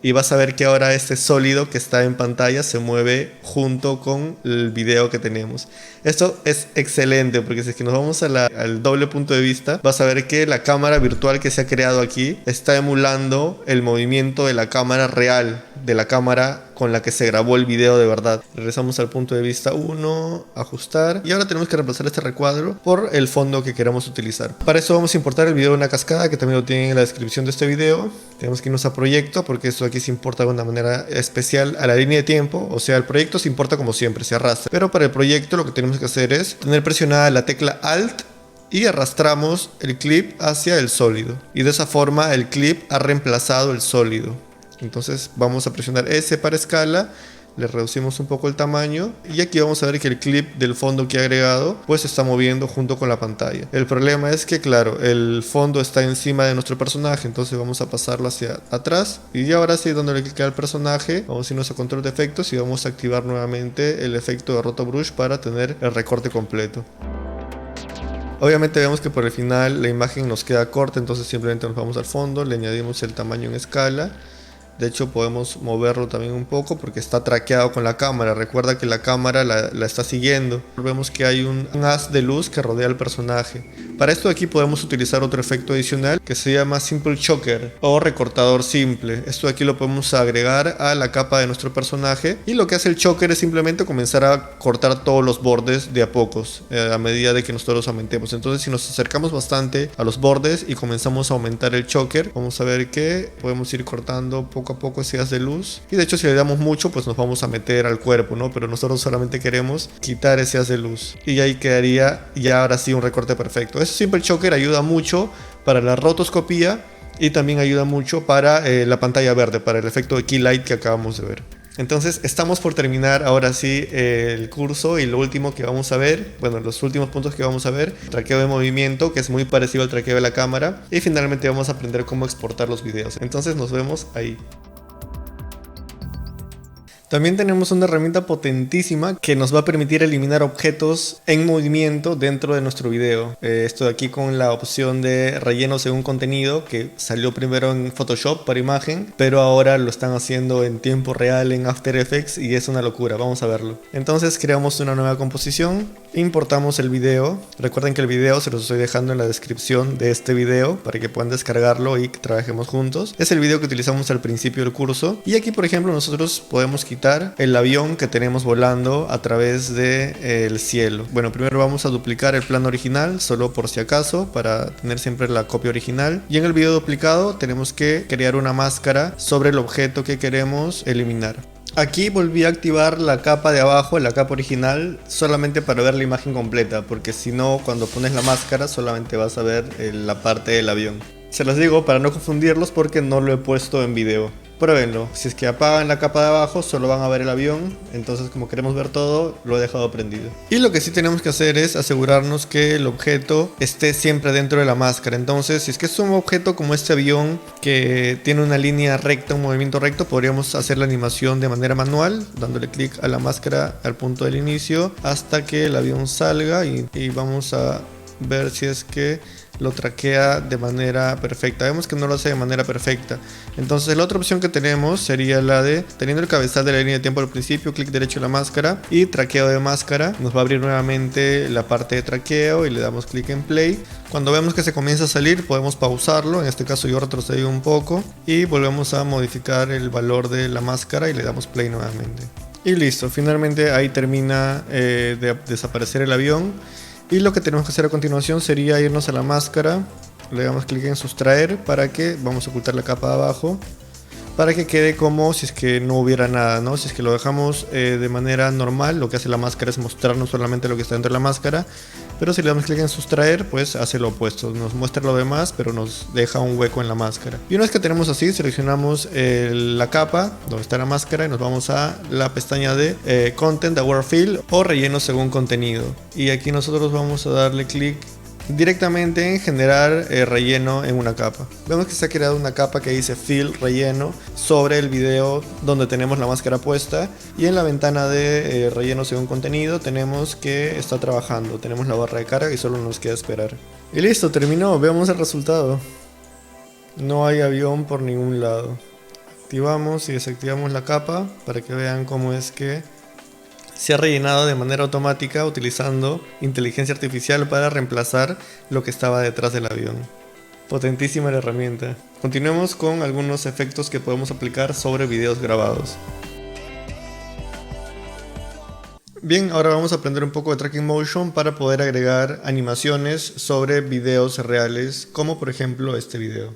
B: y vas a ver que ahora este sólido que está en pantalla se mueve junto con el video que tenemos. Esto es excelente porque si es que nos vamos a al doble punto de vista, vas a ver que la cámara virtual que se ha creado aquí está emulando el movimiento de la cámara real, de la cámara con la que se grabó el video de verdad. Regresamos al punto de vista 1, ajustar, y ahora tenemos que reemplazar este recuadro por el fondo que queramos utilizar. Para eso vamos a importar el video de una cascada, que también lo tienen en la descripción de este video. Tenemos que irnos a proyecto, porque esto aquí se importa de una manera especial a la línea de tiempo. O sea, el proyecto se importa como siempre, se arrastra, pero para el proyecto lo que tenemos que hacer es tener presionada la tecla Alt y arrastramos el clip hacia el sólido, y de esa forma el clip ha reemplazado el sólido. Entonces vamos a presionar S para escala, le reducimos un poco el tamaño y aquí vamos a ver que el clip del fondo que he agregado pues se está moviendo junto con la pantalla. El problema es que, claro, el fondo está encima de nuestro personaje, entonces vamos a pasarlo hacia atrás y ahora sí, dándole clic al personaje, vamos a irnos a control de efectos y vamos a activar nuevamente el efecto de Roto Brush para tener el recorte completo. Obviamente vemos que por el final la imagen nos queda corta, entonces simplemente nos vamos al fondo, le añadimos el tamaño en escala. De hecho podemos moverlo también un poco porque está traqueado con la cámara. Recuerda que la cámara la está siguiendo. Vemos que hay un haz de luz que rodea al personaje. Para esto aquí podemos utilizar otro efecto adicional que se llama Simple Choker o recortador simple. Esto aquí lo podemos agregar a la capa de nuestro personaje, y lo que hace el choker es simplemente comenzar a cortar todos los bordes de a pocos a medida de que nosotros los aumentemos. Entonces si nos acercamos bastante a los bordes y comenzamos a aumentar el choker, vamos a ver que podemos ir cortando poco a poco ese haz de luz, y de hecho si le damos mucho pues nos vamos a meter al cuerpo, ¿no? Pero nosotros solamente queremos quitar ese haz de luz y ahí quedaría ya ahora sí un recorte perfecto. Ese Simple Choker ayuda mucho para la rotoscopía y también ayuda mucho para la pantalla verde, para el efecto de key light que acabamos de ver. Entonces estamos por terminar ahora sí el curso, y lo último que vamos a ver, bueno, los últimos puntos que vamos a ver: traqueo de movimiento, que es muy parecido al traqueo de la cámara, y finalmente vamos a aprender cómo exportar los videos. Entonces nos vemos ahí. También tenemos una herramienta potentísima que nos va a permitir eliminar objetos en movimiento dentro de nuestro video. Esto de aquí con la opción de relleno según contenido, que salió primero en Photoshop para imagen, pero ahora lo están haciendo en tiempo real en After Effects y es una locura. Vamos a verlo. Entonces creamos una nueva composición, importamos el video. Recuerden que el video se los estoy dejando en la descripción de este video para que puedan descargarlo y que trabajemos juntos. Es el video que utilizamos al principio del curso, y aquí por ejemplo nosotros podemos quitar el avión que tenemos volando a través del cielo. Bueno, primero vamos a duplicar el plano original, solo por si acaso, para tener siempre la copia original. Y en el video duplicado tenemos que crear una máscara sobre el objeto que queremos eliminar. Aquí volví a activar la capa de abajo, la capa original, solamente para ver la imagen completa, porque si no, cuando pones la máscara solamente vas a ver la parte del avión. Se los digo para no confundirlos porque no lo he puesto en video. Pruébenlo. Si es que apagan la capa de abajo solo van a ver el avión, entonces como queremos ver todo lo he dejado prendido. Y lo que sí tenemos que hacer es asegurarnos que el objeto esté siempre dentro de la máscara. Entonces si es que es un objeto como este avión que tiene una línea recta, un movimiento recto, podríamos hacer la animación de manera manual, dándole clic a la máscara al punto del inicio hasta que el avión salga, y vamos a ver si es que lo traquea de manera perfecta. Vemos que no lo hace de manera perfecta. Entonces la otra opción que tenemos sería la de, teniendo el cabezal de la línea de tiempo al principio, clic derecho en la máscara y traqueo de máscara. Nos va a abrir nuevamente la parte de traqueo y le damos clic en play. Cuando vemos que se comienza a salir podemos pausarlo, en este caso yo retrocedí un poco, y volvemos a modificar el valor de la máscara y le damos play nuevamente. Y listo, finalmente ahí termina de desaparecer el avión. Y lo que tenemos que hacer a continuación sería irnos a la máscara, le damos clic en sustraer para que, vamos a ocultar la capa de abajo, para que quede como si es que no hubiera nada, ¿no? Si es que lo dejamos de manera normal, lo que hace la máscara es mostrarnos solamente lo que está dentro de la máscara, pero si le damos clic en sustraer, pues hace lo opuesto, nos muestra lo demás, pero nos deja un hueco en la máscara. Y una vez que tenemos así, seleccionamos la capa donde está la máscara y nos vamos a la pestaña de Content Aware Fill o relleno según contenido. Y aquí nosotros vamos a darle clic directamente en generar relleno en una capa. Vemos que se ha creado una capa que dice Fill relleno sobre el video donde tenemos la máscara puesta, y en la ventana de relleno según contenido tenemos que está trabajando, tenemos la barra de carga y solo nos queda esperar. Y listo, terminó. Veamos el resultado. No hay avión por ningún lado. Activamos y desactivamos la capa para que vean cómo es que se ha rellenado de manera automática utilizando inteligencia artificial para reemplazar lo que estaba detrás del avión. Potentísima la herramienta. Continuemos con algunos efectos que podemos aplicar sobre videos grabados. Bien, ahora vamos a aprender un poco de tracking motion para poder agregar animaciones sobre videos reales, como por ejemplo este video.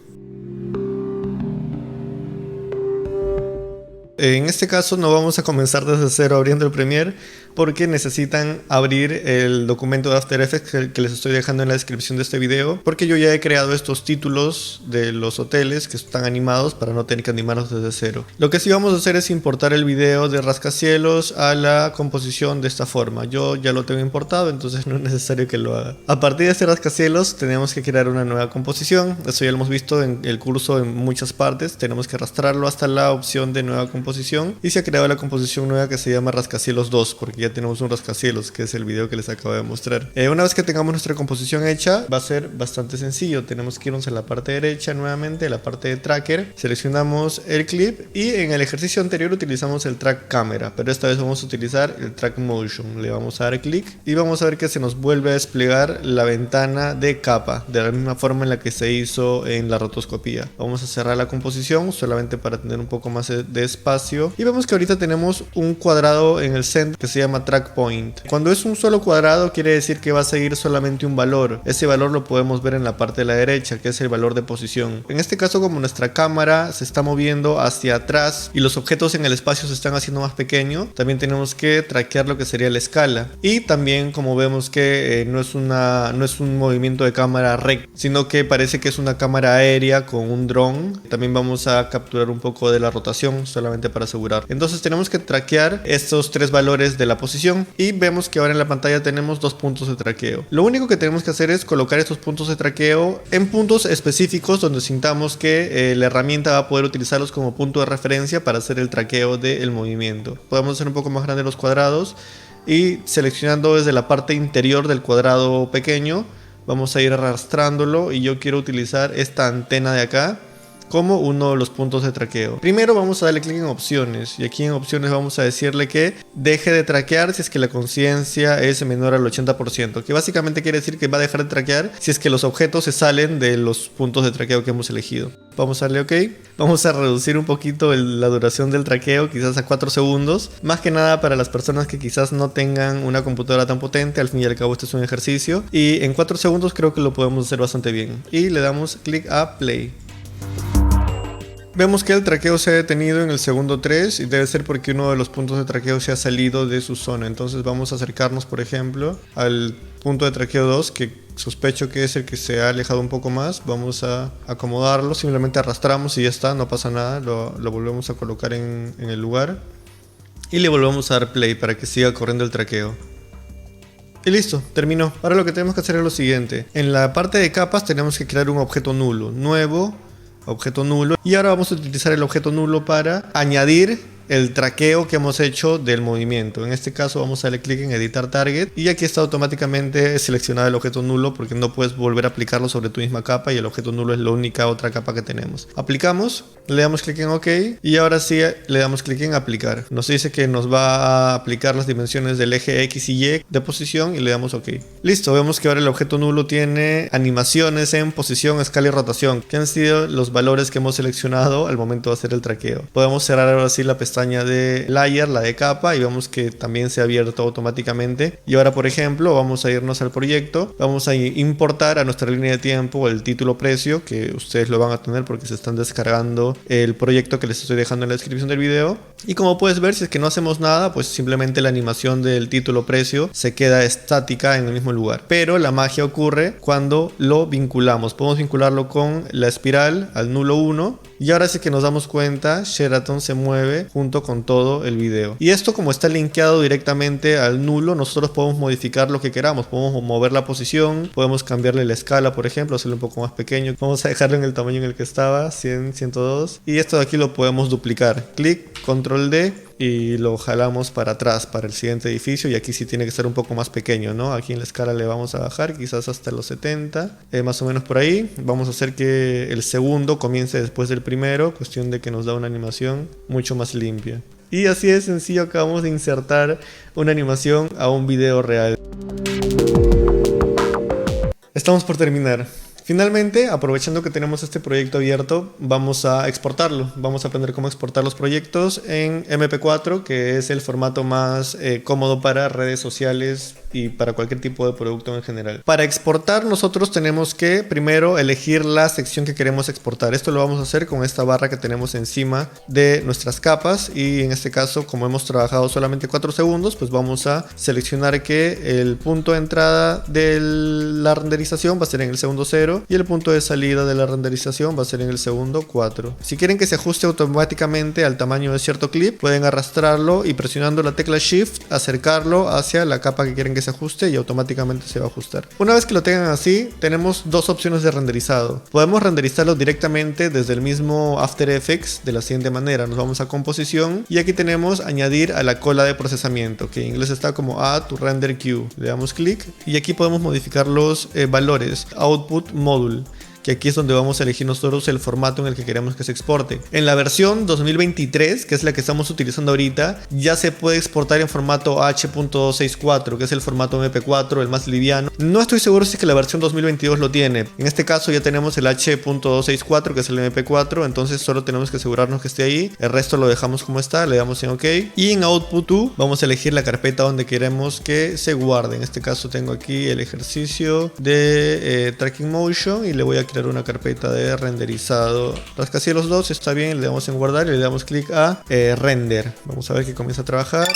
B: En este caso no vamos a comenzar desde cero abriendo el Premiere, porque necesitan abrir el documento de After Effects que les estoy dejando en la descripción de este video, porque yo ya he creado estos títulos de los hoteles que están animados para no tener que animarlos desde cero. Lo que sí vamos a hacer es importar el video de rascacielos a la composición de esta forma. Yo ya lo tengo importado, entonces no es necesario que lo haga. A partir de este rascacielos tenemos que crear una nueva composición. Eso ya lo hemos visto en el curso en muchas partes. Tenemos que arrastrarlo hasta la opción de nueva composición composición y se ha creado la composición nueva que se llama Rascacielos 2, porque ya tenemos un rascacielos, que es el video que les acabo de mostrar. Una vez que tengamos nuestra composición hecha, va a ser bastante sencillo. Tenemos que irnos a la parte derecha nuevamente, a la parte de tracker, seleccionamos el clip y en el ejercicio anterior utilizamos el track cámara, pero esta vez vamos a utilizar el track motion. Le vamos a dar clic y vamos a ver que se nos vuelve a desplegar la ventana de capa, de la misma forma en la que se hizo en la rotoscopía. Vamos a cerrar la composición solamente para tener un poco más de espacio y vemos que ahorita tenemos un cuadrado en el centro que se llama track point. Cuando es un solo cuadrado quiere decir que va a seguir solamente un valor. Ese valor lo podemos ver en la parte de la derecha, que es el valor de posición. En este caso, como nuestra cámara se está moviendo hacia atrás y los objetos en el espacio se están haciendo más pequeños, también tenemos que traquear lo que sería la escala. Y también, como vemos que no es un movimiento de cámara recto, sino que parece que es una cámara aérea con un dron, también vamos a capturar un poco de la rotación solamente para asegurar. Entonces tenemos que traquear estos tres valores de la posición y vemos que ahora en la pantalla tenemos dos puntos de traqueo. Lo único que tenemos que hacer es colocar estos puntos de traqueo en puntos específicos donde sintamos que la herramienta va a poder utilizarlos como punto de referencia para hacer el traqueo del movimiento. Podemos hacer un poco más grande los cuadrados y seleccionando desde la parte interior del cuadrado pequeño vamos a ir arrastrándolo y yo quiero utilizar esta antena de acá como uno de los puntos de traqueo. Primero vamos a darle clic en opciones y aquí en opciones vamos a decirle que deje de traquear si es que la conciencia es menor al 80%, que básicamente quiere decir que va a dejar de traquear si es que los objetos se salen de los puntos de traqueo que hemos elegido. Vamos a darle OK. Vamos a reducir un poquito la duración del traqueo, quizás a 4 segundos. Más que nada para las personas que quizás no tengan una computadora tan potente. Al fin y al cabo este es un ejercicio. Y en 4 segundos creo que lo podemos hacer bastante bien. Y le damos clic a play. Vemos que el traqueo se ha detenido en el segundo 3 y debe ser porque uno de los puntos de traqueo se ha salido de su zona. Entonces vamos a acercarnos, por ejemplo, al punto de traqueo 2, que sospecho que es el que se ha alejado un poco más. Vamos a acomodarlo, simplemente arrastramos y ya está, no pasa nada. Lo volvemos a colocar en el lugar y le volvemos a dar play para que siga corriendo el traqueo. Y listo, terminó. Ahora lo que tenemos que hacer es lo siguiente. En la parte de capas tenemos que crear un objeto nulo, nuevo, objeto nulo, y ahora vamos a utilizar el objeto nulo para añadir el traqueo que hemos hecho del movimiento. En este caso vamos a darle clic en editar target y aquí está automáticamente seleccionado el objeto nulo porque no puedes volver a aplicarlo sobre tu misma capa y el objeto nulo es la única otra capa que tenemos. Aplicamos, le damos clic en OK y ahora sí le damos clic en aplicar. Nos dice que nos va a aplicar las dimensiones del eje X y Y de posición y le damos OK. Listo, vemos que ahora el objeto nulo tiene animaciones en posición, escala y rotación, que han sido los valores que hemos seleccionado al momento de hacer el traqueo. Podemos cerrar ahora sí la pestaña de layer, la de capa, y vemos que también se ha abierto automáticamente. Y ahora, por ejemplo, vamos a irnos al proyecto, vamos a importar a nuestra línea de tiempo el título precio, que ustedes lo van a tener porque se están descargando el proyecto que les estoy dejando en la descripción del video. Y como puedes ver, si es que no hacemos nada, pues simplemente la animación del título precio se queda estática en el mismo lugar. Pero la magia ocurre cuando lo vinculamos. Podemos vincularlo con la espiral al nulo 1 y ahora sí que nos damos cuenta, Sheraton se mueve junto con todo el video. Y esto, como está linkeado directamente al nulo, nosotros podemos modificar lo que queramos. Podemos mover la posición, podemos cambiarle la escala, por ejemplo, hacerlo un poco más pequeño. Vamos a dejarlo en el tamaño en el que estaba, 100, 102. Y esto de aquí lo podemos duplicar. Clic, control D y lo jalamos para atrás, para el siguiente edificio. Y aquí sí tiene que ser un poco más pequeño, ¿no? Aquí en la escala le vamos a bajar, quizás hasta los 70, más o menos por ahí. Vamos a hacer que el segundo comience después del primero, cuestión de que nos da una animación mucho más limpia. Y así de sencillo acabamos de insertar una animación a un video real. Estamos por terminar. Finalmente, aprovechando que tenemos este proyecto abierto, vamos a exportarlo. Vamos a aprender cómo exportar los proyectos en MP4, que es el formato más cómodo para redes sociales y para cualquier tipo de producto en general. Para exportar, nosotros tenemos que primero elegir la sección que queremos exportar. Esto lo vamos a hacer con esta barra que tenemos encima de nuestras capas, y en este caso, como hemos trabajado solamente 4 segundos, pues vamos a seleccionar que el punto de entrada de la renderización va a ser en el segundo 0 y el punto de salida de la renderización va a ser en el segundo 4. Si quieren que se ajuste automáticamente al tamaño de cierto clip, pueden arrastrarlo y presionando la tecla Shift acercarlo hacia la capa que quieren que
A: ese ajuste y automáticamente se va a ajustar. Una vez que lo tengan así, tenemos dos opciones de renderizado. Podemos renderizarlo directamente desde el mismo After Effects de la siguiente manera. Nos vamos a composición y aquí tenemos añadir a la cola de procesamiento, que en inglés está como Add to Render Queue. Le damos clic y aquí podemos modificar los valores. Output Module, que aquí es donde vamos a elegir nosotros el formato en el que queremos que se exporte. En la versión 2023, que es la que estamos utilizando ahorita, ya se puede exportar en formato H.264, que es el formato MP4, el más liviano. No estoy seguro si es que la versión 2022 lo tiene. En este caso ya tenemos el H.264, que es el MP4, entonces solo tenemos que asegurarnos que esté ahí. El resto lo dejamos como está, le damos en OK. Y en Output 2 vamos a elegir la carpeta donde queremos que se guarde. En este caso tengo aquí el ejercicio de Tracking Motion y le voy a crear una carpeta de renderizado. Rascacielos 2 está bien, le damos en guardar y le damos clic a render. Vamos a ver que comienza a trabajar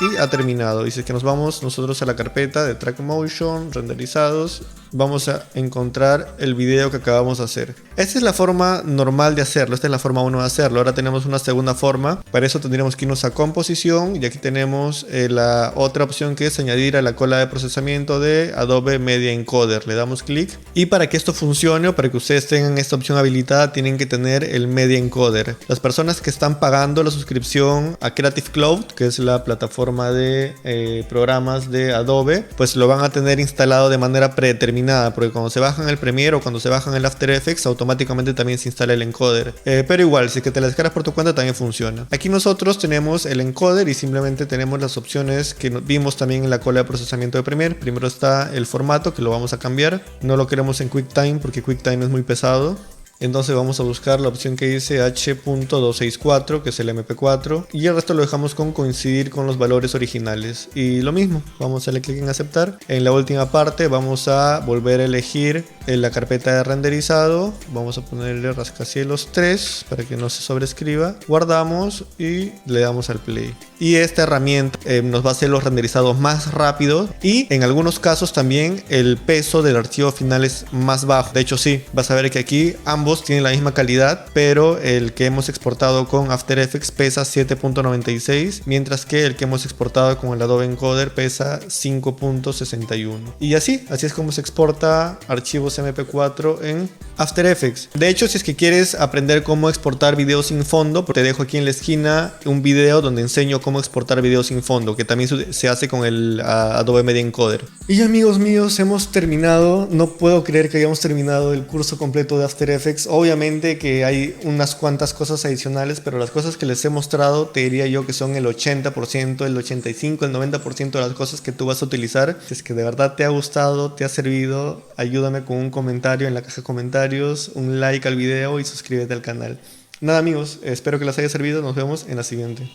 A: y ha terminado. Dice que nos vamos nosotros a la carpeta de Track Motion, renderizados. Vamos a encontrar el video que acabamos de hacer. Esta es la forma normal de hacerlo, esta es la forma 1 de hacerlo. Ahora tenemos una segunda forma. Para eso tendríamos que irnos a composición y aquí tenemos la otra opción, que es añadir a la cola de procesamiento de Adobe Media Encoder. Le damos clic y para que esto funcione o para que ustedes tengan esta opción habilitada, tienen que tener el Media Encoder. Las personas que están pagando la suscripción a Creative Cloud, que es la plataforma de programas de Adobe, pues lo van a tener instalado de manera predeterminada, porque cuando se bajan el Premiere o cuando se bajan el After Effects, automáticamente también se instala el encoder. Pero igual, si es que te la descargas por tu cuenta, también funciona. Aquí nosotros tenemos el encoder y simplemente tenemos las opciones que vimos también en la cola de procesamiento de Premiere. Primero está el formato, que lo vamos a cambiar. No lo queremos en QuickTime porque QuickTime es muy pesado. Entonces vamos a buscar la opción que dice H.264, que es el MP4, y el resto lo dejamos con coincidir con los valores originales. Y lo mismo, vamos a darle clic en aceptar. En la última parte vamos a volver a elegir en la carpeta de renderizado. Vamos a ponerle rascacielos 3 para que no se sobrescriba. Guardamos y le damos al play. Y esta herramienta nos va a hacer los renderizados más rápidos, y en algunos casos también el peso del archivo final es más bajo. De hecho sí, vas a ver que aquí ambos tienen la misma calidad, pero el que hemos exportado con After Effects pesa 7.96, mientras que el que hemos exportado con el Adobe Encoder pesa 5.61. Y así es como se exporta archivos MP4 en After Effects. De hecho, si es que quieres aprender cómo exportar videos sin fondo, te dejo aquí en la esquina un video donde enseño cómo exportar videos sin fondo, que también se hace con el Adobe Media Encoder. Y amigos míos, hemos terminado. No puedo creer que hayamos terminado el curso completo de After Effects. Obviamente que hay unas cuantas cosas adicionales, pero las cosas que les he mostrado te diría yo que son el 80%, el 85%, el 90% de las cosas que tú vas a utilizar. Si es que de verdad te ha gustado, te ha servido, ayúdame con un comentario en la caja de comentarios, un like al video y suscríbete al canal. Nada amigos, espero que les haya servido, nos vemos en la siguiente.